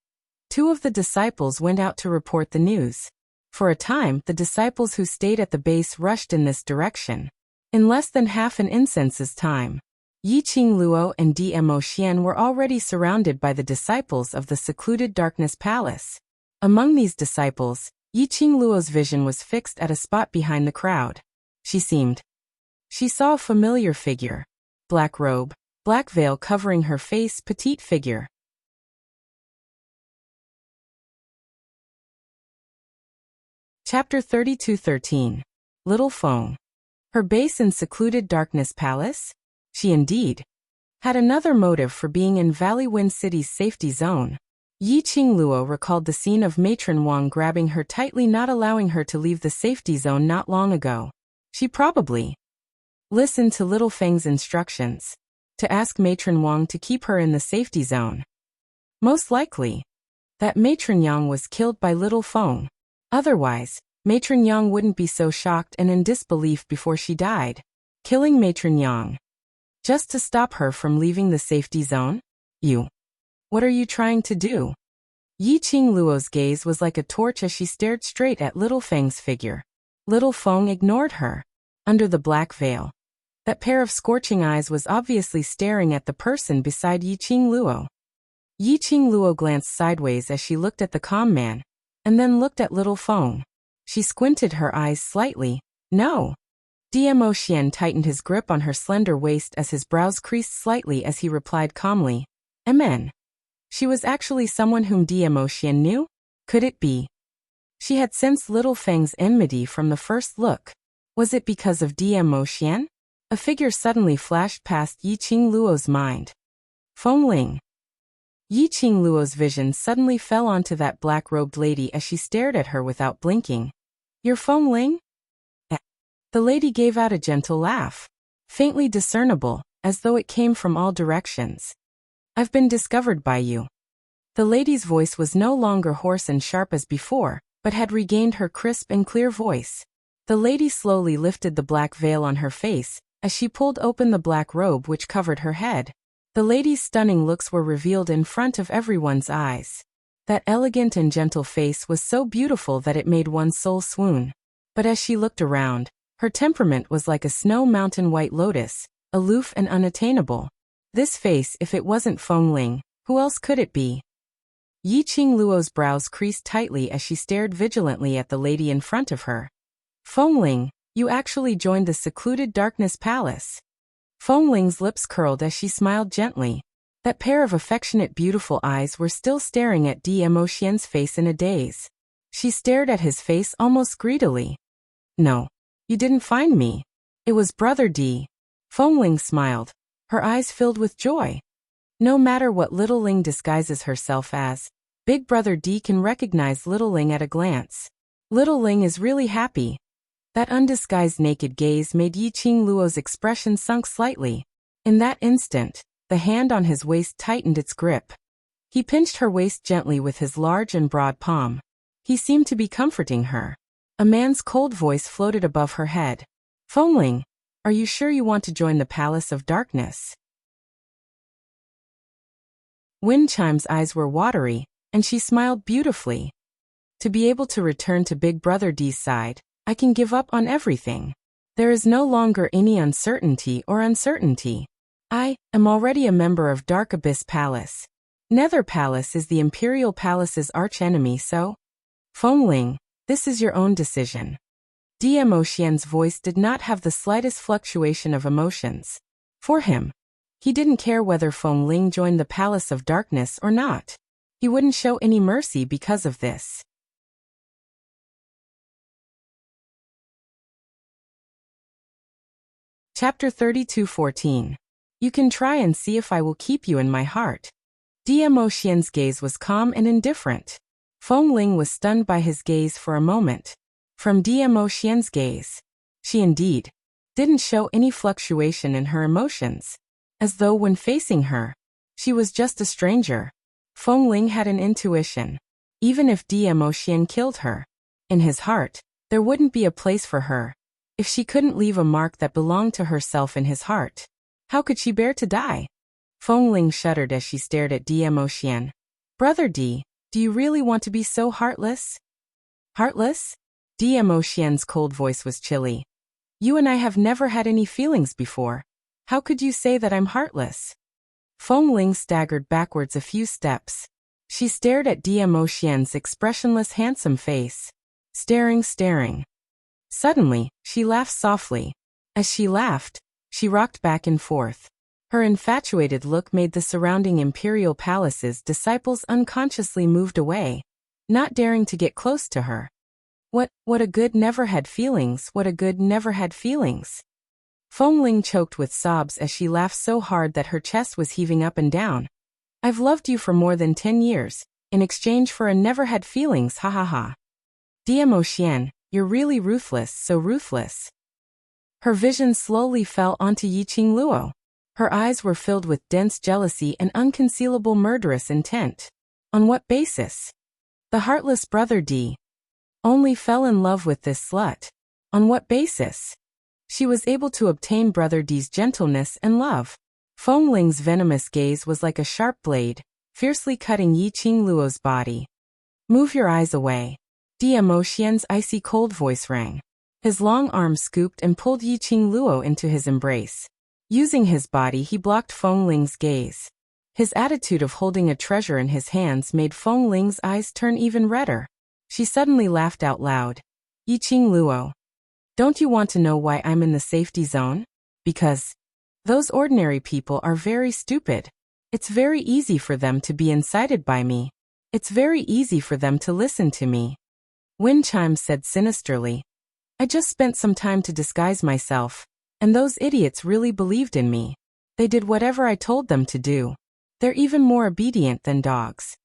S1: 2 of the disciples went out to report the news. For a time, the disciples who stayed at the base rushed in this direction. In less than half an incense's time, Yiqing Luo and Dmo Xian were already surrounded by the disciples of the secluded darkness palace. Among these disciples, Yiqing Luo's vision was fixed at a spot behind the crowd. She saw a familiar figure. Black robe, black veil covering her face, petite figure. Chapter 32:13. Little Feng. Her base in secluded darkness palace? She indeed had another motive for being in Valley Wind City's safety zone. Yiqing Luo recalled the scene of Matron Wang grabbing her tightly, not allowing her to leave the safety zone not long ago. She probably listened to Little Feng's instructions to ask Matron Wang to keep her in the safety zone. Most likely, that Matron Yang was killed by Little Feng. Otherwise, Matron Yang wouldn't be so shocked and in disbelief before she died. Killing Matron Yang just to stop her from leaving the safety zone? What are you trying to do? Yiqing Luo's gaze was like a torch as she stared straight at Little Feng's figure. Little Feng ignored her. Under the black veil, that pair of scorching eyes was obviously staring at the person beside Yiqing Luo. Yiqing Luo glanced sideways as she looked at the calm man, and then looked at Little Feng. She squinted her eyes slightly. No. Diemo Xian tightened his grip on her slender waist as his brows creased slightly as he replied calmly, Amen. She was actually someone whom Diemo Xian knew? Could it be? She had sensed Little Feng's enmity from the first look. Was it because of Diemo Xian? A figure suddenly flashed past Yiqing Luo's mind. Feng Ling. Yiqing Luo's vision suddenly fell onto that black-robed lady as she stared at her without blinking. You're Feng Ling? The lady gave out a gentle laugh, faintly discernible, as though it came from all directions. I've been discovered by you. The lady's voice was no longer hoarse and sharp as before, but had regained her crisp and clear voice. The lady slowly lifted the black veil on her face, as she pulled open the black robe which covered her head. The lady's stunning looks were revealed in front of everyone's eyes. That elegant and gentle face was so beautiful that it made one's soul swoon. But as she looked around, her temperament was like a snow mountain white lotus, aloof and unattainable. This face, if it wasn't Feng Ling, who else could it be? Yiqing Luo's brows creased tightly as she stared vigilantly at the lady in front of her. Feng Ling, you actually joined the secluded Darkness Palace. Feng Ling's lips curled as she smiled gently. That pair of affectionate beautiful eyes were still staring at Diemo Xian's face in a daze. She stared at his face almost greedily. No. You didn't find me. It was Brother D. Feng Ling smiled, her eyes filled with joy. No matter what Little Ling disguises herself as, Big Brother D can recognize Little Ling at a glance. Little Ling is really happy. That undisguised naked gaze made Yiqing Luo's expression sunk slightly. In that instant, the hand on his waist tightened its grip. He pinched her waist gently with his large and broad palm. He seemed to be comforting her. A man's cold voice floated above her head. Feng Ling, are you sure you want to join the Palace of Darkness? Wind Chime's eyes were watery, and she smiled beautifully. To be able to return to Big Brother D's side, I can give up on everything. There is no longer any uncertainty. I am already a member of Dark Abyss Palace. Nether Palace is the Imperial Palace's archenemy, so? Feng Ling, this is your own decision. Diemo Xian's voice did not have the slightest fluctuation of emotions. For him, he didn't care whether Feng Ling joined the Palace of Darkness or not. He wouldn't show any mercy because of this. Chapter 32:14. You can try and see if I will keep you in my heart. Diemo Xian's gaze was calm and indifferent. Feng Ling was stunned by his gaze for a moment. From Diemo Xian's gaze, she indeed didn't show any fluctuation in her emotions, as though when facing her, she was just a stranger. Feng Ling had an intuition. Even if Diemo Xian killed her, in his heart, there wouldn't be a place for her. If she couldn't leave a mark that belonged to herself in his heart, how could she bear to die? Feng Ling shuddered as she stared at Diemo Xian. Brother D, do you really want to be so heartless? Heartless? Diemo Xian's cold voice was chilly. You and I have never had any feelings before. How could you say that I'm heartless? Feng Ling staggered backwards a few steps. She stared at Diemo Xian's expressionless handsome face. Staring. Suddenly, she laughed softly. As she laughed, she rocked back and forth. Her infatuated look made the surrounding Imperial Palace's disciples unconsciously moved away, not daring to get close to her. What a good never had feelings, Feng Ling choked with sobs as she laughed so hard that her chest was heaving up and down. I've loved you for more than 10 years, in exchange for a never had feelings, ha ha ha. Diamo Xian, you're really ruthless, so ruthless. Her vision slowly fell onto Yiqing Luo. Her eyes were filled with dense jealousy and unconcealable murderous intent. On what basis? The heartless brother D only fell in love with this slut. On what basis? She was able to obtain brother D's gentleness and love. Feng Ling's venomous gaze was like a sharp blade, fiercely cutting Yiqing Luo's body. Move your eyes away. Diamo Xian's icy cold voice rang. His long arm scooped and pulled Yiqing Luo into his embrace. Using his body, he blocked Feng Ling's gaze. His attitude of holding a treasure in his hands made Feng Ling's eyes turn even redder. She suddenly laughed out loud. Yiqing Luo, don't you want to know why I'm in the safety zone? Because those ordinary people are very stupid. It's very easy for them to be incited by me. It's very easy for them to listen to me. Wind Chime said sinisterly. I just spent some time to disguise myself, and those idiots really believed in me. They did whatever I told them to do. They're even more obedient than dogs.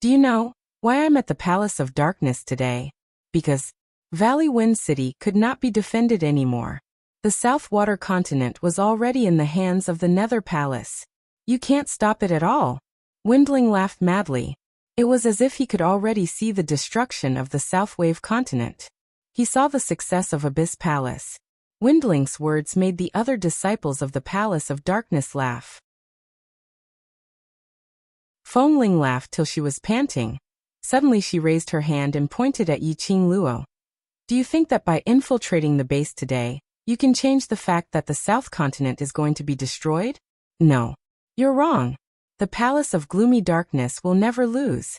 S1: Do you know why I'm at the Palace of Darkness today? Because Valley Wind City could not be defended anymore. The South Water Continent was already in the hands of the Nether Palace. You can't stop it at all. Windling laughed madly. It was as if he could already see the destruction of the South Wave Continent. He saw the success of Abyss Palace. Windling's words made the other disciples of the Palace of Darkness laugh. Feng Ling laughed till she was panting. Suddenly she raised her hand and pointed at Yiqing Luo. Do you think that by infiltrating the base today, you can change the fact that the South Continent is going to be destroyed? No. You're wrong. The Palace of Gloomy Darkness will never lose.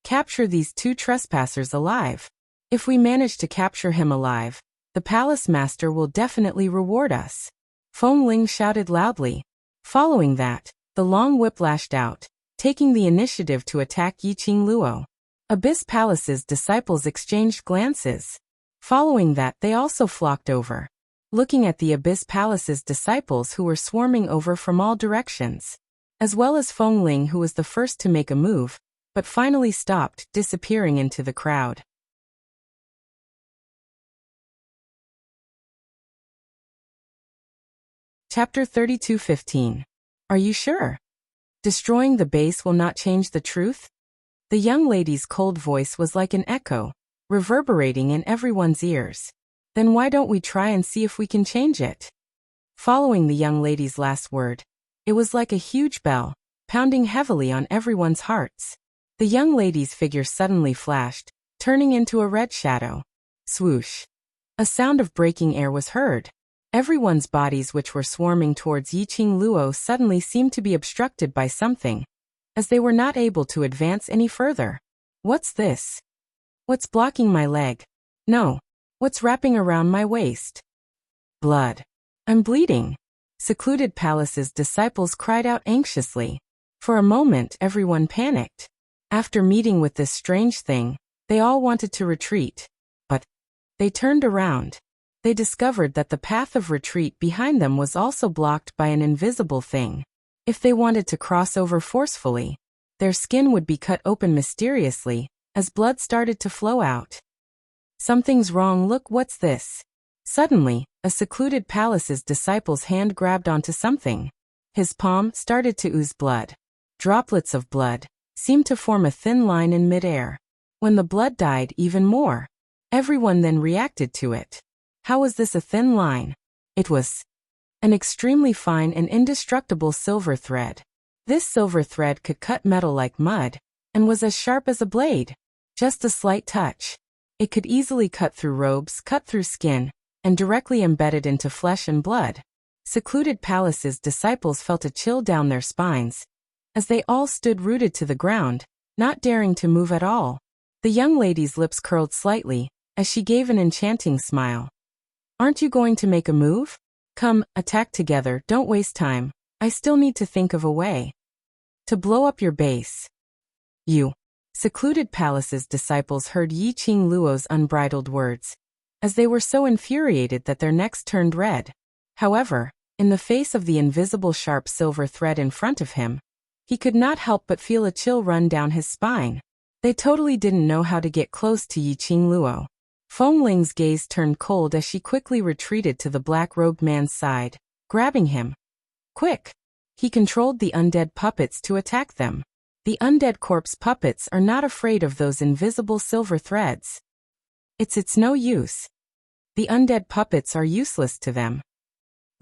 S1: Capture these two trespassers alive. If we manage to capture him alive, the Palace Master will definitely reward us. Feng Ling shouted loudly. Following that, the long whip lashed out, taking the initiative to attack Yiqing Luo. Abyss Palace's disciples exchanged glances. Following that, they also flocked over, looking at the Abyss Palace's disciples who were swarming over from all directions, as well as Feng Ling, who was the first to make a move, but finally stopped, disappearing into the crowd. Chapter 32:15. Are you sure? Destroying the base will not change the truth? The young lady's cold voice was like an echo, reverberating in everyone's ears. Then why don't we try and see if we can change it? Following the young lady's last word, it was like a huge bell, pounding heavily on everyone's hearts. The young lady's figure suddenly flashed, turning into a red shadow. Swoosh. A sound of breaking air was heard. Everyone's bodies which were swarming towards Yiqing Luo suddenly seemed to be obstructed by something, as they were not able to advance any further. What's this? What's blocking my leg? No. What's wrapping around my waist? Blood. I'm bleeding. Secluded Palace's disciples cried out anxiously. For a moment, everyone panicked. After meeting with this strange thing, they all wanted to retreat. But they turned around. They discovered that the path of retreat behind them was also blocked by an invisible thing. If they wanted to cross over forcefully, their skin would be cut open mysteriously, as blood started to flow out. Something's wrong, look, what's this? Suddenly, a Secluded Palace's disciple's hand grabbed onto something. His palm started to ooze blood. Droplets of blood seemed to form a thin line in midair. When the blood died even more, everyone then reacted to it. How was this a thin line? It was an extremely fine and indestructible silver thread. This silver thread could cut metal like mud, and was as sharp as a blade. Just a slight touch. It could easily cut through robes, cut through skin, and directly embedded into flesh and blood. Secluded Palace's disciples felt a chill down their spines, as they all stood rooted to the ground, not daring to move at all. The young lady's lips curled slightly, as she gave an enchanting smile. Aren't you going to make a move? Come, attack together, don't waste time. I still need to think of a way to blow up your base. You. Secluded Palace's disciples heard Yiqing Luo's unbridled words, as they were so infuriated that their necks turned red. However, in the face of the invisible sharp silver thread in front of him, he could not help but feel a chill run down his spine. They totally didn't know how to get close to Yiqing Luo. Feng Ling's gaze turned cold as she quickly retreated to the black-robed man's side, grabbing him. Quick! He controlled the undead puppets to attack them. The undead corpse puppets are not afraid of those invisible silver threads. It's no use. The undead puppets are useless to them.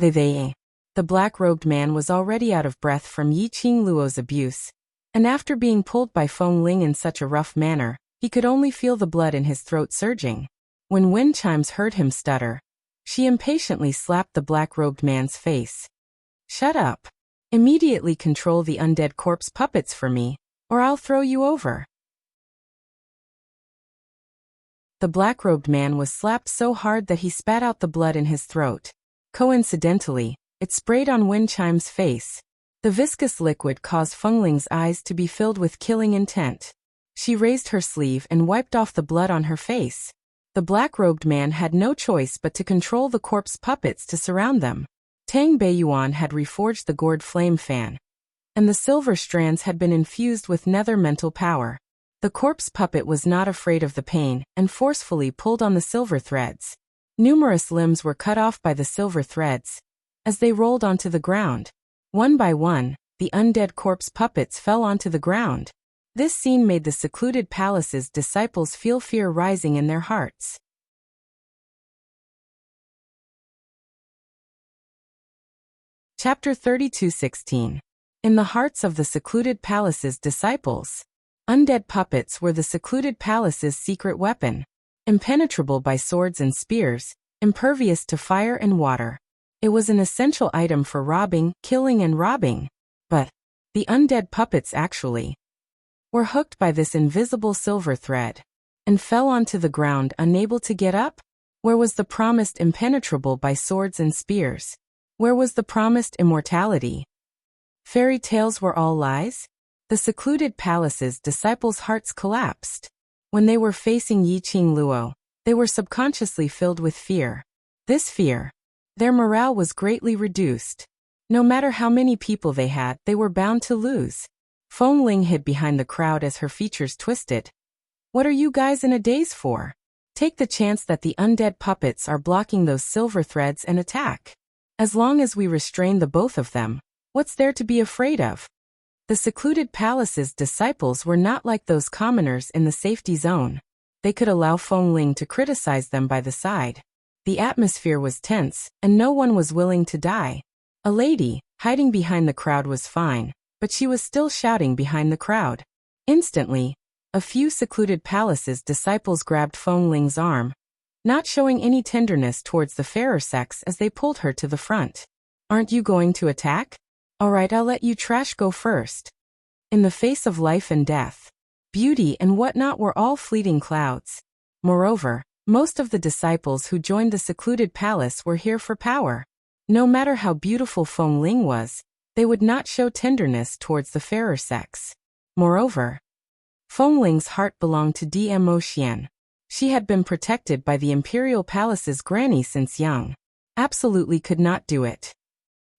S1: The black-robed man was already out of breath from Yiqing Luo's abuse, and after being pulled by Feng Ling in such a rough manner, he could only feel the blood in his throat surging. When Wind Chimes heard him stutter, she impatiently slapped the black-robed man's face. Shut up. Immediately control the undead corpse puppets for me, or I'll throw you over. The black-robed man was slapped so hard that he spat out the blood in his throat. Coincidentally, it sprayed on Wind Chime's face. The viscous liquid caused Feng Ling's eyes to be filled with killing intent. She raised her sleeve and wiped off the blood on her face. The black-robed man had no choice but to control the corpse puppets to surround them. Tang Beiyuan had reforged the gourd flame fan, and the silver strands had been infused with nether mental power. The corpse puppet was not afraid of the pain and forcefully pulled on the silver threads. Numerous limbs were cut off by the silver threads. As they rolled onto the ground, one by one, the undead corpse puppets fell onto the ground. This scene made the secluded palace's disciples feel fear rising in their hearts. Chapter 32:16. In the hearts of the secluded palace's disciples. Undead puppets were the secluded palace's secret weapon. Impenetrable by swords and spears, impervious to fire and water. It was an essential item for robbing, killing and robbing. But the undead puppets actually were hooked by this invisible silver thread and fell onto the ground unable to get up. Where was the promised impenetrable by swords and spears? Where was the promised immortality? Fairy tales were all lies? The secluded palace's disciples' hearts collapsed. When they were facing Yiqing Luo, they were subconsciously filled with fear. This fear, their morale was greatly reduced. No matter how many people they had, they were bound to lose. Feng Ling hid behind the crowd as her features twisted. What are you guys in a daze for? Take the chance that the undead puppets are blocking those silver threads and attack. As long as we restrain the both of them, what's there to be afraid of? The secluded palace's disciples were not like those commoners in the safety zone. They could allow Feng Ling to criticize them by the side. The atmosphere was tense, and no one was willing to die. A lady, hiding behind the crowd was fine, but she was still shouting behind the crowd. Instantly, a few secluded palace's disciples grabbed Feng Ling's arm, not showing any tenderness towards the fairer sex as they pulled her to the front. Aren't you going to attack? Alright, I'll let you trash go first. In the face of life and death, beauty and whatnot were all fleeting clouds. Moreover, most of the disciples who joined the secluded palace were here for power. No matter how beautiful Feng Ling was, they would not show tenderness towards the fairer sex. Moreover, Feng Ling's heart belonged to Dmo Xian. She had been protected by the imperial palace's granny since young. Absolutely could not do it.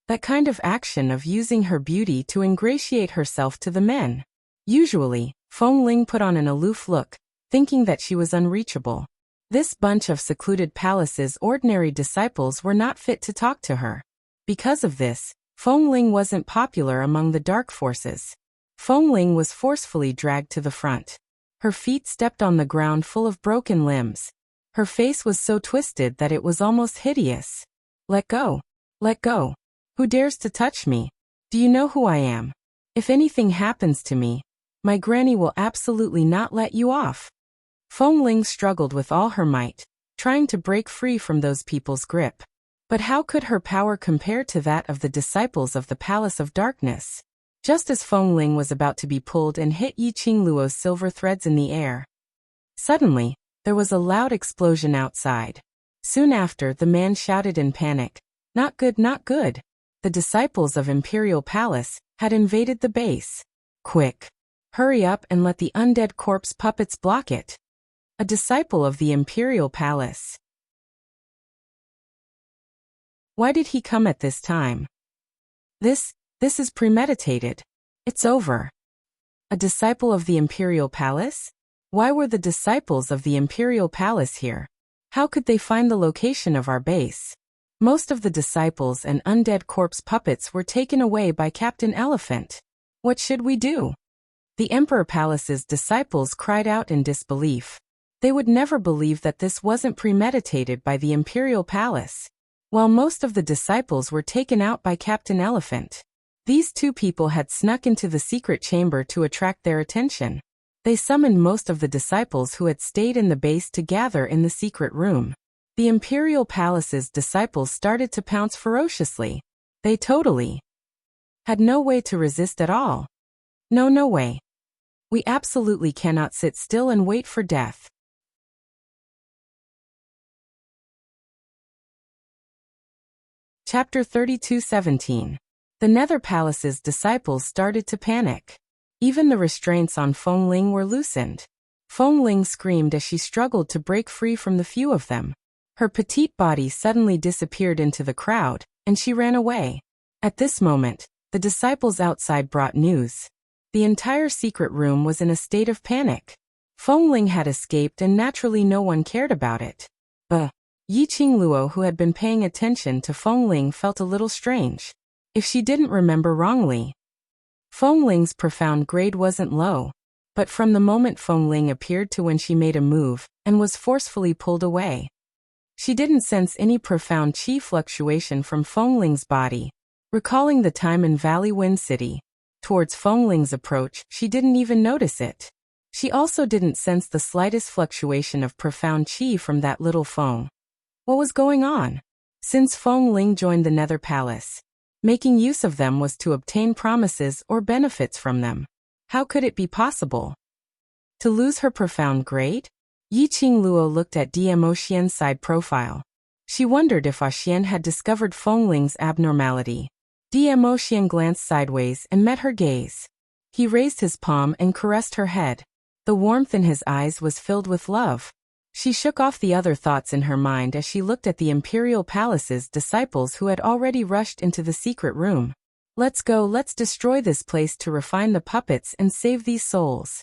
S1: That kind of action of using her beauty to ingratiate herself to the men. Usually, Feng Ling put on an aloof look, thinking that she was unreachable. This bunch of secluded palace's ordinary disciples were not fit to talk to her. Because of this, Feng Ling wasn't popular among the dark forces. Feng Ling was forcefully dragged to the front. Her feet stepped on the ground full of broken limbs. Her face was so twisted that it was almost hideous. Let go. Let go. Who dares to touch me? Do you know who I am? If anything happens to me, my granny will absolutely not let you off. Feng Ling struggled with all her might, trying to break free from those people's grip. But how could her power compare to that of the disciples of the Palace of Darkness? Just as Feng Ling was about to be pulled and hit Yiqing Luo's silver threads in the air, suddenly, there was a loud explosion outside. Soon after, the man shouted in panic, "Not good, not good." The disciples of Imperial Palace had invaded the base. Quick! Hurry up and let the undead corpse puppets block it. A disciple of the Imperial Palace Why did he come at this time? This is premeditated. It's over. A disciple of the Imperial Palace? Why were the disciples of the Imperial Palace here? How could they find the location of our base? Most of the disciples and undead corpse puppets were taken away by Captain Elephant. What should we do? The Emperor Palace's disciples cried out in disbelief. They would never believe that this wasn't premeditated by the Imperial Palace. While most of the disciples were taken out by Captain Elephant, these two people had snuck into the secret chamber to attract their attention. They summoned most of the disciples who had stayed in the base to gather in the secret room. The Imperial Palace's disciples started to pounce ferociously. They totally had no way to resist at all. No way. We absolutely cannot sit still and wait for death. Chapter 32:17. The Nether Palace's disciples started to panic. Even the restraints on Fengling were loosened. Fengling screamed as she struggled to break free from the few of them. Her petite body suddenly disappeared into the crowd, and she ran away. At this moment, the disciples outside brought news. The entire secret room was in a state of panic. Fengling had escaped and naturally no one cared about it. Yiqing Luo, who had been paying attention to Fengling, felt a little strange. If she didn't remember wrongly, Fengling's profound grade wasn't low. But from the moment Fengling appeared to when she made a move and was forcefully pulled away, she didn't sense any profound chi fluctuation from Fengling's body. Recalling the time in Valley Wind City, towards Fengling's approach, she didn't even notice it. She also didn't sense the slightest fluctuation of profound chi from that little Feng. What was going on? Since Fengling joined the Nether Palace, making use of them was to obtain promises or benefits from them. How could it be possible to lose her profound grade? Yiqing Luo looked at Dmo Xian's side profile. She wondered if Xian had discovered Fengling's abnormality. Dmo Xian glanced sideways and met her gaze. He raised his palm and caressed her head. The warmth in his eyes was filled with love. She shook off the other thoughts in her mind as she looked at the Imperial Palace's disciples who had already rushed into the secret room. Let's go, let's destroy this place to refine the puppets and save these souls.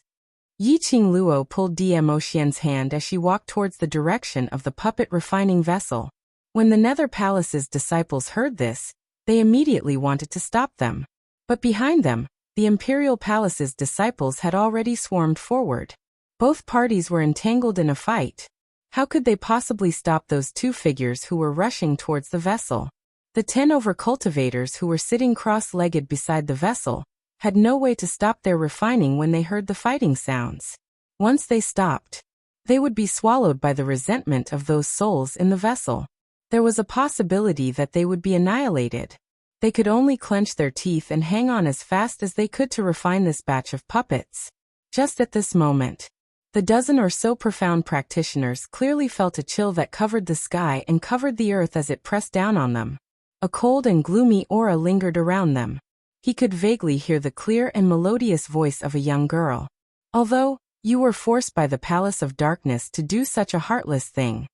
S1: Yiqing Luo pulled Dmo Xian's hand as she walked towards the direction of the puppet refining vessel. When the Nether Palace's disciples heard this, they immediately wanted to stop them. But behind them, the Imperial Palace's disciples had already swarmed forward. Both parties were entangled in a fight. How could they possibly stop those two figures who were rushing towards the vessel? The 10 over-cultivators who were sitting cross-legged beside the vessel had no way to stop their refining when they heard the fighting sounds. Once they stopped, they would be swallowed by the resentment of those souls in the vessel. There was a possibility that they would be annihilated. They could only clench their teeth and hang on as fast as they could to refine this batch of puppets. Just at this moment, the dozen or so profound practitioners clearly felt a chill that covered the sky and covered the earth as it pressed down on them. A cold and gloomy aura lingered around them. He could vaguely hear the clear and melodious voice of a young girl. Although, you were forced by the Palace of Darkness to do such a heartless thing.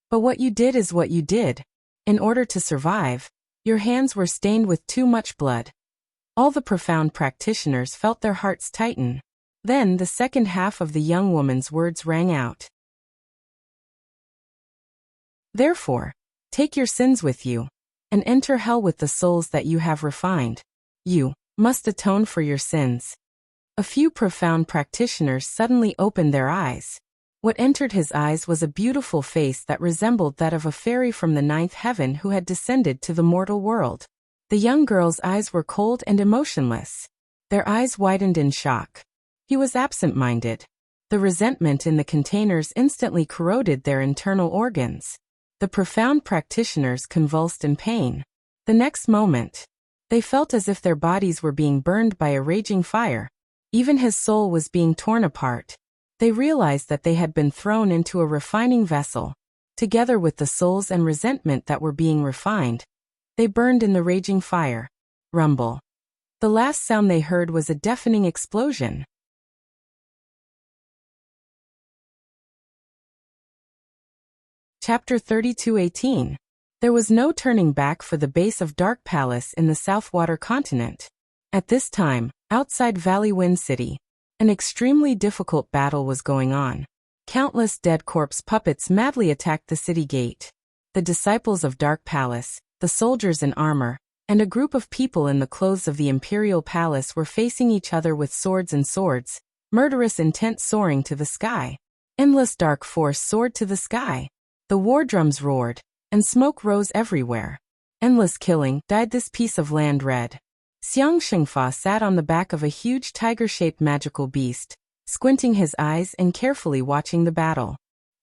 S1: But what you did is what you did. In order to survive, your hands were stained with too much blood. All the profound practitioners felt their hearts tighten. Then the second half of the young woman's words rang out. Therefore, take your sins with you, and enter hell with the souls that you have refined. You must atone for your sins. A few profound practitioners suddenly opened their eyes. What entered his eyes was a beautiful face that resembled that of a fairy from the ninth heaven who had descended to the mortal world. The young girl's eyes were cold and emotionless. Their eyes widened in shock. He was absent-minded. The resentment in the containers instantly corroded their internal organs. The profound practitioners convulsed in pain. The next moment, they felt as if their bodies were being burned by a raging fire. Even his soul was being torn apart. They realized that they had been thrown into a refining vessel. Together with the souls and resentment that were being refined, they burned in the raging fire. Rumble. The last sound they heard was a deafening explosion. Chapter 32:18. There was no turning back for the base of Dark Palace in the Southwater continent. At this time, outside Valley Wind City, an extremely difficult battle was going on. Countless dead corpse puppets madly attacked the city gate. The disciples of Dark Palace, the soldiers in armor, and a group of people in the clothes of the Imperial Palace were facing each other with swords and swords, murderous intent soaring to the sky. Endless dark force soared to the sky. The war drums roared, and smoke rose everywhere. Endless killing dyed this piece of land red. Xiang Xingfa sat on the back of a huge tiger-shaped magical beast, squinting his eyes and carefully watching the battle.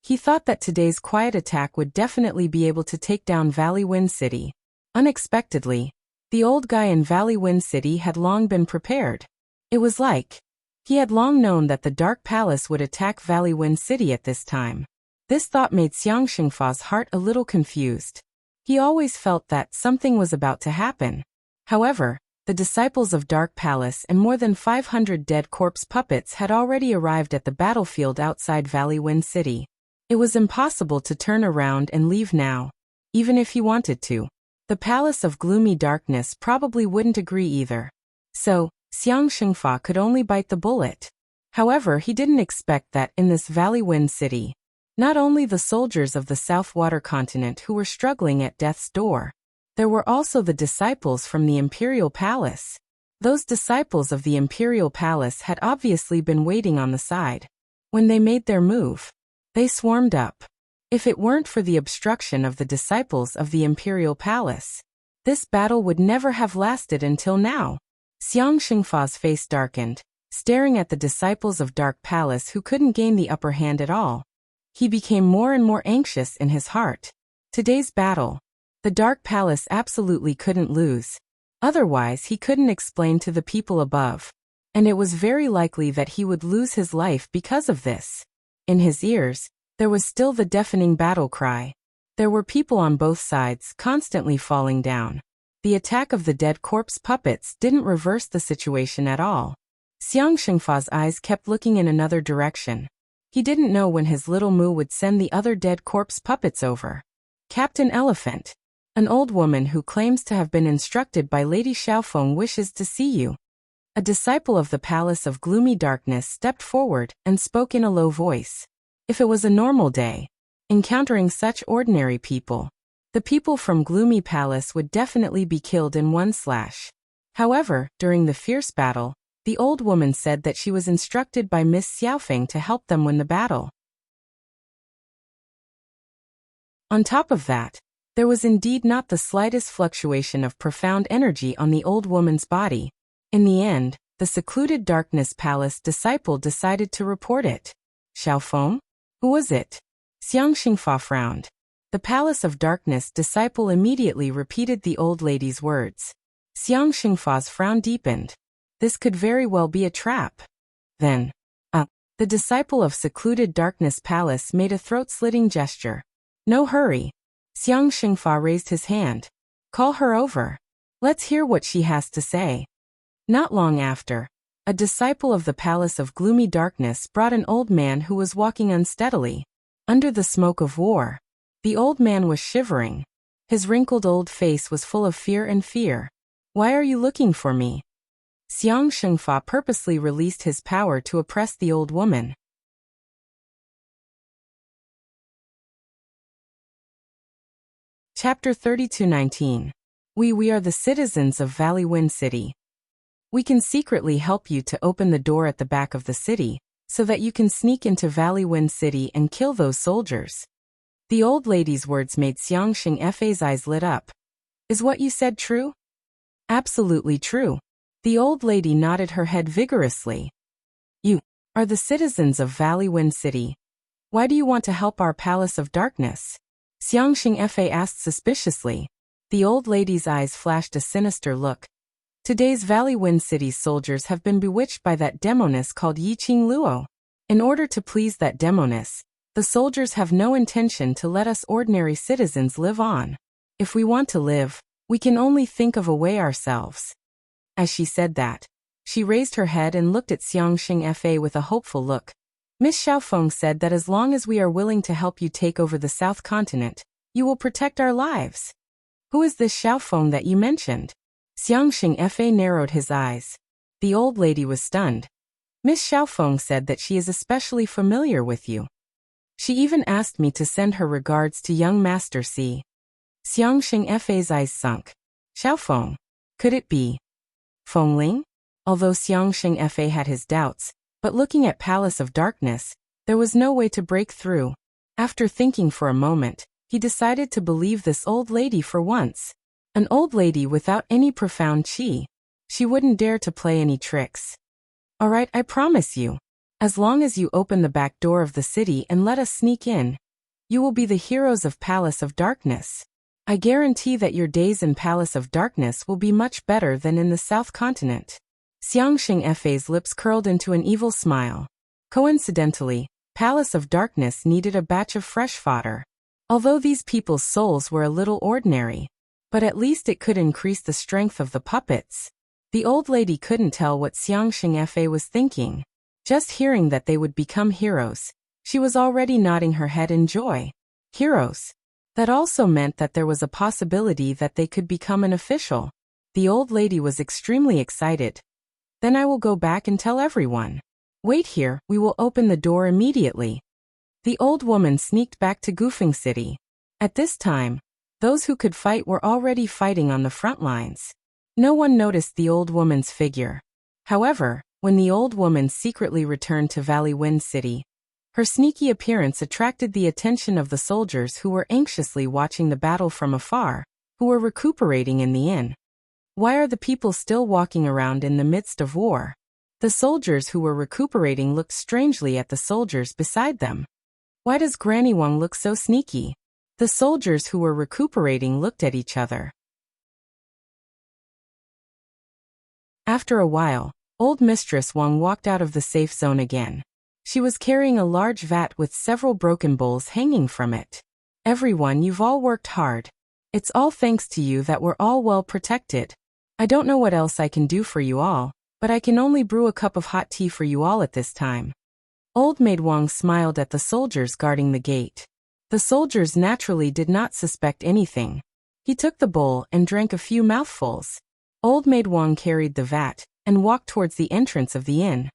S1: He thought that today's quiet attack would definitely be able to take down Valley Wind City. Unexpectedly, the old guy in Valley Wind City had long been prepared. It was like he had long known that the Dark Palace would attack Valley Wind City at this time. This thought made Xiang Xingfa's heart a little confused. He always felt that something was about to happen. However, the disciples of Dark Palace and more than 500 dead corpse puppets had already arrived at the battlefield outside Valley Wind City. It was impossible to turn around and leave now, even if he wanted to. The Palace of Gloomy Darkness probably wouldn't agree either. So, Xiang Xingfa could only bite the bullet. However, he didn't expect that in this Valley Wind City, not only the soldiers of the Southwater continent who were struggling at death's door, there were also the disciples from the Imperial Palace. Those disciples of the Imperial Palace had obviously been waiting on the side. When they made their move, they swarmed up. If it weren't for the obstruction of the disciples of the Imperial Palace, this battle would never have lasted until now. Xiang Xingfa's face darkened, staring at the disciples of Dark Palace who couldn't gain the upper hand at all. He became more and more anxious in his heart. Today's battle, the Dark Palace absolutely couldn't lose. Otherwise, he couldn't explain to the people above. And it was very likely that he would lose his life because of this. In his ears, there was still the deafening battle cry. There were people on both sides constantly falling down. The attack of the dead corpse puppets didn't reverse the situation at all. Xiang Xingfa's eyes kept looking in another direction. He didn't know when his little Mu would send the other dead corpse puppets over. Captain Elephant, an old woman who claims to have been instructed by Lady Xiaofeng, wishes to see you. A disciple of the Palace of Gloomy Darkness stepped forward and spoke in a low voice. If it was a normal day, encountering such ordinary people, the people from Gloomy Palace would definitely be killed in one slash. However, during the fierce battle, the old woman said that she was instructed by Miss Xiaofeng to help them win the battle. On top of that, there was indeed not the slightest fluctuation of profound energy on the old woman's body. In the end, the secluded Darkness Palace disciple decided to report it. Xiaofeng? Who was it? Xiang Xingfa frowned. The Palace of Darkness disciple immediately repeated the old lady's words. Xiang Xingfa's frown deepened. This could very well be a trap. Then, the disciple of secluded Darkness Palace made a throat-slitting gesture. No hurry. Xiang Xingfa raised his hand. Call her over. Let's hear what she has to say. Not long after, a disciple of the Palace of Gloomy Darkness brought an old man who was walking unsteadily. Under the smoke of war, the old man was shivering. His wrinkled old face was full of fear and fear. Why are you looking for me? Xiang Xingfa purposely released his power to oppress the old woman. Chapter 32:19. We are the citizens of Valley Wind City. We can secretly help you to open the door at the back of the city, so that you can sneak into Valley Wind City and kill those soldiers. The old lady's words made Xiang Xingfa's eyes lit up. Is what you said true? Absolutely true. The old lady nodded her head vigorously. You are the citizens of Valley Wind City. Why do you want to help our Palace of Darkness? Xiang Xingfa asked suspiciously. The old lady's eyes flashed a sinister look. Today's Valley Wind City's soldiers have been bewitched by that demoness called Yiqing Luo. In order to please that demoness, the soldiers have no intention to let us ordinary citizens live on. If we want to live, we can only think of a way ourselves. As she said that, she raised her head and looked at Xiang Xingfa with a hopeful look. Miss Xiaofeng said that as long as we are willing to help you take over the South Continent, You will protect our lives. Who is this Xiaofeng that you mentioned? Xiangxing Fa narrowed his eyes. The old lady was stunned. Miss Xiaofeng said that she is especially familiar with you. She even asked me to send her regards to young Master C. Xiangxing Fa's eyes sunk. Xiaofeng. Could it be Fengling? Although Xiangxing Fa had his doubts, but looking at Palace of Darkness, there was no way to break through. After thinking for a moment, he decided to believe this old lady for once. An old lady without any profound qi. She wouldn't dare to play any tricks. All right, I promise you. As long as you open the back door of the city and let us sneak in, you will be the heroes of Palace of Darkness. I guarantee that your days in Palace of Darkness will be much better than in the South Continent. Xiangxing Fa's lips curled into an evil smile. Coincidentally, Palace of Darkness needed a batch of fresh fodder. Although these people's souls were a little ordinary, but at least it could increase the strength of the puppets. The old lady couldn't tell what Xiangxing Fa was thinking. Just hearing that they would become heroes, she was already nodding her head in joy. Heroes. That also meant that there was a possibility that they could become an official. The old lady was extremely excited. Then I will go back and tell everyone. Wait here, we will open the door immediately. The old woman sneaked back to Gufeng City. At this time, those who could fight were already fighting on the front lines. No one noticed the old woman's figure. However, when the old woman secretly returned to Valley Wind City, her sneaky appearance attracted the attention of the soldiers who were anxiously watching the battle from afar, who were recuperating in the inn. Why are the people still walking around in the midst of war? The soldiers who were recuperating looked strangely at the soldiers beside them. Why does Granny Wang look so sneaky? The soldiers who were recuperating looked at each other. After a while, old Mistress Wang walked out of the safe zone again. She was carrying a large vat with several broken bowls hanging from it. Everyone, you've all worked hard. It's all thanks to you that we're all well protected. I don't know what else I can do for you all, but I can only brew a cup of hot tea for you all at this time. Old Maid Wang smiled at the soldiers guarding the gate. The soldiers naturally did not suspect anything. He took the bowl and drank a few mouthfuls. Old Maid Wang carried the vat and walked towards the entrance of the inn.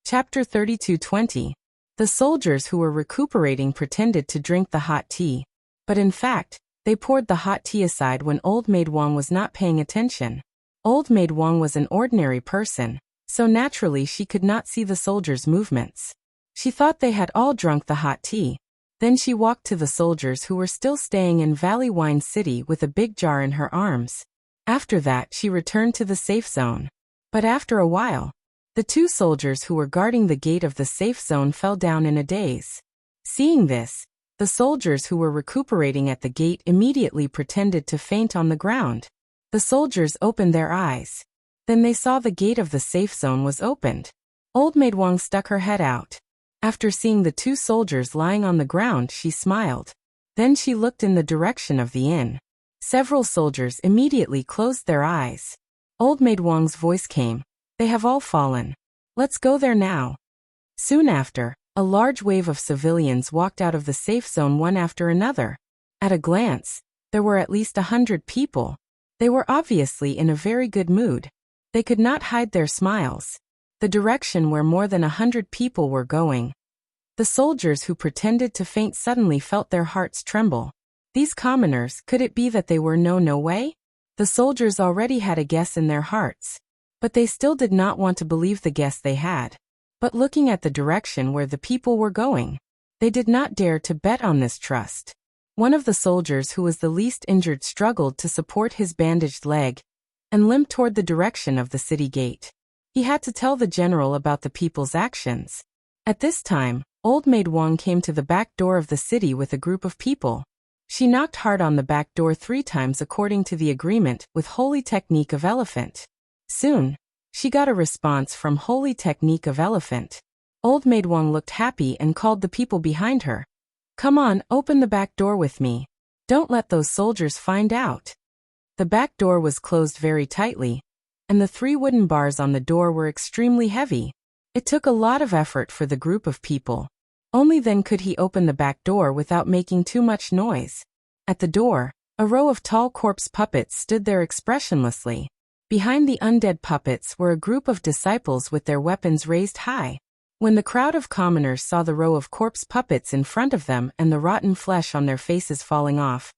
S1: Chapter 32:20. The soldiers who were recuperating pretended to drink the hot tea, but in fact, they poured the hot tea aside when Old Maid Wang was not paying attention. Old Maid Wang was an ordinary person, so naturally she could not see the soldiers' movements. She thought they had all drunk the hot tea. Then she walked to the soldiers who were still staying in Valley Wine City with a big jar in her arms. After that, she returned to the safe zone. But after a while, the two soldiers who were guarding the gate of the safe zone fell down in a daze. Seeing this, the soldiers who were recuperating at the gate immediately pretended to faint on the ground. The soldiers opened their eyes. Then they saw the gate of the safe zone was opened. Old Maid Wang stuck her head out. After seeing the two soldiers lying on the ground, she smiled. Then she looked in the direction of the inn. Several soldiers immediately closed their eyes. Old Maid Wang's voice came. They have all fallen. Let's go there now. Soon after, a large wave of civilians walked out of the safe zone one after another. At a glance, there were at least 100 people. They were obviously in a very good mood. They could not hide their smiles. The direction where more than 100 people were going. The soldiers who pretended to faint suddenly felt their hearts tremble. These commoners, could it be that they were no way? The soldiers already had a guess in their hearts. But they still did not want to believe the guess they had. But looking at the direction where the people were going, they did not dare to bet on this trust. One of the soldiers who was the least injured struggled to support his bandaged leg and limped toward the direction of the city gate. He had to tell the general about the people's actions. At this time, Old Maid Wang came to the back door of the city with a group of people. She knocked hard on the back door 3 times according to the agreement with Holy Technique of Elephant. Soon, she got a response from Holy Technique of Elephant. Old Maid Wang looked happy and called the people behind her. Come on, open the back door with me. Don't let those soldiers find out. The back door was closed very tightly, and the 3 wooden bars on the door were extremely heavy. It took a lot of effort for the group of people. Only then could he open the back door without making too much noise. At the door, a row of tall corpse puppets stood there expressionlessly. Behind the undead puppets were a group of disciples with their weapons raised high. When the crowd of commoners saw the row of corpse puppets in front of them and the rotten flesh on their faces falling off,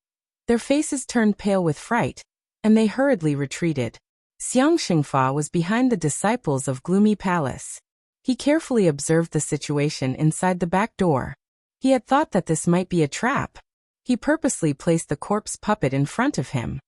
S1: their faces turned pale with fright, and they hurriedly retreated. Xiang Xingfa was behind the disciples of Gloomy Palace. He carefully observed the situation inside the back door. He had thought that this might be a trap. He purposely placed the corpse puppet in front of him.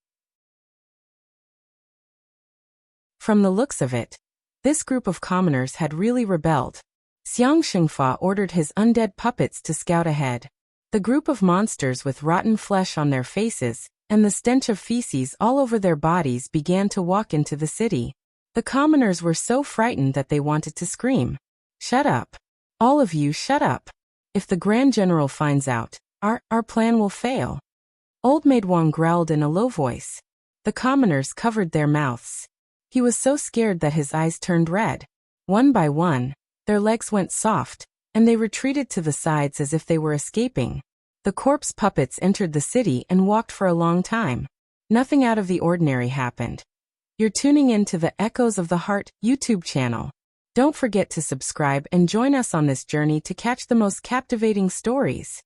S1: From the looks of it, this group of commoners had really rebelled. Xiang Xingfa ordered his undead puppets to scout ahead. The group of monsters with rotten flesh on their faces and the stench of feces all over their bodies began to walk into the city. The commoners were so frightened that they wanted to scream. "Shut up. All of you shut up. If the Grand General finds out, our plan will fail." Old Maid Wang growled in a low voice. The commoners covered their mouths. He was so scared that his eyes turned red. One by one, their legs went soft, and they retreated to the sides as if they were escaping. The corpse puppets entered the city and walked for a long time. Nothing out of the ordinary happened. You're tuning in to the Echoes of the Heart YouTube channel. Don't forget to subscribe and join us on this journey to catch the most captivating stories.